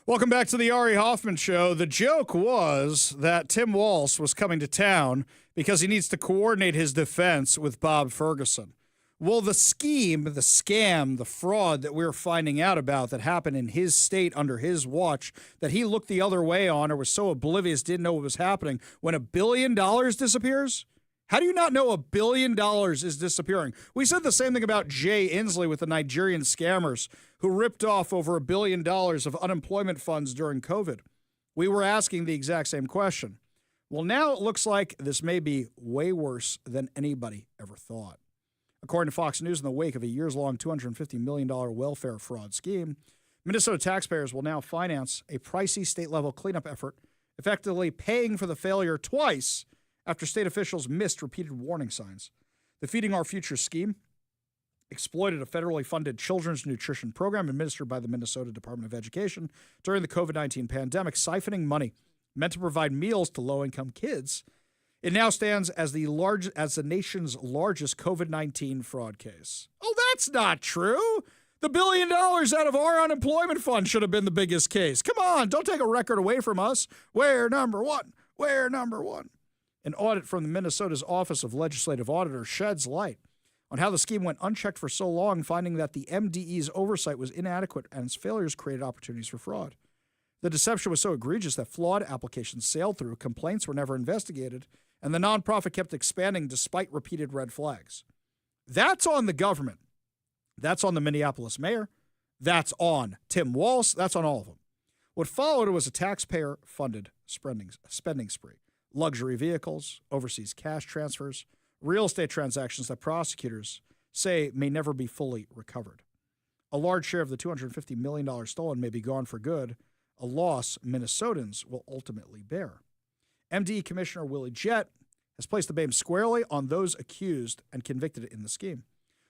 Welcome back to the Ari Hoffman Show. The joke was that Tim Walz was coming to town because he needs to coordinate his defense with Bob Ferguson. Well, the scheme, the scam, the fraud that we're finding out about that happened in his state under his watch, that he looked the other way on or was so oblivious, didn't know what was happening, when $1 billion disappears? How do you not know $1 billion is disappearing? We said the same thing about Jay Inslee with the Nigerian scammers who ripped off over $1 billion of unemployment funds during COVID. We were asking the exact same question. Well, now it looks like this may be way worse than anybody ever thought. According to Fox News, in the wake of a years-long $250 million welfare fraud scheme, Minnesota taxpayers will now finance a pricey state-level cleanup effort, effectively paying for the failure twice after state officials missed repeated warning signs. The Feeding Our Future scheme exploited a federally funded children's nutrition program administered by the Minnesota Department of Education during the COVID-19 pandemic, siphoning money meant to provide meals to low-income kids. It now stands as the nation's largest COVID-19 fraud case. Oh, that's not true. The $1 billion out of our unemployment fund should have been the biggest case. Come on, don't take a record away from us. We're number one. We're number one. An audit from the Minnesota's Office of Legislative Auditor sheds light on how the scheme went unchecked for so long, finding that the MDE's oversight was inadequate and its failures created opportunities for fraud. The deception was so egregious that flawed applications sailed through, complaints were never investigated, and the nonprofit kept expanding despite repeated red flags. That's on the government. That's on the Minneapolis mayor. That's on Tim Walz. That's on all of them. What followed was a taxpayer-funded spending spree. Luxury vehicles, overseas cash transfers, real estate transactions that prosecutors say may never be fully recovered. A large share of the $250 million stolen may be gone for good, a loss Minnesotans will ultimately bear. MDE Commissioner Willie Jett has placed the blame squarely on those accused and convicted in the scheme.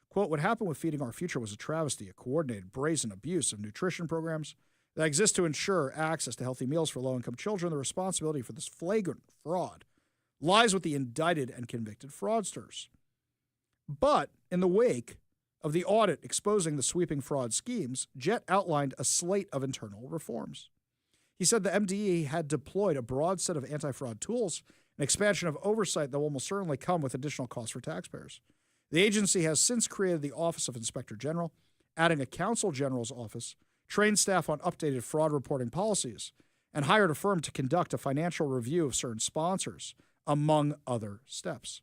Quote, what happened with Feeding Our Future was a travesty, a coordinated, brazen abuse of nutrition programs that exist to ensure access to healthy meals for low-income children. The responsibility for this flagrant fraud lies with the indicted and convicted fraudsters. But in the wake of the audit exposing the sweeping fraud schemes, Jett outlined a slate of internal reforms. He said the MDE had deployed a broad set of anti-fraud tools, an expansion of oversight that will almost certainly come with additional costs for taxpayers. The agency has since created the Office of Inspector General, adding a Counsel General's office, trained staff on updated fraud reporting policies, and hired a firm to conduct a financial review of certain sponsors, among other steps.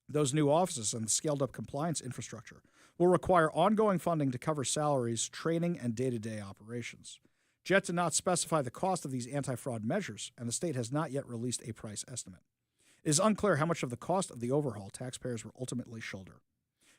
Those new offices and the scaled-up compliance infrastructure will require ongoing funding to cover salaries, training, and day-to-day operations. Jett did not specify the cost of these anti-fraud measures, and the state has not yet released a price estimate. It is unclear how much of the cost of the overhaul taxpayers will ultimately shoulder.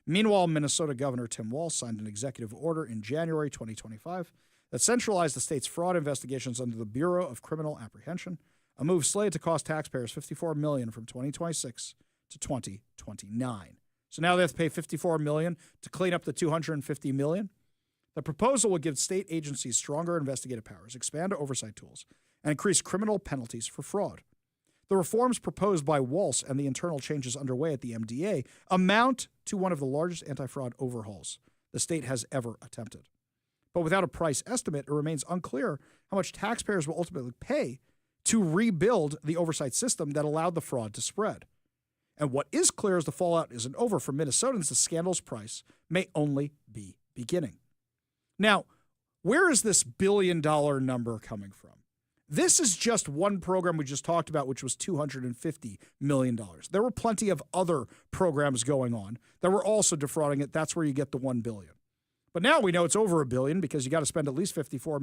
Meanwhile, Minnesota Governor Tim Walz signed an executive order in January 2025 that centralized the state's fraud investigations under the Bureau of Criminal Apprehension, a move slated to cost taxpayers $54 million from 2026 to 2029. So now they have to pay $54 million to clean up the $250 million. The proposal would give state agencies stronger investigative powers, expand oversight tools, and increase criminal penalties for fraud. The reforms proposed by Walz and the internal changes underway at the MDA amount to one of the largest anti-fraud overhauls the state has ever attempted. But without a price estimate, it remains unclear how much taxpayers will ultimately pay to rebuild the oversight system that allowed the fraud to spread. And what is clear is the fallout isn't over. For Minnesotans, the scandal's price may only be beginning. Now, where is this $1 billion number coming from? This is just one program we just talked about, which was $250 million. There were plenty of other programs going on that were also defrauding it. That's where you get the $1 billion. But now we know it's over $1 billion because you got to spend at least $54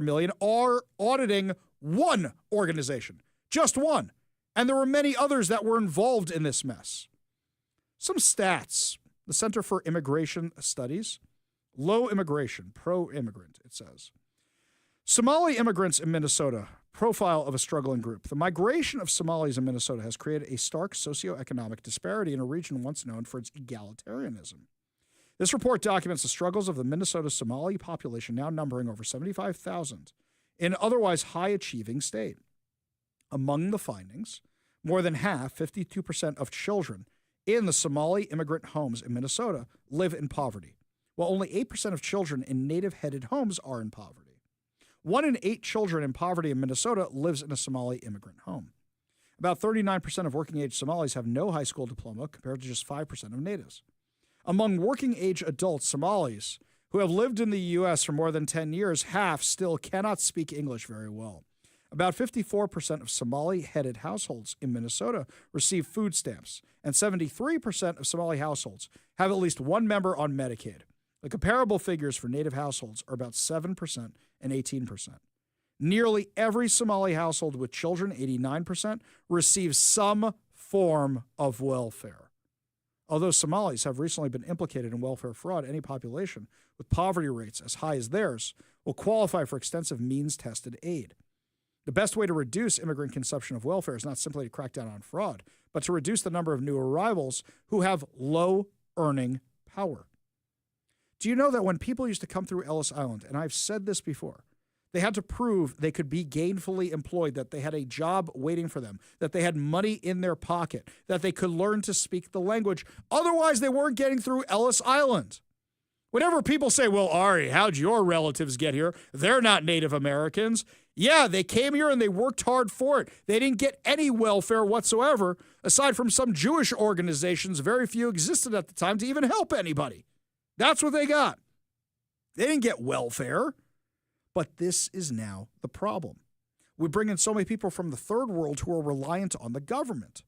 million are auditing one organization, just one. And there were many others that were involved in this mess. Some stats. The Center for Immigration Studies, low immigration, pro-immigrant, it says. Somali immigrants in Minnesota, profile of a struggling group. The migration of Somalis in Minnesota has created a stark socioeconomic disparity in a region once known for its egalitarianism. This report documents the struggles of the Minnesota Somali population, now numbering over 75,000, in an otherwise high-achieving state. Among the findings, more than half, 52% of children in the Somali immigrant homes in Minnesota live in poverty, while only 8% of children in native-headed homes are in poverty. 1 in 8 children in poverty in Minnesota lives in a Somali immigrant home. About 39% of working-age Somalis have no high school diploma, compared to just 5% of natives. Among working-age adult Somalis who have lived in the U.S. for more than 10 years, half still cannot speak English very well. About 54% of Somali-headed households in Minnesota receive food stamps, and 73% of Somali households have at least one member on Medicaid. The comparable figures for native households are about 7% and 18%. Nearly every Somali household with children, 89%, receives some form of welfare. Although Somalis have recently been implicated in welfare fraud, any population with poverty rates as high as theirs will qualify for extensive means-tested aid. The best way to reduce immigrant consumption of welfare is not simply to crack down on fraud, but to reduce the number of new arrivals who have low earning power. Do you know that when people used to come through Ellis Island, and I've said this before, they had to prove they could be gainfully employed, that they had a job waiting for them, that they had money in their pocket, that they could learn to speak the language. Otherwise, they weren't getting through Ellis Island. Whenever people say, well, Ari, how'd your relatives get here? They're not Native Americans. Yeah, they came here and they worked hard for it. They didn't get any welfare whatsoever. Aside from some Jewish organizations, very few existed at the time to even help anybody. That's what they got. They didn't get welfare. But this is now the problem. We bring in so many people from the third world who are reliant on the government.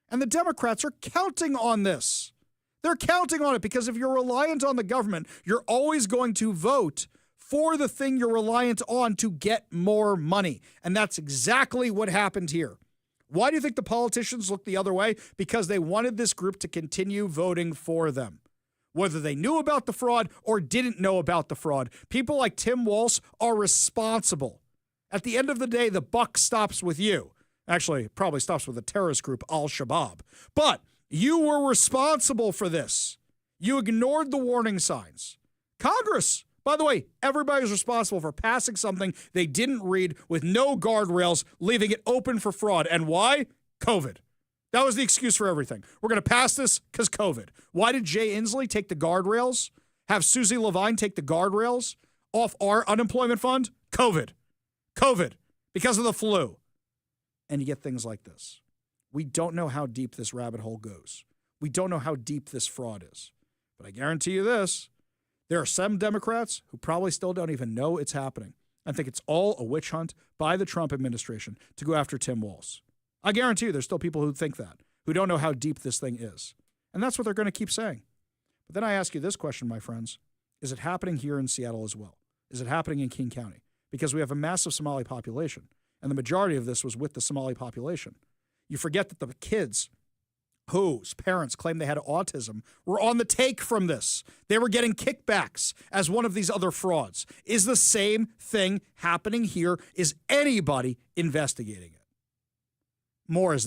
And the Democrats are counting on this. They're counting on it because if you're reliant on the government, you're always going to vote for the thing you're reliant on to get more money. And that's exactly what happened here. Why do you think the politicians looked the other way? Because they wanted this group to continue voting for them. Whether they knew about the fraud or didn't know about the fraud, people like Tim Walz are responsible. At the end of the day, the buck stops with you. Actually, it probably stops with the terrorist group Al-Shabaab. But you were responsible for this. You ignored the warning signs. Congress, by the way, everybody's responsible for passing something they didn't read with no guardrails, leaving it open for fraud. And why? COVID. That was the excuse for everything. We're going to pass this because COVID. Why did Jay Inslee take the guardrails? Have Susie Levine take the guardrails off our unemployment fund? COVID. COVID. Because of the flu. And you get things like this. We don't know how deep this rabbit hole goes. We don't know how deep this fraud is. But I guarantee you this. There are some Democrats who probably still don't even know it's happening. I think it's all a witch hunt by the Trump administration to go after Tim Walz. I guarantee you there's still people who think that, who don't know how deep this thing is. And that's what they're going to keep saying. But then I ask you this question, my friends. Is it happening here in Seattle as well? Is it happening in King County? Because we have a massive Somali population, and the majority of this was with the Somali population. You forget that the kids whose parents claim they had autism were on the take from this. They were getting kickbacks as one of these other frauds. Is the same thing happening here? Is anybody investigating it? More of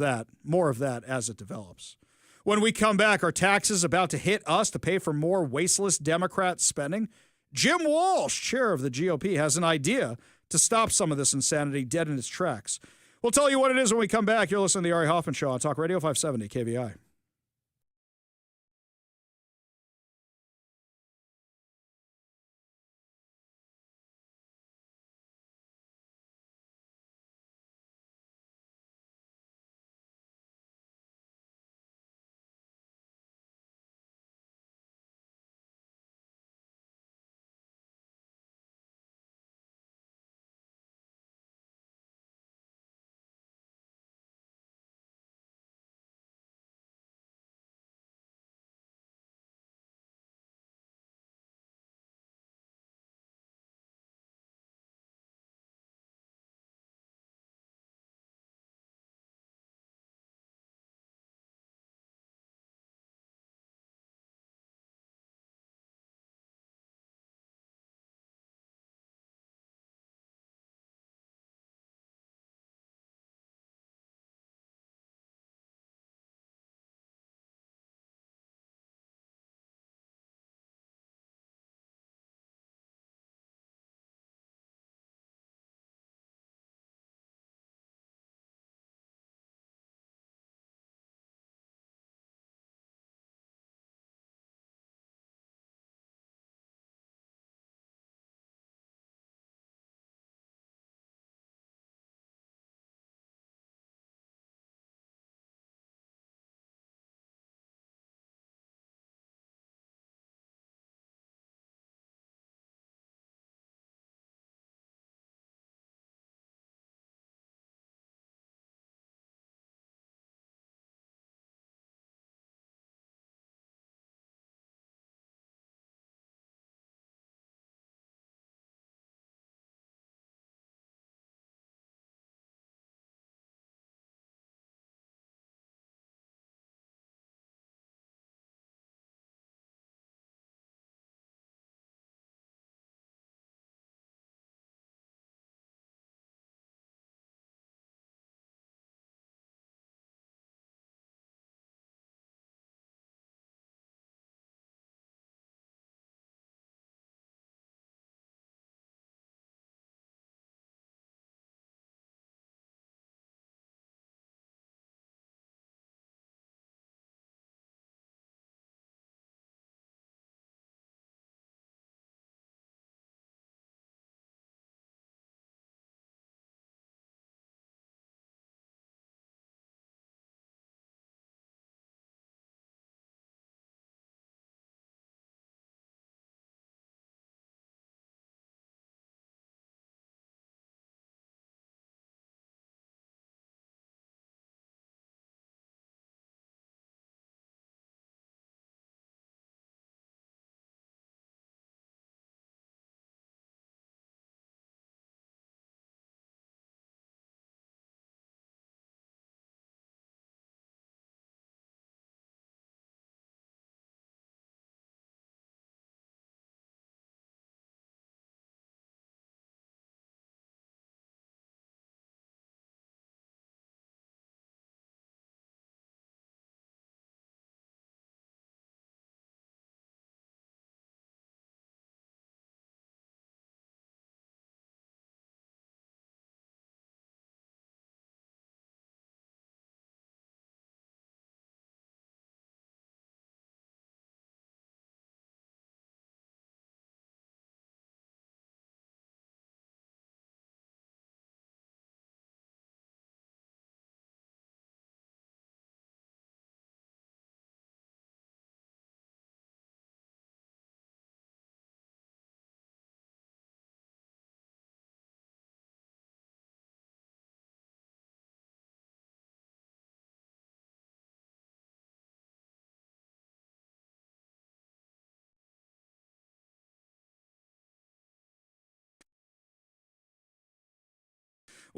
that as it develops. When we come back, are taxes about to hit us to pay for more wasteless Democrat spending? Jim Walsh, chair of the GOP, has an idea to stop some of this insanity dead in its tracks. We'll tell you what it is when we come back. You're listening to the Ari Hoffman Show on Talk Radio 570 KVI.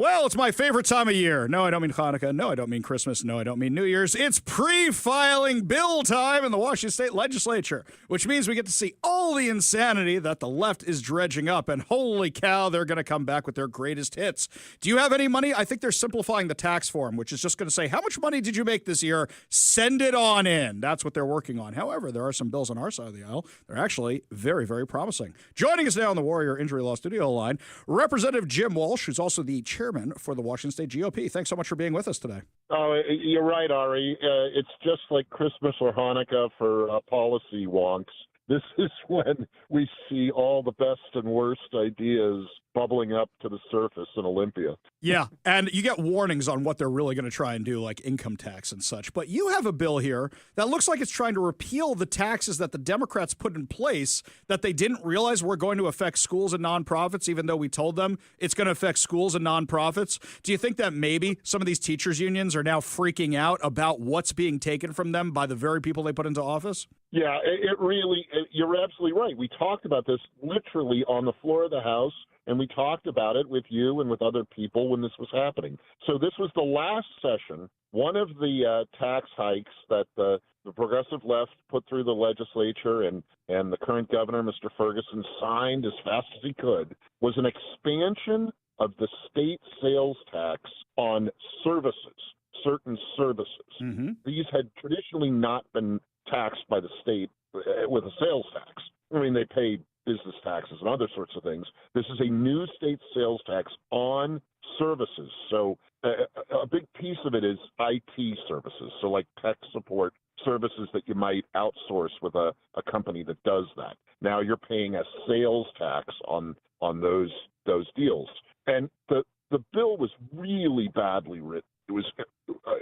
Well, it's my favorite time of year. No, I don't mean Hanukkah. No, I don't mean Christmas. No, I don't mean New Year's. It's pre-filing bill time in the Washington State Legislature, which means we get to see all the insanity that the left is dredging up. And holy cow, they're going to come back with their greatest hits. Do you have any money? I think they're simplifying the tax form, which is just going to say, how much money did you make this year? Send it on in. That's what they're working on. However, there are some bills on our side of the aisle. They're actually very, very promising. Joining us now on the Warrior Injury Law Studio line, Representative Jim Walsh, who's also the chairman for the Washington State GOP. Thanks so much for being with us today. Oh, you're right, Ari. It's just like Christmas or Hanukkah for policy wonks. This is when we see all the best and worst ideas bubbling up to the surface in Olympia. Yeah, and you get warnings on what they're really going to try and do, like income tax and such. But you have a bill here that looks like it's trying to repeal the taxes that the Democrats put in place that they didn't realize were going to affect schools and nonprofits, even though we told them it's going to affect schools and nonprofits. Do you think that maybe some of these teachers' unions are now freaking out about what's being taken from them by the very people they put into office? Yeah, you're absolutely right. We talked about this literally on the floor of the House, and we talked about it with you and with other people when this was happening. So this was the last session. One of the tax hikes that the progressive left put through the legislature and the current governor, Mr. Ferguson, signed as fast as he could was an expansion of the state sales tax on services, certain services. Mm-hmm. These had traditionally not been taxed by the state with a sales tax. I mean, they pay business taxes and other sorts of things. This is a new state sales tax on services. So a big piece of it is IT services, so like tech support services that you might outsource with a company that does that. Now you're paying a sales tax on those deals. And the bill was really badly written.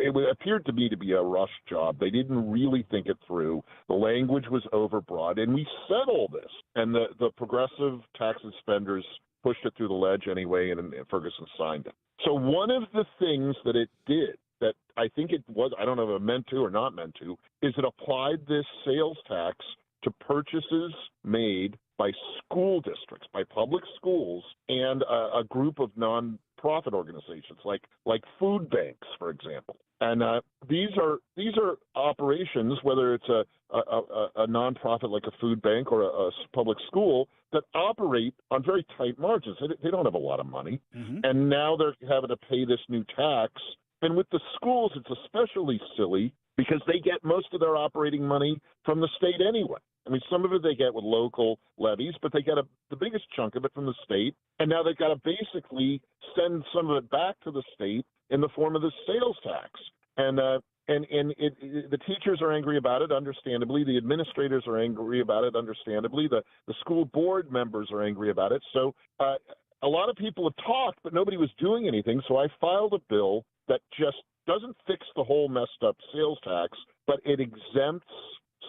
It appeared to me to be a rush job. They didn't really think it through. The language was overbroad, and we said all this. And the progressive tax and spenders pushed it through the ledge anyway, and Ferguson signed it. So one of the things that it did that I think it was, I don't know if it meant to or not meant to, is it applied this sales tax to purchases made by school districts, by public schools, and a group of non-profit organizations like food banks, for example. And these are operations, whether it's a nonprofit like a food bank or a public school, that operate on very tight margins. They don't have a lot of money, Mm-hmm. and now they're having to pay this new tax. And with the schools, it's especially silly because they get most of their operating money from the state anyway. I mean, some of it they get with local levies, but they get the biggest chunk of it from the state. And now they've got to basically send some of it back to the state in the form of the sales tax. And the teachers are angry about it, understandably. The administrators are angry about it, understandably. The school board members are angry about it. So a lot of people have talked, but nobody was doing anything. So I filed a bill that just doesn't fix the whole messed up sales tax, but it exempts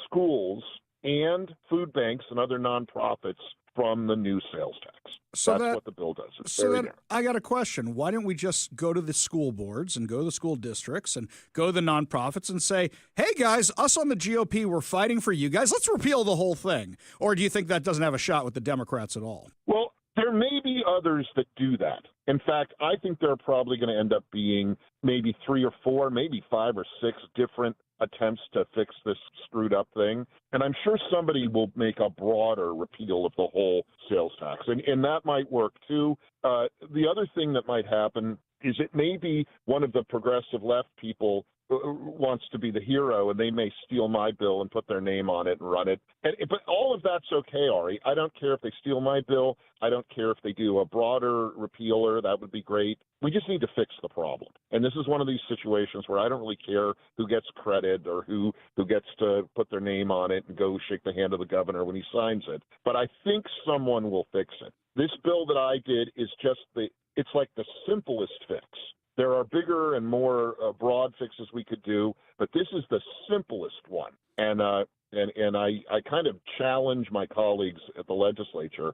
schools and food banks and other nonprofits from the new sales tax. So That's what the bill does. I got a question. Why don't we just go to the school boards and go to the school districts and go to the nonprofits and say, hey, guys, us on the GOP, we're fighting for you guys. Let's repeal the whole thing. Or do you think that doesn't have a shot with the Democrats at all? Well, there may be others that do that. In fact, I think there are probably going to end up being maybe 3 or 4, maybe 5 or 6 different attempts to fix this screwed up thing. And I'm sure somebody will make a broader repeal of the whole sales tax. And that might work too. The other thing that might happen is it may be one of the progressive left people wants to be the hero, and they may steal my bill and put their name on it and run it. But all of that's okay, Ari. I don't care if they steal my bill. I don't care if they do a broader repealer. That would be great. We just need to fix the problem. And this is one of these situations where I don't really care who gets credit or who gets to put their name on it and go shake the hand of the governor when he signs it. But I think someone will fix it. This bill that I did is just it's like the simplest fix. There are bigger and more broad fixes we could do, but this is the simplest one. And I kind of challenge my colleagues at the legislature.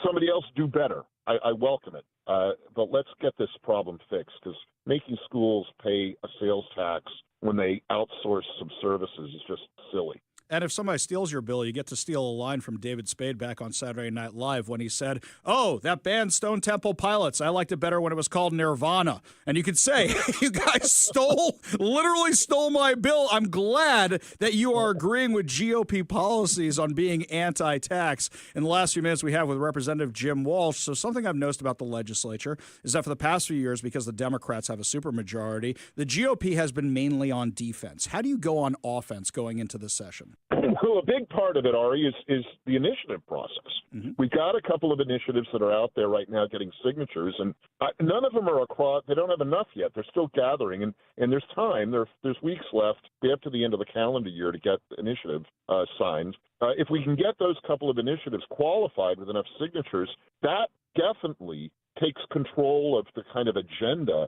Somebody else do better. I welcome it. But let's get this problem fixed, because making schools pay a sales tax when they outsource some services is just silly. And if somebody steals your bill, you get to steal a line from David Spade back on Saturday Night Live when he said, "Oh, that band Stone Temple Pilots, I liked it better when it was called Nirvana." And you could say, you guys literally stole my bill. I'm glad that you are agreeing with GOP policies on being anti-tax. In the last few minutes we have with Representative Jim Walsh. So something I've noticed about the legislature is that for the past few years, because the Democrats have a supermajority, the GOP has been mainly on defense. How do you go on offense going into this session? Well, a big part of it, Ari, is the initiative process. Mm-hmm. We've got a couple of initiatives that are out there right now getting signatures, and none of them are across. They don't have enough yet. They're still gathering, and there's time. There's weeks left up to the end of the calendar year to get the initiative signed. If we can get those couple of initiatives qualified with enough signatures, that definitely takes control of the kind of agenda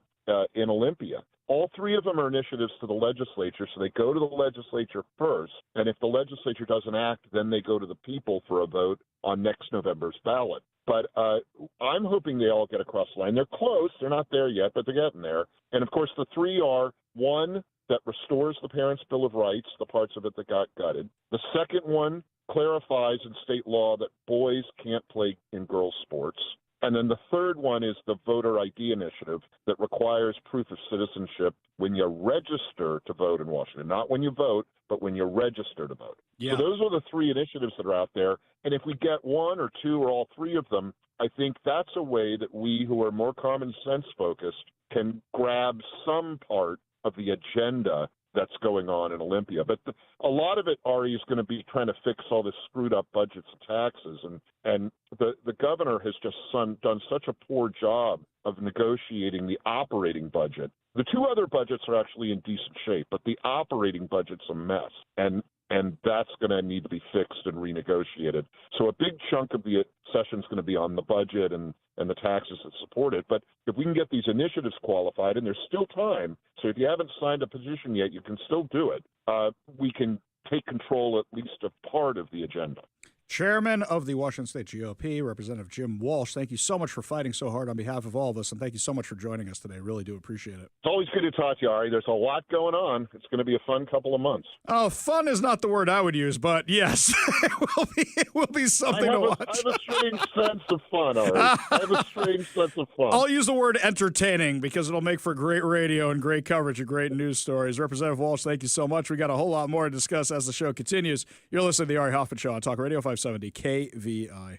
in Olympia. All three of them are initiatives to the legislature, so they go to the legislature first, and if the legislature doesn't act, then they go to the people for a vote on next November's ballot. But I'm hoping they all get across the line. They're close. They're not there yet, but they're getting there. And, of course, the three are, one, that restores the Parents' Bill of Rights, the parts of it that got gutted. The second one clarifies in state law that boys can't play in girls' sports. And then the third one is the voter ID initiative that requires proof of citizenship when you register to vote in Washington. Not when you vote, but when you register to vote. Yeah. So those are the three initiatives that are out there. And if we get one or two or all three of them, I think that's a way that we who are more common sense focused can grab some part of the agenda that's going on in Olympia. But a lot of it, Ari, is going to be trying to fix all this screwed up budgets and taxes. And the governor has just done such a poor job of negotiating the operating budget. The two other budgets are actually in decent shape, but the operating budget's a mess. And that's going to need to be fixed and renegotiated. So a big chunk of the session is going to be on the budget and the taxes that support it. But if we can get these initiatives qualified, and there's still time, so if you haven't signed a petition yet, you can still do it. We can take control at least of part of the agenda. Chairman of the Washington State GOP, Representative Jim Walsh, thank you so much for fighting so hard on behalf of all of us, and thank you so much for joining us today. Really do appreciate it. It's always good to talk to you, Ari. There's a lot going on. It's going to be a fun couple of months. Oh, fun is not the word I would use, but yes, it will be something to watch. I have a strange sense of fun, Ari. I have a strange sense of fun. I'll use the word entertaining because it'll make for great radio and great coverage of great news stories. Representative Walsh, thank you so much. We got a whole lot more to discuss as the show continues. You're listening to the Ari Hoffman Show on Talk Radio 570 KVI.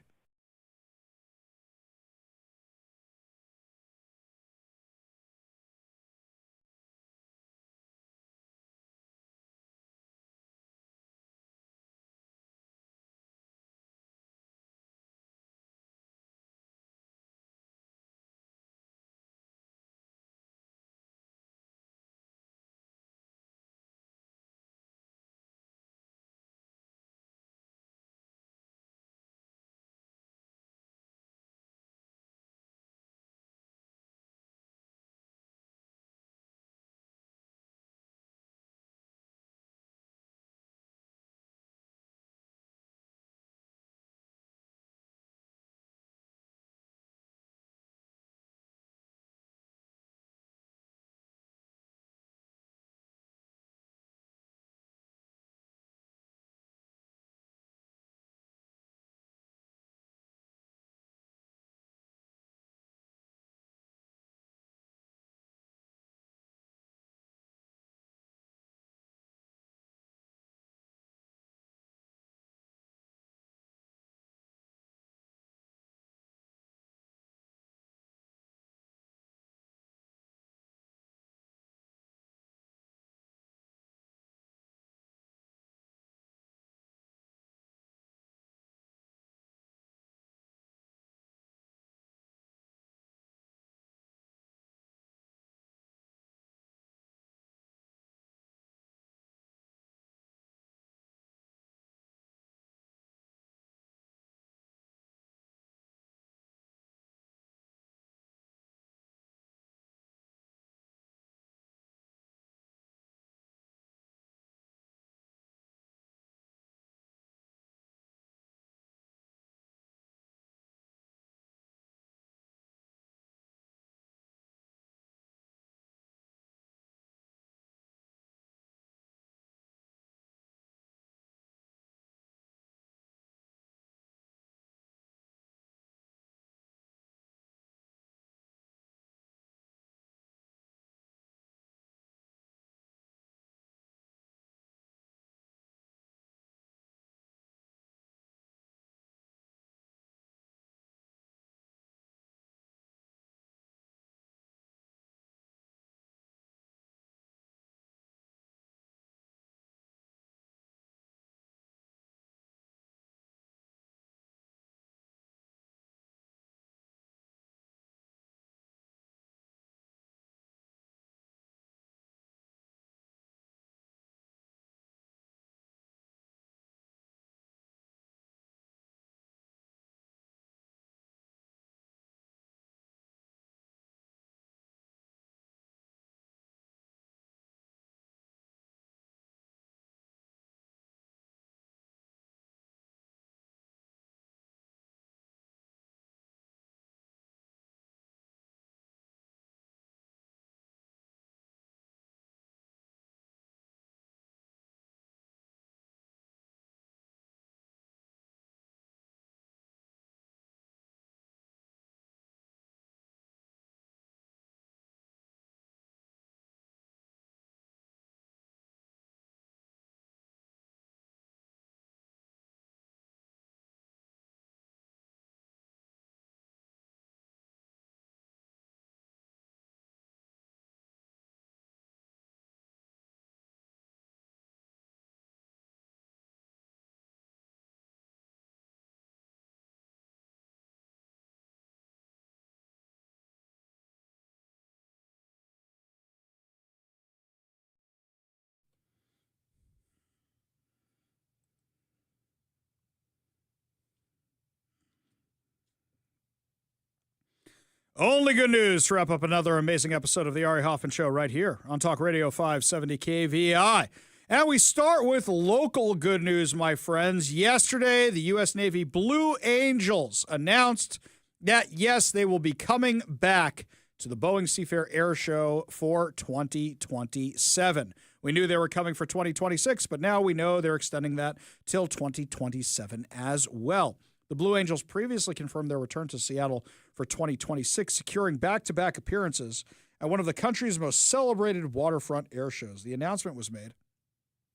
Only good news to wrap up another amazing episode of the Ari Hoffman Show right here on Talk Radio 570 KVI. And we start with local good news, my friends. Yesterday, the U.S. Navy Blue Angels announced that, yes, they will be coming back to the Boeing Seafair Air Show for 2027. We knew they were coming for 2026, but now we know they're extending that till 2027 as well. The Blue Angels previously confirmed their return to Seattle for 2026, securing back-to-back appearances at one of the country's most celebrated waterfront air shows. The announcement was made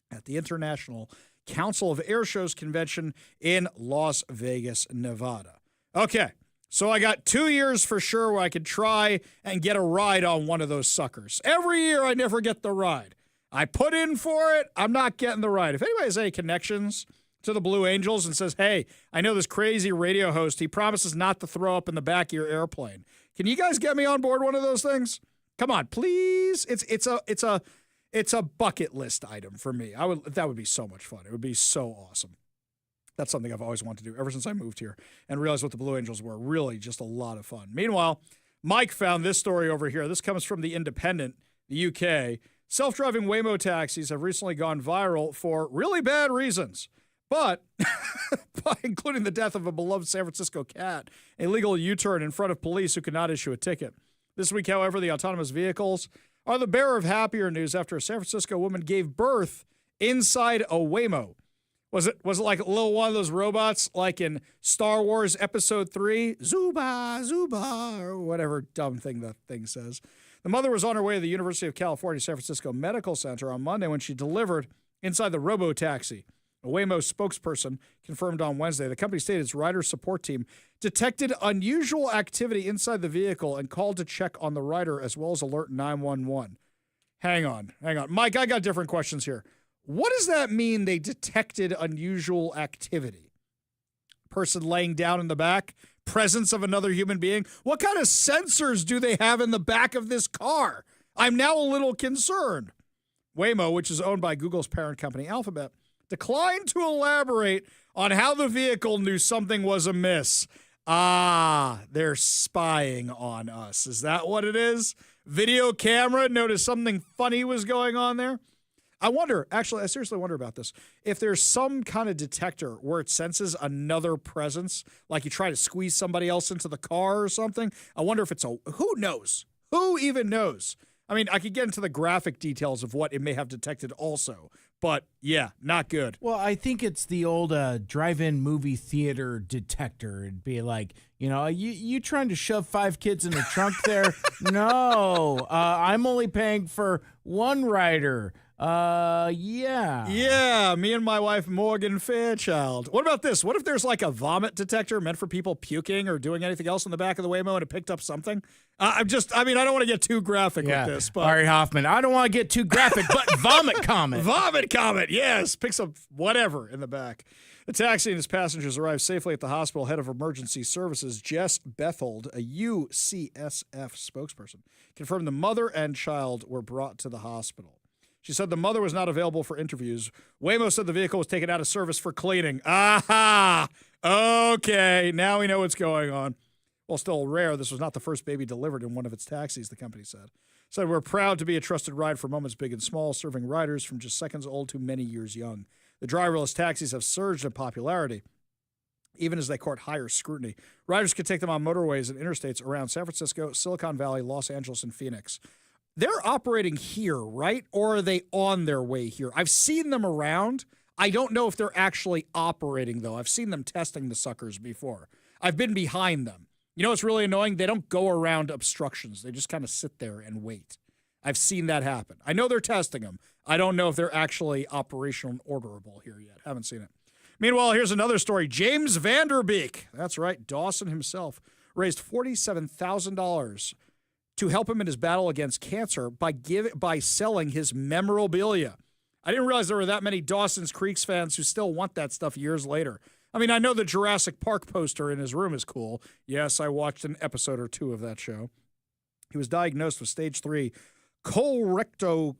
at the International Council of Air Shows convention in Las Vegas, Nevada. Okay, so I got 2 years for sure where I could try and get a ride on one of those suckers. Every year I never get the ride. I put in for it, I'm not getting the ride. If anybody has any connections to the Blue Angels and says, hey, I know this crazy radio host, he promises not to throw up in the back of your airplane. Can you guys get me on board one of those things? Come on, please. It's a bucket list item for me. That would be so much fun. It would be so awesome. That's something I've always wanted to do ever since I moved here and realized what the Blue Angels were. Really just a lot of fun. Meanwhile, Mike found this story over here. This comes from The Independent, the UK. Self-driving Waymo taxis have recently gone viral for really bad reasons. But, including the death of a beloved San Francisco cat, a legal U-turn in front of police who could not issue a ticket. This week, however, the autonomous vehicles are the bearer of happier news after a San Francisco woman gave birth inside a Waymo. Was it like a little one of those robots like in Star Wars Episode 3? Zuba, Zuba, or whatever dumb thing the thing says. The mother was on her way to the University of California, San Francisco Medical Center on Monday when she delivered inside the robo-taxi. A Waymo spokesperson confirmed on Wednesday the company stated its rider support team detected unusual activity inside the vehicle and called to check on the rider as well as alert 911. Hang on. Mike, I got different questions here. What does that mean they detected unusual activity? Person laying down in the back? Presence of another human being? What kind of sensors do they have in the back of this car? I'm now a little concerned. Waymo, which is owned by Google's parent company Alphabet, declined to elaborate on how the vehicle knew something was amiss. They're spying on us. Is that what it is? Video camera noticed something funny was going on there? I seriously wonder about this. If there's some kind of detector where it senses another presence, like you try to squeeze somebody else into the car or something, I wonder if who knows? Who even knows? I mean, I could get into the graphic details of what it may have detected also, but yeah, not good. Well, I think it's the old drive-in movie theater detector. It'd be like, you trying to shove 5 kids in the trunk there? No, I'm only paying for one rider. Yeah. Yeah, me and my wife, Morgan Fairchild. What about this? What if there's like a vomit detector meant for people puking or doing anything else in the back of the Waymo and it picked up something? I don't want to get too graphic with this. But Ari Hoffman, I don't want to get too graphic, but vomit comet. Vomit comet, yes. Picks up whatever in the back. The taxi and his passengers arrived safely at the hospital. Head of Emergency Services, Jess Bethold, a UCSF spokesperson, confirmed the mother and child were brought to the hospital. She said the mother was not available for interviews. Waymo said the vehicle was taken out of service for cleaning. Aha! Okay, now we know what's going on. While still rare, this was not the first baby delivered in one of its taxis, the company said. Said, we're proud to be a trusted ride for moments big and small, serving riders from just seconds old to many years young. The driverless taxis have surged in popularity, even as they court higher scrutiny. Riders could take them on motorways and interstates around San Francisco, Silicon Valley, Los Angeles, and Phoenix. They're operating here, right? Or are they on their way here? I've seen them around. I don't know if they're actually operating, though. I've seen them testing the suckers before. I've been behind them. You know what's really annoying? They don't go around obstructions. They just kind of sit there and wait. I've seen that happen. I know they're testing them. I don't know if they're actually operational and orderable here yet. Haven't seen it. Meanwhile, here's another story. James Vanderbeek, that's right, Dawson himself, raised $47,000 to help him in his battle against cancer by selling his memorabilia. I didn't realize there were that many Dawson's Creek fans who still want that stuff years later. I mean, I know the Jurassic Park poster in his room is cool. Yes, I watched an episode or two of that show. He was diagnosed with stage 3 colorectal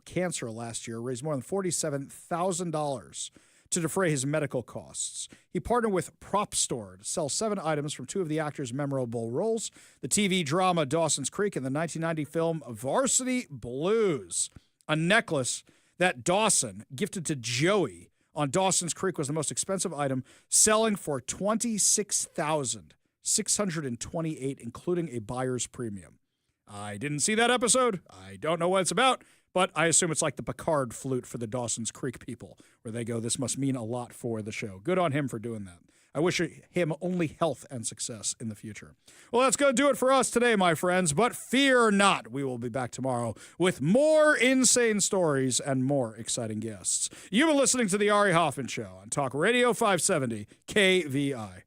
cancer last year, raised more than $47,000 to defray his medical costs. He partnered with Prop Store to sell 7 items from 2 of the actor's memorable roles, the TV drama Dawson's Creek and the 1990 film Varsity Blues. A necklace that Dawson gifted to Joey on Dawson's Creek was the most expensive item, selling for $26,628, including a buyer's premium. I didn't see that episode. I don't know what it's about, but I assume it's like the Picard flute for the Dawson's Creek people, where they go, this must mean a lot for the show. Good on him for doing that. I wish him only health and success in the future. Well, that's going to do it for us today, my friends, but fear not. We will be back tomorrow with more insane stories and more exciting guests. You've been listening to The Ari Hoffman Show on Talk Radio 570 KVI.